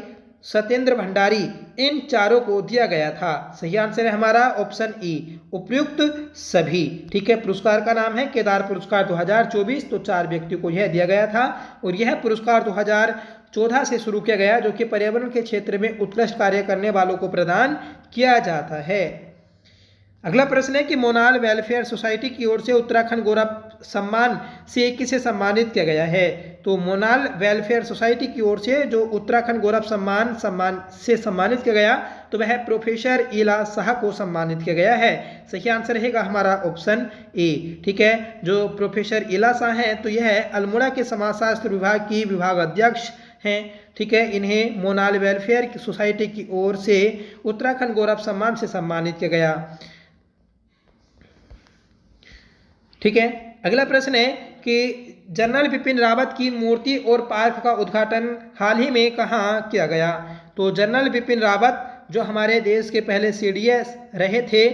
सत्येंद्र भंडारी, इन चारों को दिया गया था। सही आंसर है हमारा ऑप्शन ई, उपयुक्त सभी। ठीक है, पुरस्कार का नाम है केदार पुरस्कार 2024। तो 4 व्यक्तियों को यह दिया गया था और यह पुरस्कार 2014 से शुरू किया गया जो कि पर्यावरण के क्षेत्र में उत्कृष्ट कार्य करने वालों को प्रदान किया जाता है। अगला प्रश्न है कि मोनाल वेलफेयर सोसाइटी की ओर से उत्तराखंड गौरव सम्मान से किसे सम्मानित किया गया है? तो मोनाल वेलफेयर सोसाइटी की ओर से जो उत्तराखंड गौरव सम्मान से सम्मानित किया गया तो वह प्रोफेसर इला शाह को सम्मानित किया गया है। सही आंसर रहेगा हमारा ऑप्शन ए। ठीक है, जो प्रोफेसर इला शाह हैं तो यह अल्मोड़ा के समाजशास्त्र विभाग की विभाग अध्यक्ष हैं। ठीक है, इन्हें मोनाल वेलफेयर सोसाइटी की ओर से उत्तराखंड गौरव सम्मान से सम्मानित किया गया। ठीक है, अगला प्रश्न है कि जनरल बिपिन रावत की मूर्ति और पार्क का उद्घाटन हाल ही में कहाँ किया गया? तो जनरल बिपिन रावत जो हमारे देश के पहले सीडीएस रहे थे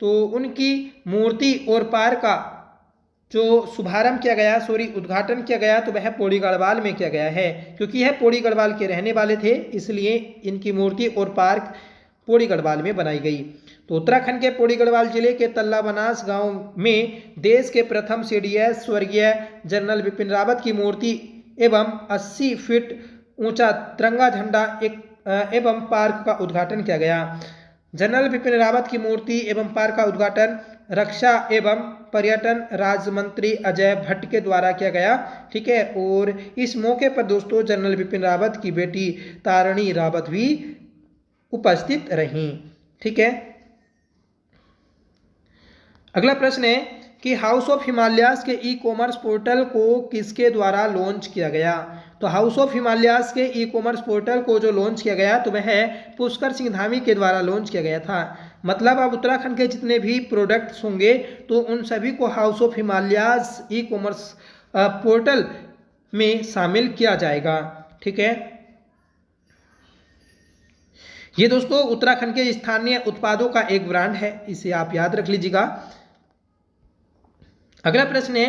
तो उनकी मूर्ति और पार्क का जो शुभारंभ किया गया उद्घाटन किया गया तो वह पौड़ी गढ़वाल में किया गया है। क्योंकि यह पौड़ी गढ़वाल के रहने वाले थे इसलिए इनकी मूर्ति और पार्क पौड़ी गढ़वाल में बनाई गई। तो उत्तराखंड के पौड़ी गढ़वाल जिले के तल्ला बनास गांव में देश के प्रथम सीडीएस स्वर्गीय जनरल बिपिन रावत की मूर्ति एवं 80 फीट ऊंचा तिरंगा झंडा एवं पार्क का उद्घाटन किया गया। जनरल बिपिन रावत की मूर्ति एवं पार्क का उद्घाटन रक्षा एवं पर्यटन राज्य मंत्री अजय भट्ट के द्वारा किया गया। ठीक है, और इस मौके पर दोस्तों जनरल बिपिन रावत की बेटी तारिणी रावत भी उपस्थित रहीं। ठीक है, अगला प्रश्न है कि हाउस ऑफ हिमालयाज के ई कॉमर्स पोर्टल को किसके द्वारा लॉन्च किया गया? तो हाउस ऑफ हिमालयाज के ई कॉमर्स पोर्टल को जो लॉन्च किया गया तो वह पुष्कर सिंह धामी के द्वारा लॉन्च किया गया था। मतलब अब उत्तराखंड के जितने भी प्रोडक्ट्स होंगे तो उन सभी को house of Himalayas e commerce portal में शामिल किया जाएगा। ठीक है, ये दोस्तों उत्तराखंड के स्थानीय उत्पादों का एक ब्रांड है, इसे आप याद रख लीजिएगा। अगला प्रश्न है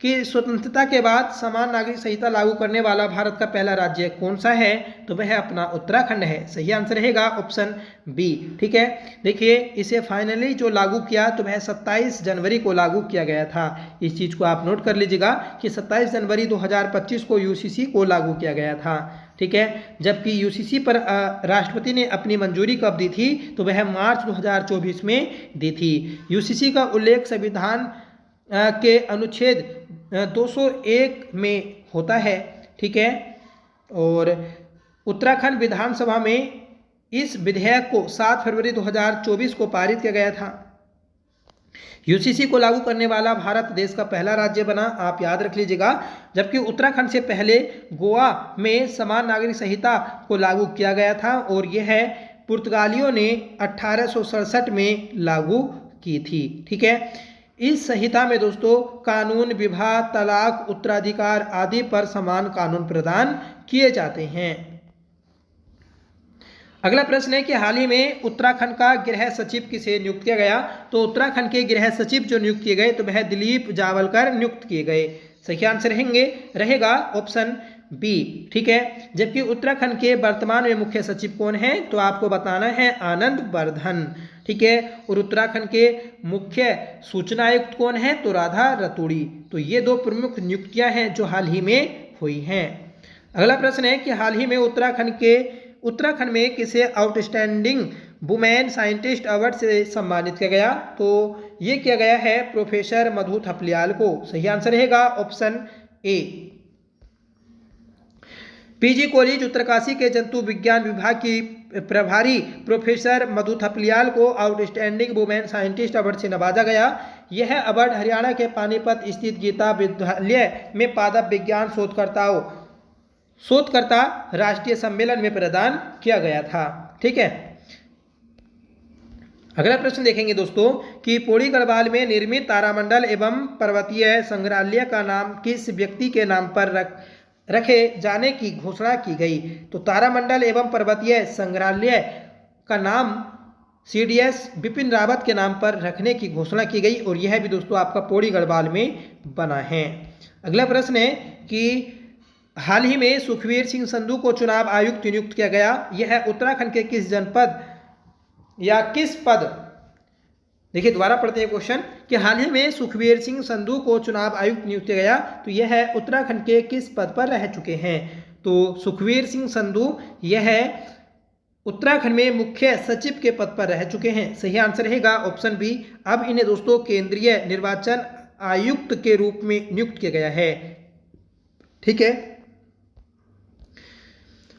कि स्वतंत्रता के बाद समान नागरिक संहिता लागू करने वाला भारत का पहला राज्य कौन सा है, तो वह अपना उत्तराखंड है। सही आंसर रहेगा ऑप्शन बी। ठीक है, देखिए इसे फाइनली जो लागू किया तो वह 27 जनवरी को लागू किया गया था। इस चीज़ को आप नोट कर लीजिएगा कि 27 जनवरी 2025 को यूसीसी को लागू किया गया था। ठीक है, जबकि यूसीसी पर राष्ट्रपति ने अपनी मंजूरी कब दी थी, तो वह मार्च 2024 में दी थी। यूसीसी का उल्लेख संविधान के अनुच्छेद 201 में होता है। ठीक है, और उत्तराखंड विधानसभा में इस विधेयक को 7 फरवरी 2024 को पारित किया गया था। यूसीसी को लागू करने वाला भारत देश का पहला राज्य बना, आप याद रख लीजिएगा। जबकि उत्तराखंड से पहले गोवा में समान नागरिक संहिता को लागू किया गया था और यह पुर्तगालियों ने 1867 में लागू की थी। ठीक है, इस संहिता में दोस्तों कानून, विवाह, तलाक, उत्तराधिकार आदि पर समान कानून प्रदान किए जाते हैं। अगला प्रश्न है कि हाल ही में उत्तराखंड का गृह सचिव किसे नियुक्त किया गया, तो उत्तराखंड के गृह सचिव जो नियुक्त किए गए तो वह दिलीप जावलकर नियुक्त किए गए। सही आंसर रहेगा ऑप्शन बी। ठीक है, जबकि उत्तराखंड के वर्तमान में मुख्य सचिव कौन है, तो आपको बताना है आनंद वर्धन। ठीक है, और उत्तराखंड के मुख्य सूचना आयुक्त कौन है, तो राधा रतूड़ी। तो ये दो प्रमुख नियुक्तियां हैं जो हाल ही में हुई हैं। अगला प्रश्न है कि हाल ही में उत्तराखंड में किसे आउटस्टैंडिंग वुमेन साइंटिस्ट अवार्ड से सम्मानित किया गया, तो ये किया गया है प्रोफेसर मधु थपलियाल को। सही आंसर रहेगा option A. PG college Uttarkashi के जंतु विज्ञान विभाग की प्रभारी प्रोफेसर मधु थपलियाल को आउटस्टैंडिंग वुमेन साइंटिस्ट अवार्ड से नवाजा गया। यह अवार्ड हरियाणा के पानीपत स्थित गीता विद्यालय में पादप विज्ञान शोधकर्ता राष्ट्रीय सम्मेलन में प्रदान किया गया था। ठीक है, अगला प्रश्न देखेंगे दोस्तों कि पौड़ी गढ़वाल में निर्मित तारामंडल एवं पर्वतीय संग्रहालय का नाम किस व्यक्ति के नाम पर रखे जाने की घोषणा की गई, तो तारामंडल एवं पर्वतीय संग्रहालय का नाम सीडीएस बिपिन रावत के नाम पर रखने की घोषणा की गई और यह भी दोस्तों आपका पौड़ी गढ़वाल में बना है। अगला प्रश्न है कि हाल ही में सुखवीर सिंह संधू को चुनाव आयुक्त नियुक्त किया गया। यह उत्तराखंड के किस जनपद या किस पद, देखिए दोबारा पढ़ते हैं क्वेश्चन कि हाल ही में सुखवीर सिंह संधू को चुनाव आयुक्त नियुक्त किया गया, तो यह उत्तराखंड के किस पद पर रह चुके हैं, तो सुखवीर सिंह संधू यह उत्तराखंड में मुख्य सचिव के पद पर रह चुके हैं। सही आंसर रहेगा ऑप्शन बी। अब इन्हें दोस्तों केंद्रीय निर्वाचन आयुक्त के रूप में नियुक्त किया गया है। ठीक है,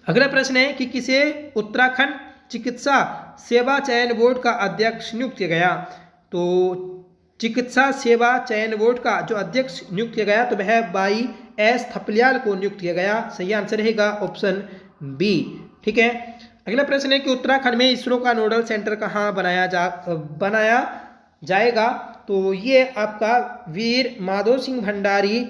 अगला प्रश्न है कि किसे उत्तराखंड चिकित्सा सेवा चयन बोर्ड का अध्यक्ष नियुक्त किया गया, तो चिकित्सा सेवा चयन बोर्ड का जो अध्यक्ष नियुक्त किया गया तो वह बाई एस थपलियाल को नियुक्त किया गया। सही आंसर रहेगा ऑप्शन बी। ठीक है, अगला प्रश्न है कि उत्तराखंड में इसरो का नोडल सेंटर कहाँ बनाया जाएगा, तो ये आपका वीर माधो सिंह भंडारी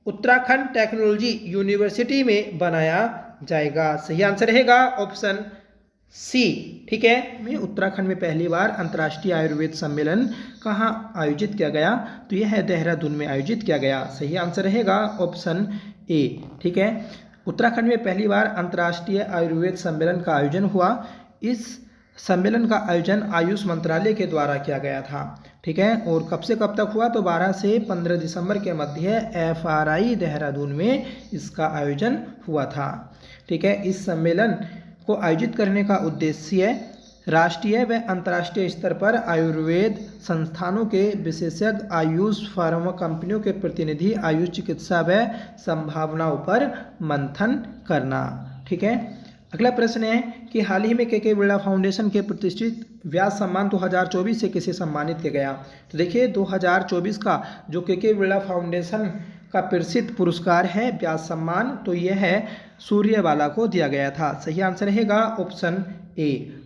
उत्तराखंड टेक्नोलॉजी यूनिवर्सिटी में बनाया जाएगा। सही आंसर रहेगा ऑप्शन सी। ठीक है, में उत्तराखंड में पहली बार अंतर्राष्ट्रीय आयुर्वेद सम्मेलन कहाँ आयोजित किया गया, तो यह है देहरादून में आयोजित किया गया। सही आंसर रहेगा ऑप्शन ए। ठीक है, उत्तराखंड में पहली बार अंतर्राष्ट्रीय आयुर्वेद सम्मेलन का आयोजन हुआ। इस सम्मेलन का आयोजन आयुष मंत्रालय के द्वारा किया गया था। ठीक है, और कब से कब तक हुआ, तो 12 से 15 दिसंबर के मध्य FRI देहरादून में इसका आयोजन हुआ था। ठीक है, इस सम्मेलन को आयोजित करने का उद्देश्य राष्ट्रीय व अंतर्राष्ट्रीय स्तर पर आयुर्वेद संस्थानों के विशेषज्ञ, आयुष फार्मा कंपनियों के प्रतिनिधि, आयुष चिकित्सा व संभावनाओं पर मंथन करना। ठीक है, अगला प्रश्न है कि हाल ही में के बिरला फाउंडेशन के प्रतिष्ठित व्यास सम्मान 2024 से किसे सम्मानित किया गया, तो देखिए 2024 का जो के बिरला फाउंडेशन का प्रसिद्ध पुरस्कार है व्यास सम्मान, तो यह है सूर्यवाला को दिया गया था। सही आंसर रहेगा ऑप्शन ए।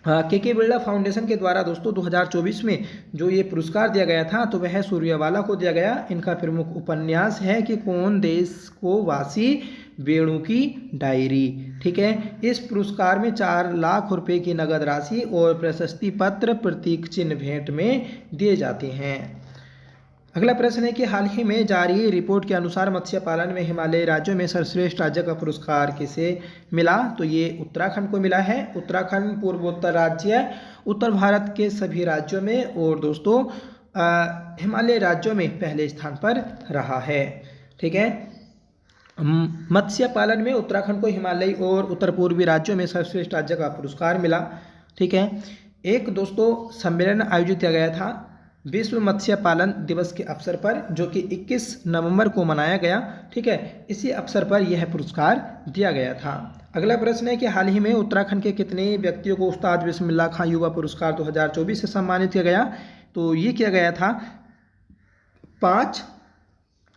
के बिरला फाउंडेशन के द्वारा दोस्तों 2024 में जो ये पुरस्कार दिया गया था तो वह सूर्यवाला को दिया गया। इनका प्रमुख उपन्यास है कि कौन देश को वासी वेणु की डायरी। ठीक है, इस पुरस्कार में 4 लाख रुपए की नगद राशि और प्रशस्ति पत्र प्रतीक चिन्ह भेंट में दिए जाते हैं। अगला प्रश्न है कि हाल ही में जारी रिपोर्ट के अनुसार मत्स्य पालन में हिमालयी राज्यों में सर्वश्रेष्ठ राज्य का पुरस्कार किसे मिला? तो ये उत्तराखंड को मिला है। उत्तराखंड पूर्वोत्तर राज्य उत्तर भारत के सभी राज्यों में और दोस्तों हिमालयी राज्यों में पहले स्थान पर रहा है। ठीक है, मत्स्य पालन में उत्तराखंड को हिमालयी और उत्तर पूर्वी राज्यों में सर्वश्रेष्ठ राज्य का पुरस्कार मिला। ठीक है, एक दोस्तों सम्मेलन आयोजित किया गया था विश्व मत्स्य पालन दिवस के अवसर पर, जो कि 21 नवंबर को मनाया गया। ठीक है, इसी अवसर पर यह पुरस्कार दिया गया था। अगला प्रश्न है कि हाल ही में उत्तराखंड के कितने व्यक्तियों को उस्ताद बिस्मिल्लाह खां युवा पुरस्कार 2024 से सम्मानित किया गया? तो ये किया गया था 5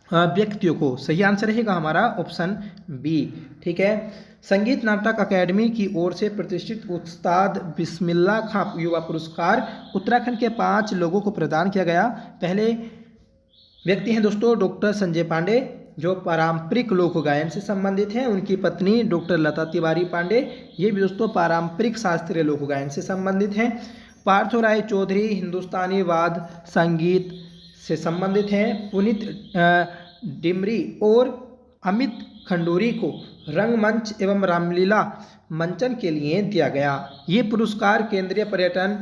व्यक्तियों को। सही आंसर रहेगा हमारा ऑप्शन बी। ठीक है, संगीत नाटक अकेडमी की ओर से प्रतिष्ठित उस्ताद बिस्मिल्लाह खां युवा पुरस्कार उत्तराखंड के 5 लोगों को प्रदान किया गया। पहले व्यक्ति हैं दोस्तों डॉक्टर संजय पांडे, जो पारंपरिक लोक गायन से संबंधित हैं। उनकी पत्नी डॉक्टर लता तिवारी पांडे, ये भी दोस्तों पारंपरिक शास्त्रीय लोक गायन से संबंधित हैं। पार्थो राय चौधरी हिंदुस्तानी वाद संगीत से संबंधित हैं। पुनीत डिमरी और अमित खंडूरी को रंगमंच एवं रामलीला मंचन के लिए दिया गया। ये पुरस्कार केंद्रीय पर्यटन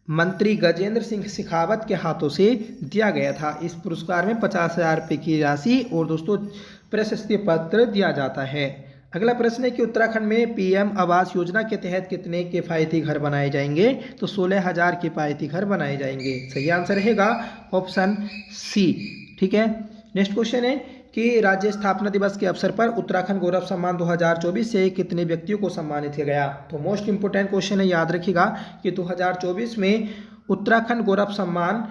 मंत्री गजेंद्र सिंह शेखावत के हाथों से दिया गया था। इस पुरस्कार में 50,000 रुपये की राशि और दोस्तों प्रशस्ति पत्र दिया जाता है। अगला प्रश्न है कि उत्तराखंड में पीएम आवास योजना के तहत कितने किफ़ायती घर बनाए जाएंगे? तो 16,000 किफ़ायती घर बनाए जाएंगे। सही आंसर रहेगा ऑप्शन सी। ठीक है, नेक्स्ट क्वेश्चन है कि राज्य स्थापना दिवस के अवसर पर उत्तराखंड गौरव सम्मान 2024 से कितने व्यक्तियों को सम्मानित किया गया? तो मोस्ट इंपोर्टेंट क्वेश्चन है, याद रखिएगा कि 2024 में उत्तराखंड गौरव सम्मान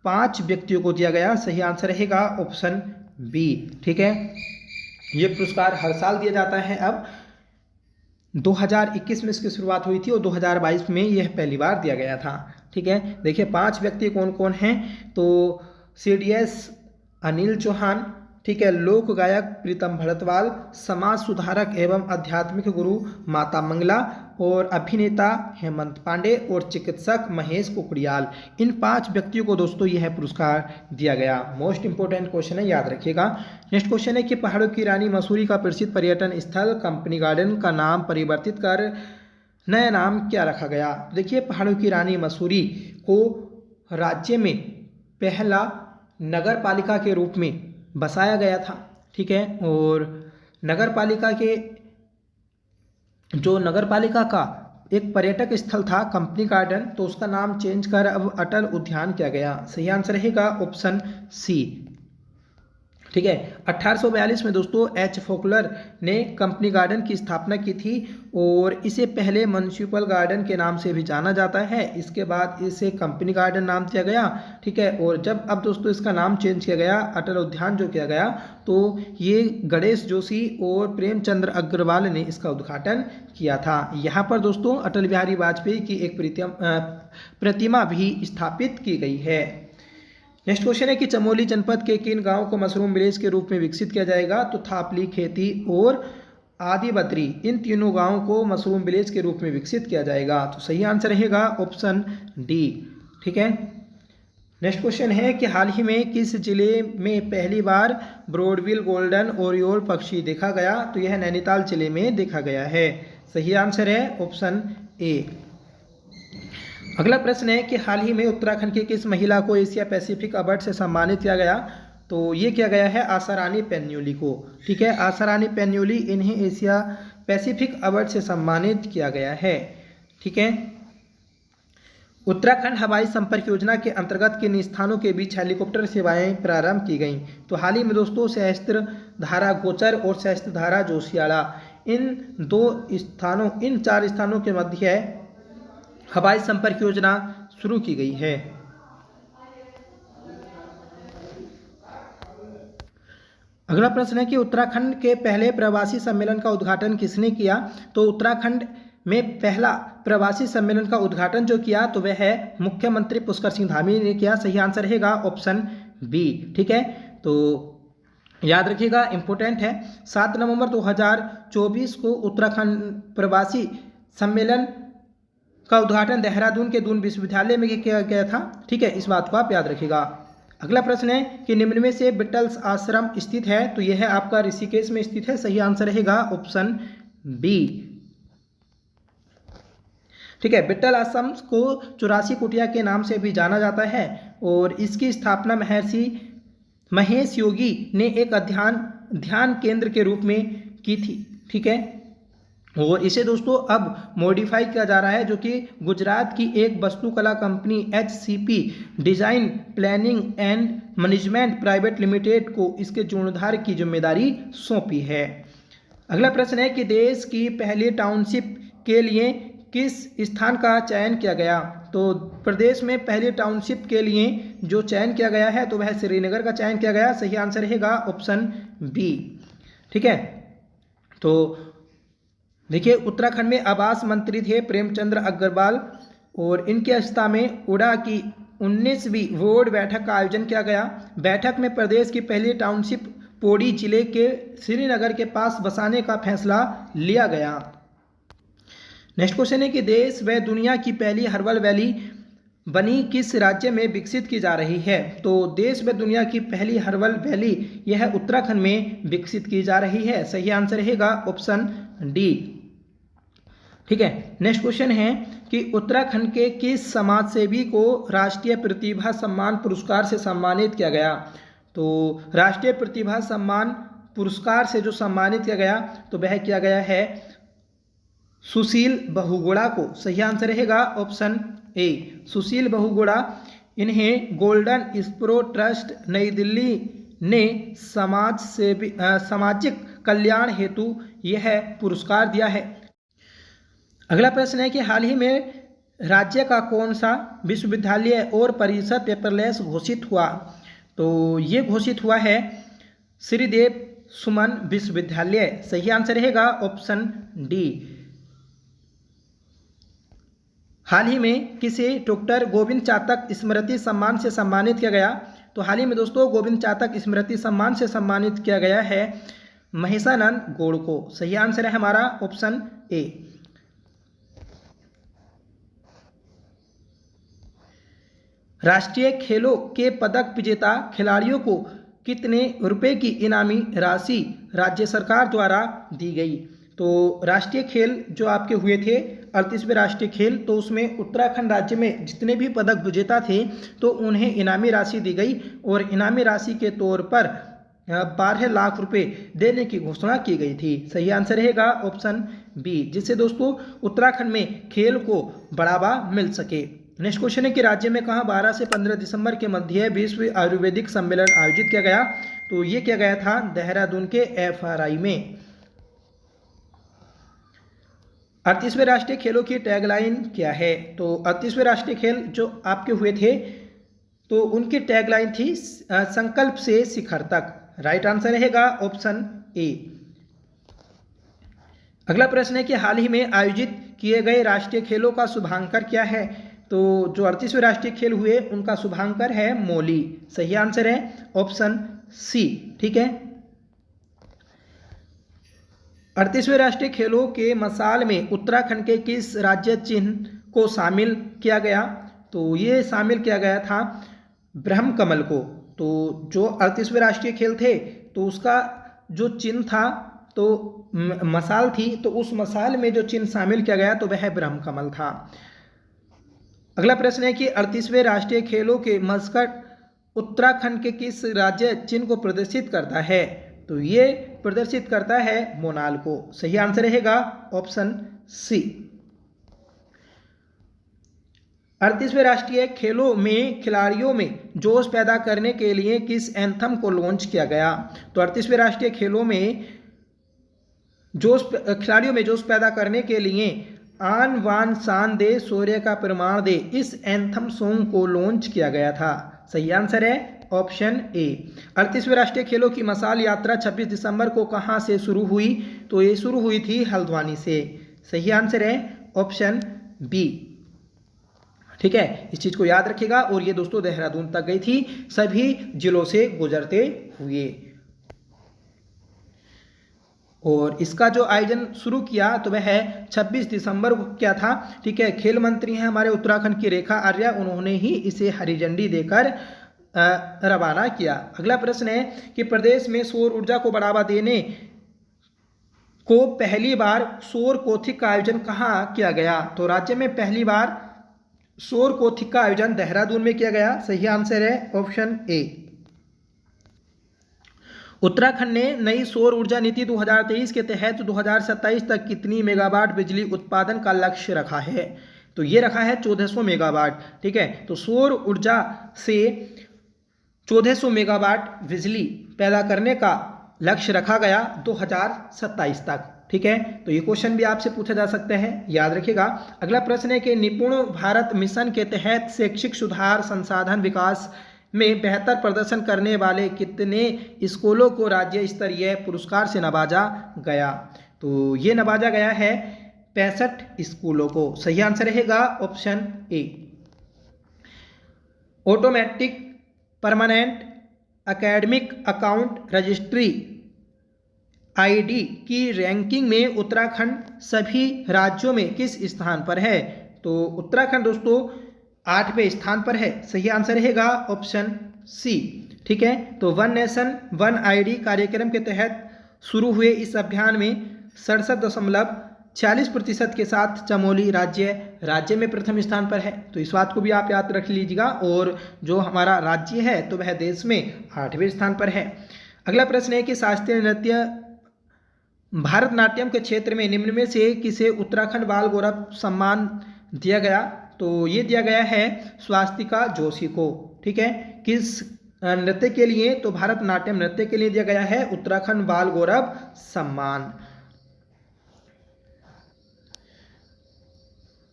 5 व्यक्तियों को दिया गया। सही आंसर रहेगा ऑप्शन बी। ठीक है, ये पुरस्कार हर साल दिया जाता है। अब 2021 में इसकी शुरुआत हुई थी और 2022 में यह पहली बार दिया गया था। ठीक है, देखिए 5 व्यक्ति कौन कौन हैं? तो CDS अनिल चौहान, ठीक है, लोक गायक प्रीतम भरतवाल, समाज सुधारक एवं आध्यात्मिक गुरु माता मंगला और अभिनेता हेमंत पांडे और चिकित्सक महेश कुकड़ियाल। इन 5 व्यक्तियों को दोस्तों यह पुरस्कार दिया गया। मोस्ट इंपोर्टेंट क्वेश्चन है, याद रखिएगा। नेक्स्ट क्वेश्चन है कि पहाड़ों की रानी मसूरी का प्रसिद्ध पर्यटन स्थल कंपनी गार्डन का नाम परिवर्तित कर नया नाम क्या रखा गया? देखिए पहाड़ों की रानी मसूरी को राज्य में पहला नगर पालिका के रूप में बसाया गया था। ठीक है, और नगर पालिका के जो नगर पालिका का एक पर्यटक स्थल था कंपनी गार्डन, तो उसका नाम चेंज कर अब अटल उद्यान किया गया। सही आंसर रहेगा ऑप्शन सी। ठीक है, 1842 में दोस्तों एच फोकलर ने कंपनी गार्डन की स्थापना की थी और इसे पहले म्युनिसिपल गार्डन के नाम से भी जाना जाता है। इसके बाद इसे कंपनी गार्डन नाम दिया गया। ठीक है, और जब अब दोस्तों इसका नाम चेंज किया गया, अटल उद्यान जो किया गया, तो ये गणेश जोशी और प्रेमचंद्र अग्रवाल ने इसका उद्घाटन किया था। यहाँ पर दोस्तों अटल बिहारी वाजपेयी की एक प्रतिमा भी स्थापित की गई है। नेक्स्ट क्वेश्चन है कि चमोली जनपद के किन गांव को मशरूम विलेज के रूप में विकसित किया जाएगा? तो थापली, खेती और आदिबद्री, इन तीनों गांवों को मशरूम विलेज के रूप में विकसित किया जाएगा। तो सही आंसर रहेगा ऑप्शन डी। ठीक है, नेक्स्ट क्वेश्चन है कि हाल ही में किस जिले में पहली बार ब्रॉडबिल गोल्डन ओरियोल पक्षी देखा गया? तो यह नैनीताल जिले में देखा गया है। सही आंसर है ऑप्शन ए। अगला प्रश्न है कि हाल ही में उत्तराखंड की किस महिला को एशिया पैसिफिक अवार्ड से सम्मानित किया गया? तो ये किया गया है आशा रानी पेन्यूली को। ठीक है, आशा रानी पेन्यूली, इन्हें एशिया पैसिफिक अवार्ड से सम्मानित किया गया है। ठीक है, उत्तराखंड हवाई संपर्क योजना के अंतर्गत किन स्थानों के बीच हेलीकॉप्टर सेवाएं प्रारंभ की गईं? तो हाल ही में दोस्तों सहस्त्र धारा गोचर और सहस्त्र धारा जोशियाड़ा, इन 4 स्थानों के मध्य हवाई संपर्क योजना शुरू की गई है। अगला प्रश्न है कि उत्तराखंड के पहले प्रवासी सम्मेलन का उद्घाटन किसने किया? तो उत्तराखंड में पहला प्रवासी सम्मेलन का उद्घाटन जो किया तो वह है मुख्यमंत्री पुष्कर सिंह धामी ने किया। सही आंसर रहेगा ऑप्शन बी। ठीक है, तो याद रखिएगा, इंपॉर्टेंट है। 7 नवंबर 2024 को उत्तराखंड प्रवासी सम्मेलन का उद्घाटन देहरादून के दून विश्वविद्यालय में किया गया था। ठीक है, इस बात को आप याद रखिएगा। अगला प्रश्न है कि निम्न में से बिटल्स आश्रम स्थित है? तो यह है आपका ऋषिकेश में स्थित है। सही आंसर रहेगा ऑप्शन बी। ठीक है, बिट्टल आश्रम को 84 कुटिया के नाम से भी जाना जाता है और इसकी स्थापना महर्षि महेश योगी ने एक ध्यान केंद्र के रूप में की थी। ठीक है, और इसे दोस्तों अब मॉडिफाई किया जा रहा है, जो कि गुजरात की एक वास्तुकला company HCP design planning and management private limited को इसके जीर्णोद्धार की जिम्मेदारी सौंपी है। अगला प्रश्न है कि देश की पहली टाउनशिप के लिए किस स्थान का चयन किया गया? तो प्रदेश में पहली टाउनशिप के लिए जो चयन किया गया है तो वह श्रीनगर का चयन किया गया। सही आंसर रहेगा ऑप्शन बी। ठीक है, तो देखिए, उत्तराखंड में आवास मंत्री थे प्रेमचंद्र अग्रवाल और इनकी अध्यक्षता में उड़ा की 19वीं बोर्ड बैठक का आयोजन किया गया। बैठक में प्रदेश की पहली टाउनशिप पौड़ी जिले के श्रीनगर के पास बसाने का फैसला लिया गया। नेक्स्ट क्वेश्चन है कि देश व दुनिया की पहली हर्बल वैली बनी किस राज्य में विकसित की जा रही है? तो देश व दुनिया की पहली हर्बल वैली यह उत्तराखंड में विकसित की जा रही है। सही आंसर रहेगा ऑप्शन डी। ठीक है, नेक्स्ट क्वेश्चन है कि उत्तराखंड के किस समाज सेवी को राष्ट्रीय प्रतिभा सम्मान पुरस्कार से सम्मानित किया गया? तो राष्ट्रीय प्रतिभा सम्मान पुरस्कार से जो सम्मानित किया गया तो वह किया गया है सुशील बहुगुणा को। सही आंसर रहेगा ऑप्शन ए, सुशील बहुगुणा। इन्हें गोल्डन स्प्रो ट्रस्ट नई दिल्ली ने सामाजिक कल्याण हेतु यह पुरस्कार दिया है। अगला प्रश्न है कि हाल ही में राज्य का कौन सा विश्वविद्यालय और परिषद पेपरलेस घोषित हुआ? तो ये घोषित हुआ है श्रीदेव सुमन विश्वविद्यालय। सही आंसर रहेगा ऑप्शन डी। हाल ही में किसे डॉक्टर गोविंद चातक स्मृति सम्मान से सम्मानित किया गया? तो हाल ही में दोस्तों गोविंद चातक स्मृति सम्मान से सम्मानित किया गया है महिषानंद गौड़ को। सही आंसर है हमारा ऑप्शन ए। राष्ट्रीय खेलों के पदक विजेता खिलाड़ियों को कितने रुपए की इनामी राशि राज्य सरकार द्वारा दी गई? तो राष्ट्रीय खेल जो आपके हुए थे 38वें राष्ट्रीय खेल, तो उसमें उत्तराखंड राज्य में जितने भी पदक विजेता थे तो उन्हें इनामी राशि दी गई और इनामी राशि के तौर पर 12 लाख रुपए देने की घोषणा की गई थी। सही आंसर रहेगा ऑप्शन बी, जिससे दोस्तों उत्तराखंड में खेल को बढ़ावा मिल सके। नेक्स्ट क्वेश्चन है कि राज्य में कहाँ 12 से 15 दिसंबर के मध्य विश्व आयुर्वेदिक सम्मेलन आयोजित किया गया? तो ये किया गया था देहरादून के FRI में। 38वें राष्ट्रीय खेलों की टैगलाइन क्या है? तो 38वें राष्ट्रीय खेल जो आपके हुए थे तो उनकी टैगलाइन थी संकल्प से शिखर तक। राइट आंसर रहेगा ऑप्शन ए। अगला प्रश्न है कि हाल ही में आयोजित किए गए राष्ट्रीय खेलों का शुभांकर क्या है? तो जो 38वें राष्ट्रीय खेल हुए उनका शुभांकर है मौली। सही आंसर है ऑप्शन सी। ठीक है, 38वें राष्ट्रीय खेलों के मसाल में उत्तराखंड के किस राज्य चिन्ह को शामिल किया गया? तो ये शामिल किया गया था ब्रह्म कमल को। तो जो 38वें राष्ट्रीय खेल थे तो उसका जो चिन्ह था तो मसाल थी, तो उस मसाल में जो चिन्ह शामिल किया गया तो वह ब्रह्म कमल था। अगला प्रश्न है कि 38वें राष्ट्रीय खेलों के मस्कट उत्तराखंड के किस राज्य चिन्ह को प्रदर्शित करता है? तो ये प्रदर्शित करता है मोनाल को। सही आंसर रहेगा ऑप्शन सी। 38वें राष्ट्रीय खेलों में खिलाड़ियों में जोश पैदा करने के लिए किस एंथम को लॉन्च किया गया? तो 38वें राष्ट्रीय खेलों में खिलाड़ियों में जोश पैदा करने के लिए आन वान शान दे शौर्य का प्रमाण दे इस एंथम सॉन्ग को लॉन्च किया गया था। सही आंसर है ऑप्शन ए। 38वें राष्ट्रीय खेलों की मशाल यात्रा 26 दिसंबर को कहाँ से शुरू हुई? तो ये शुरू हुई थी हल्द्वानी से। सही आंसर है ऑप्शन बी। ठीक है, इस चीज को याद रखिएगा। और ये दोस्तों देहरादून तक गई थी सभी जिलों से गुजरते हुए। और इसका जो आयोजन शुरू किया तो वह 26 दिसंबर को क्या था? ठीक है, खेल मंत्री हैं हमारे उत्तराखंड की रेखा आर्या, उन्होंने ही इसे हरी झंडी देकर रवाना किया। अगला प्रश्न है कि प्रदेश में सौर ऊर्जा को बढ़ावा देने को पहली बार सौर कौथिक का आयोजन कहाँ किया गया? तो राज्य में पहली बार सौर कौथिक का आयोजन देहरादून में किया गया। सही आंसर है ऑप्शन ए। उत्तराखंड ने नई सौर ऊर्जा नीति 2023 के तहत 2027 तक कितनी मेगावाट बिजली उत्पादन का लक्ष्य रखा है? तो ये रखा है 1400 मेगावाट। ठीक है, तो सौर ऊर्जा से 1400 मेगावाट बिजली पैदा करने का लक्ष्य रखा गया 2027 तक। ठीक है, तो ये क्वेश्चन भी आपसे पूछा जा सकता है, याद रखिएगा। अगला प्रश्न है कि निपुण भारत मिशन के तहत शैक्षिक सुधार संसाधन विकास में बेहतर प्रदर्शन करने वाले कितने स्कूलों को राज्य स्तरीय पुरस्कार से नवाजा गया? तो ये नवाजा गया है 65 स्कूलों को। सही आंसर रहेगा option A. Automatic permanent academic account registry ID की रैंकिंग में उत्तराखंड सभी राज्यों में किस स्थान पर है? तो उत्तराखंड दोस्तों 8वें स्थान पर है। सही आंसर रहेगा ऑप्शन सी। ठीक है, तो वन नेशन वन आईडी कार्यक्रम के तहत शुरू हुए इस अभियान में 67.46% के साथ चमोली राज्य में प्रथम स्थान पर है। तो इस बात को भी आप याद रख लीजिएगा। और जो हमारा राज्य है तो वह देश में 8वें स्थान पर है। अगला प्रश्न है कि शास्त्रीय नृत्य भारतनाट्यम के क्षेत्र में निम्न में से किसे उत्तराखंड बाल गौरव सम्मान दिया गया? तो ये दिया गया है स्वास्तिका जोशी को। ठीक है, किस नृत्य के लिए? तो भारतनाट्यम नृत्य के लिए दिया गया है उत्तराखंड बाल गौरव सम्मान।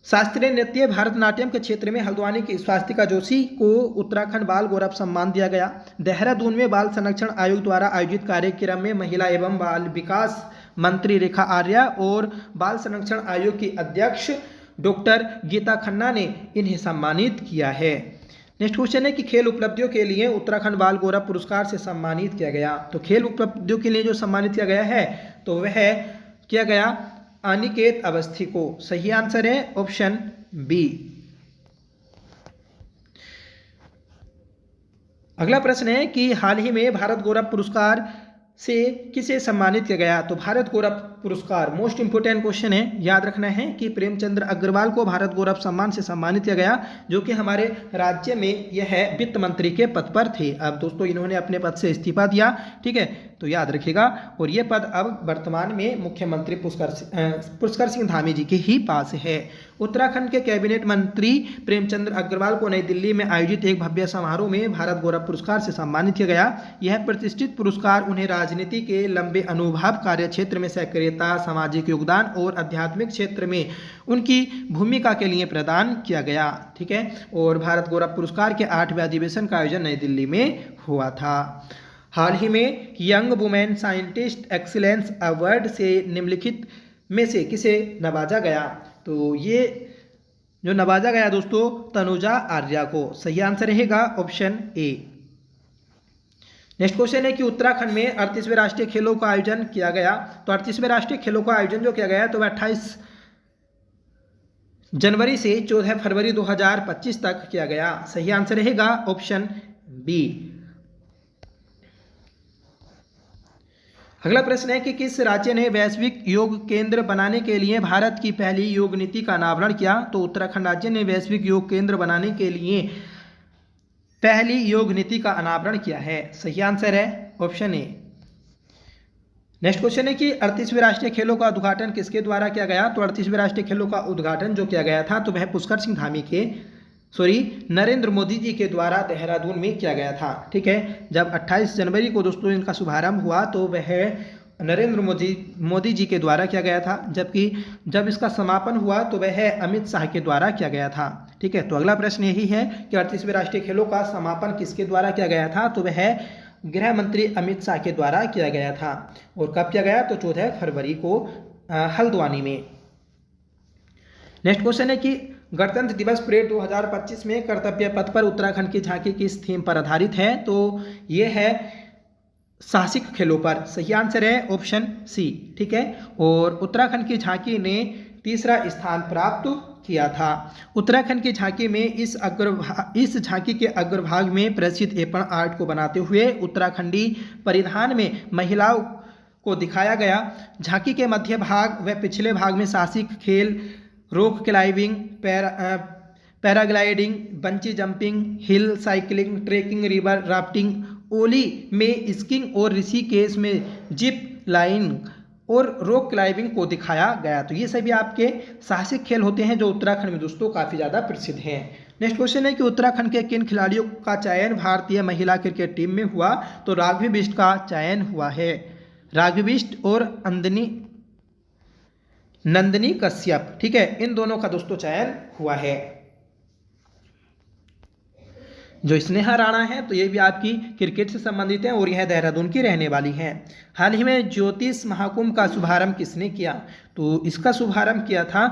शास्त्रीय नृत्य भारतनाट्यम के क्षेत्र में हल्द्वानी की स्वास्तिका जोशी को उत्तराखंड बाल गौरव सम्मान दिया गया। देहरादून में बाल संरक्षण आयोग द्वारा आयोजित कार्यक्रम में महिला एवं बाल विकास मंत्री रेखा आर्या और बाल संरक्षण आयोग की अध्यक्ष डॉक्टर गीता खन्ना ने इन्हें सम्मानित किया है। नेक्स्ट क्वेश्चन है कि खेल उपलब्धियों के लिए उत्तराखंड बाल गौरव पुरस्कार से सम्मानित किया गया। तो खेल उपलब्धियों के लिए जो सम्मानित किया गया है तो वह किया गया अनिकेत अवस्थी को। सही आंसर है ऑप्शन बी। अगला प्रश्न है कि हाल ही में भारत गौरव पुरस्कार से किसे सम्मानित किया गया? तो भारत गौरव पुरस्कार मोस्ट इंपोर्टेंट क्वेश्चन है, याद रखना है कि प्रेमचंद्र अग्रवाल को भारत गौरव सम्मान से सम्मानित किया गया, जो कि हमारे राज्य में यह वित्त मंत्री के पद पर थे। अब दोस्तों इन्होंने अपने पद से इस्तीफा दिया। ठीक है, तो याद रखिएगा। और यह पद अब वर्तमान में मुख्यमंत्री पुष्कर सिंह धामी जी के ही पास है। उत्तराखंड के कैबिनेट मंत्री प्रेमचंद्र अग्रवाल को नई दिल्ली में आयोजित एक भव्य समारोह में भारत गौरव पुरस्कार से सम्मानित किया गया। यह प्रतिष्ठित पुरस्कार उन्हें राजनीति के लंबे अनुभव, कार्य क्षेत्र में सक्रियता, सामाजिक योगदान और आध्यात्मिक क्षेत्र में उनकी भूमिका के लिए प्रदान किया गया। ठीक है, और भारत गौरव पुरस्कार के 8वें अधिवेशन का आयोजन नई दिल्ली में हुआ था। हाल ही में young women scientist excellence award से निम्नलिखित में से किसे नवाजा गया? तो ये जो नवाजा गया दोस्तों तनुजा आर्या को। सही आंसर रहेगा ऑप्शन ए। नेक्स्ट क्वेश्चन है कि उत्तराखंड में 38वें राष्ट्रीय खेलों का आयोजन किया गया। तो 38वें राष्ट्रीय खेलों का आयोजन जो किया गया तो 28 जनवरी से 14 फरवरी 2025 तक किया गया। सही आंसर रहेगा ऑप्शन बी। अगला प्रश्न है कि किस राज्य ने वैश्विक योग केंद्र बनाने के लिए भारत की पहली योग नीति का अनावरण किया? तो उत्तराखंड राज्य ने वैश्विक योग केंद्र बनाने के लिए पहली योग नीति का अनावरण किया है। सही आंसर है ऑप्शन ए। नेक्स्ट क्वेश्चन है कि 38वें राष्ट्रीय खेलों का उद्घाटन किसके द्वारा किया गया? तो 38वें राष्ट्रीय खेलों का उद्घाटन जो किया गया था तो वह पुष्कर सिंह धामी के नरेंद्र मोदी जी के द्वारा देहरादून में किया गया था। ठीक है, जब 28 जनवरी को दोस्तों इनका शुभारंभ हुआ तो वह नरेंद्र मोदी जी के द्वारा किया गया था, जबकि जब इसका समापन हुआ तो वह अमित शाह के द्वारा किया गया था। ठीक है, तो अगला प्रश्न यही है कि 38वें राष्ट्रीय खेलों का समापन किसके द्वारा किया गया था, तो वह गृह मंत्री अमित शाह के द्वारा किया गया था। और कब किया गया, तो 14 फरवरी को हल्द्वानी में। नेक्स्ट क्वेश्चन है कि गणतंत्र दिवस परेड 2025 में कर्तव्य पथ पर उत्तराखंड की झांकी किस थीम पर आधारित है, तो ये है साहसिक खेलों पर। सही आंसर है ऑप्शन सी। ठीक है, और उत्तराखंड की झांकी ने तीसरा स्थान प्राप्त किया था। उत्तराखंड की झांकी में इस झांकी के अग्रभाग में प्रसिद्ध एपण आर्ट को बनाते हुए उत्तराखंडी परिधान में महिलाओं को दिखाया गया। झांकी के मध्य भाग व पिछले भाग में साहसिक खेल, rock climbing, paragliding, bungee jumping, hill cycling, trekking, river rafting, Auli में स्कीइंग और ऋषिकेश में जिप लाइन और रॉक क्लाइंबिंग को दिखाया गया। तो ये सभी आपके साहसिक खेल होते हैं जो उत्तराखंड में दोस्तों काफ़ी ज़्यादा प्रसिद्ध हैं। नेक्स्ट क्वेश्चन है कि उत्तराखंड के किन खिलाड़ियों का चयन भारतीय महिला क्रिकेट टीम में हुआ, तो राघवी बिष्ट का चयन हुआ है। राघवी बिष्ट और नंदिनी कश्यप, ठीक है, इन दोनों का दोस्तों चयन हुआ है। जो स्नेहा राणा है तो ये भी आपकी क्रिकेट से संबंधित है और यह देहरादून की रहने वाली हैं। हाल ही में ज्योतिष महाकुंभ का शुभारंभ किसने किया, तो इसका शुभारंभ किया था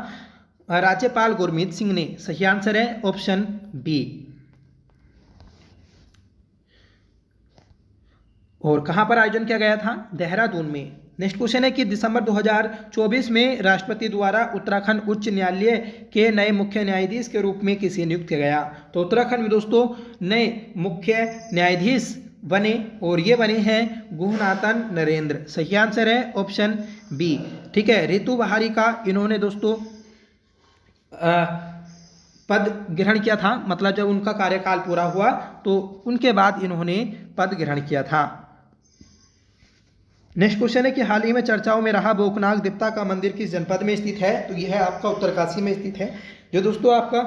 राज्यपाल गुरमीत सिंह ने। सही आंसर है ऑप्शन बी। और कहां पर आयोजन किया गया था, देहरादून में। नेक्स्ट क्वेश्चन है कि दिसंबर 2024 में राष्ट्रपति द्वारा उत्तराखंड उच्च न्यायालय के नए मुख्य न्यायाधीश के रूप में किसे नियुक्त किया गया, तो उत्तराखंड में दोस्तों नए मुख्य न्यायाधीश बने और ये बने हैं गुहनाथन नरेंद्र। सही आंसर है ऑप्शन बी। ठीक है, रितु बहारी का इन्होंने दोस्तों पद ग्रहण किया था, मतलब जब उनका कार्यकाल पूरा हुआ तो उनके बाद इन्होंने पद ग्रहण किया था। नेक्स्ट क्वेश्चन है कि हाल ही में चर्चाओं में रहा बोकनाग देवता का मंदिर किस जनपद में स्थित है, तो यह आपका उत्तरकाशी में स्थित है। जो दोस्तों आपका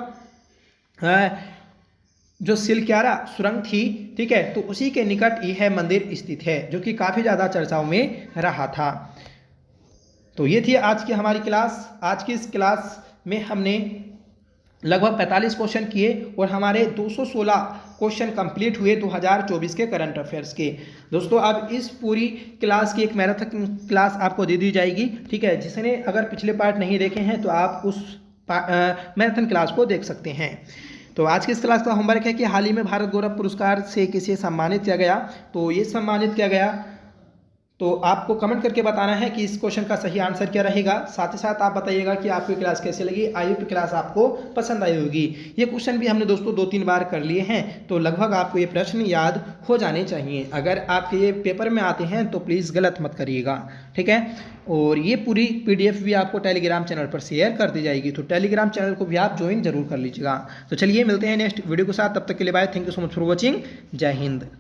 जो सिलक्यारा सुरंग थी, ठीक है, तो उसी के निकट यह मंदिर स्थित है, जो कि काफ़ी ज़्यादा चर्चाओं में रहा था। तो ये थी आज की हमारी क्लास। आज की इस क्लास में हमने लगभग 45 क्वेश्चन किए और हमारे 216 क्वेश्चन कंप्लीट हुए 2024 के करंट अफेयर्स के। दोस्तों अब इस पूरी क्लास की एक मैराथन क्लास आपको दे दी जाएगी, ठीक है, जिसने अगर पिछले पार्ट नहीं देखे हैं तो आप उस मैराथन क्लास को देख सकते हैं। तो आज की इस क्लास का होमवर्क है कि हाल ही में भारत गौरव पुरस्कार से किसे सम्मानित किया गया, तो ये सम्मानित किया गया, तो आपको कमेंट करके बताना है कि इस क्वेश्चन का सही आंसर क्या रहेगा। साथ ही साथ आप बताइएगा कि आपकी क्लास कैसे लगी, आई होप क्लास आपको पसंद आई होगी। ये क्वेश्चन भी हमने दोस्तों 2-3 बार कर लिए हैं, तो लगभग आपको ये प्रश्न याद हो जाने चाहिए। अगर आपके ये पेपर में आते हैं तो प्लीज़ गलत मत करिएगा, ठीक है। और ये पूरी PDF भी आपको टेलीग्राम चैनल पर शेयर कर दी जाएगी, तो टेलीग्राम चैनल को भी आप ज्वाइन जरूर कर लीजिएगा। तो चलिए मिलते हैं नेक्स्ट वीडियो के साथ, तब तक के लिए bye. Thank you so much for watching. जय हिंद।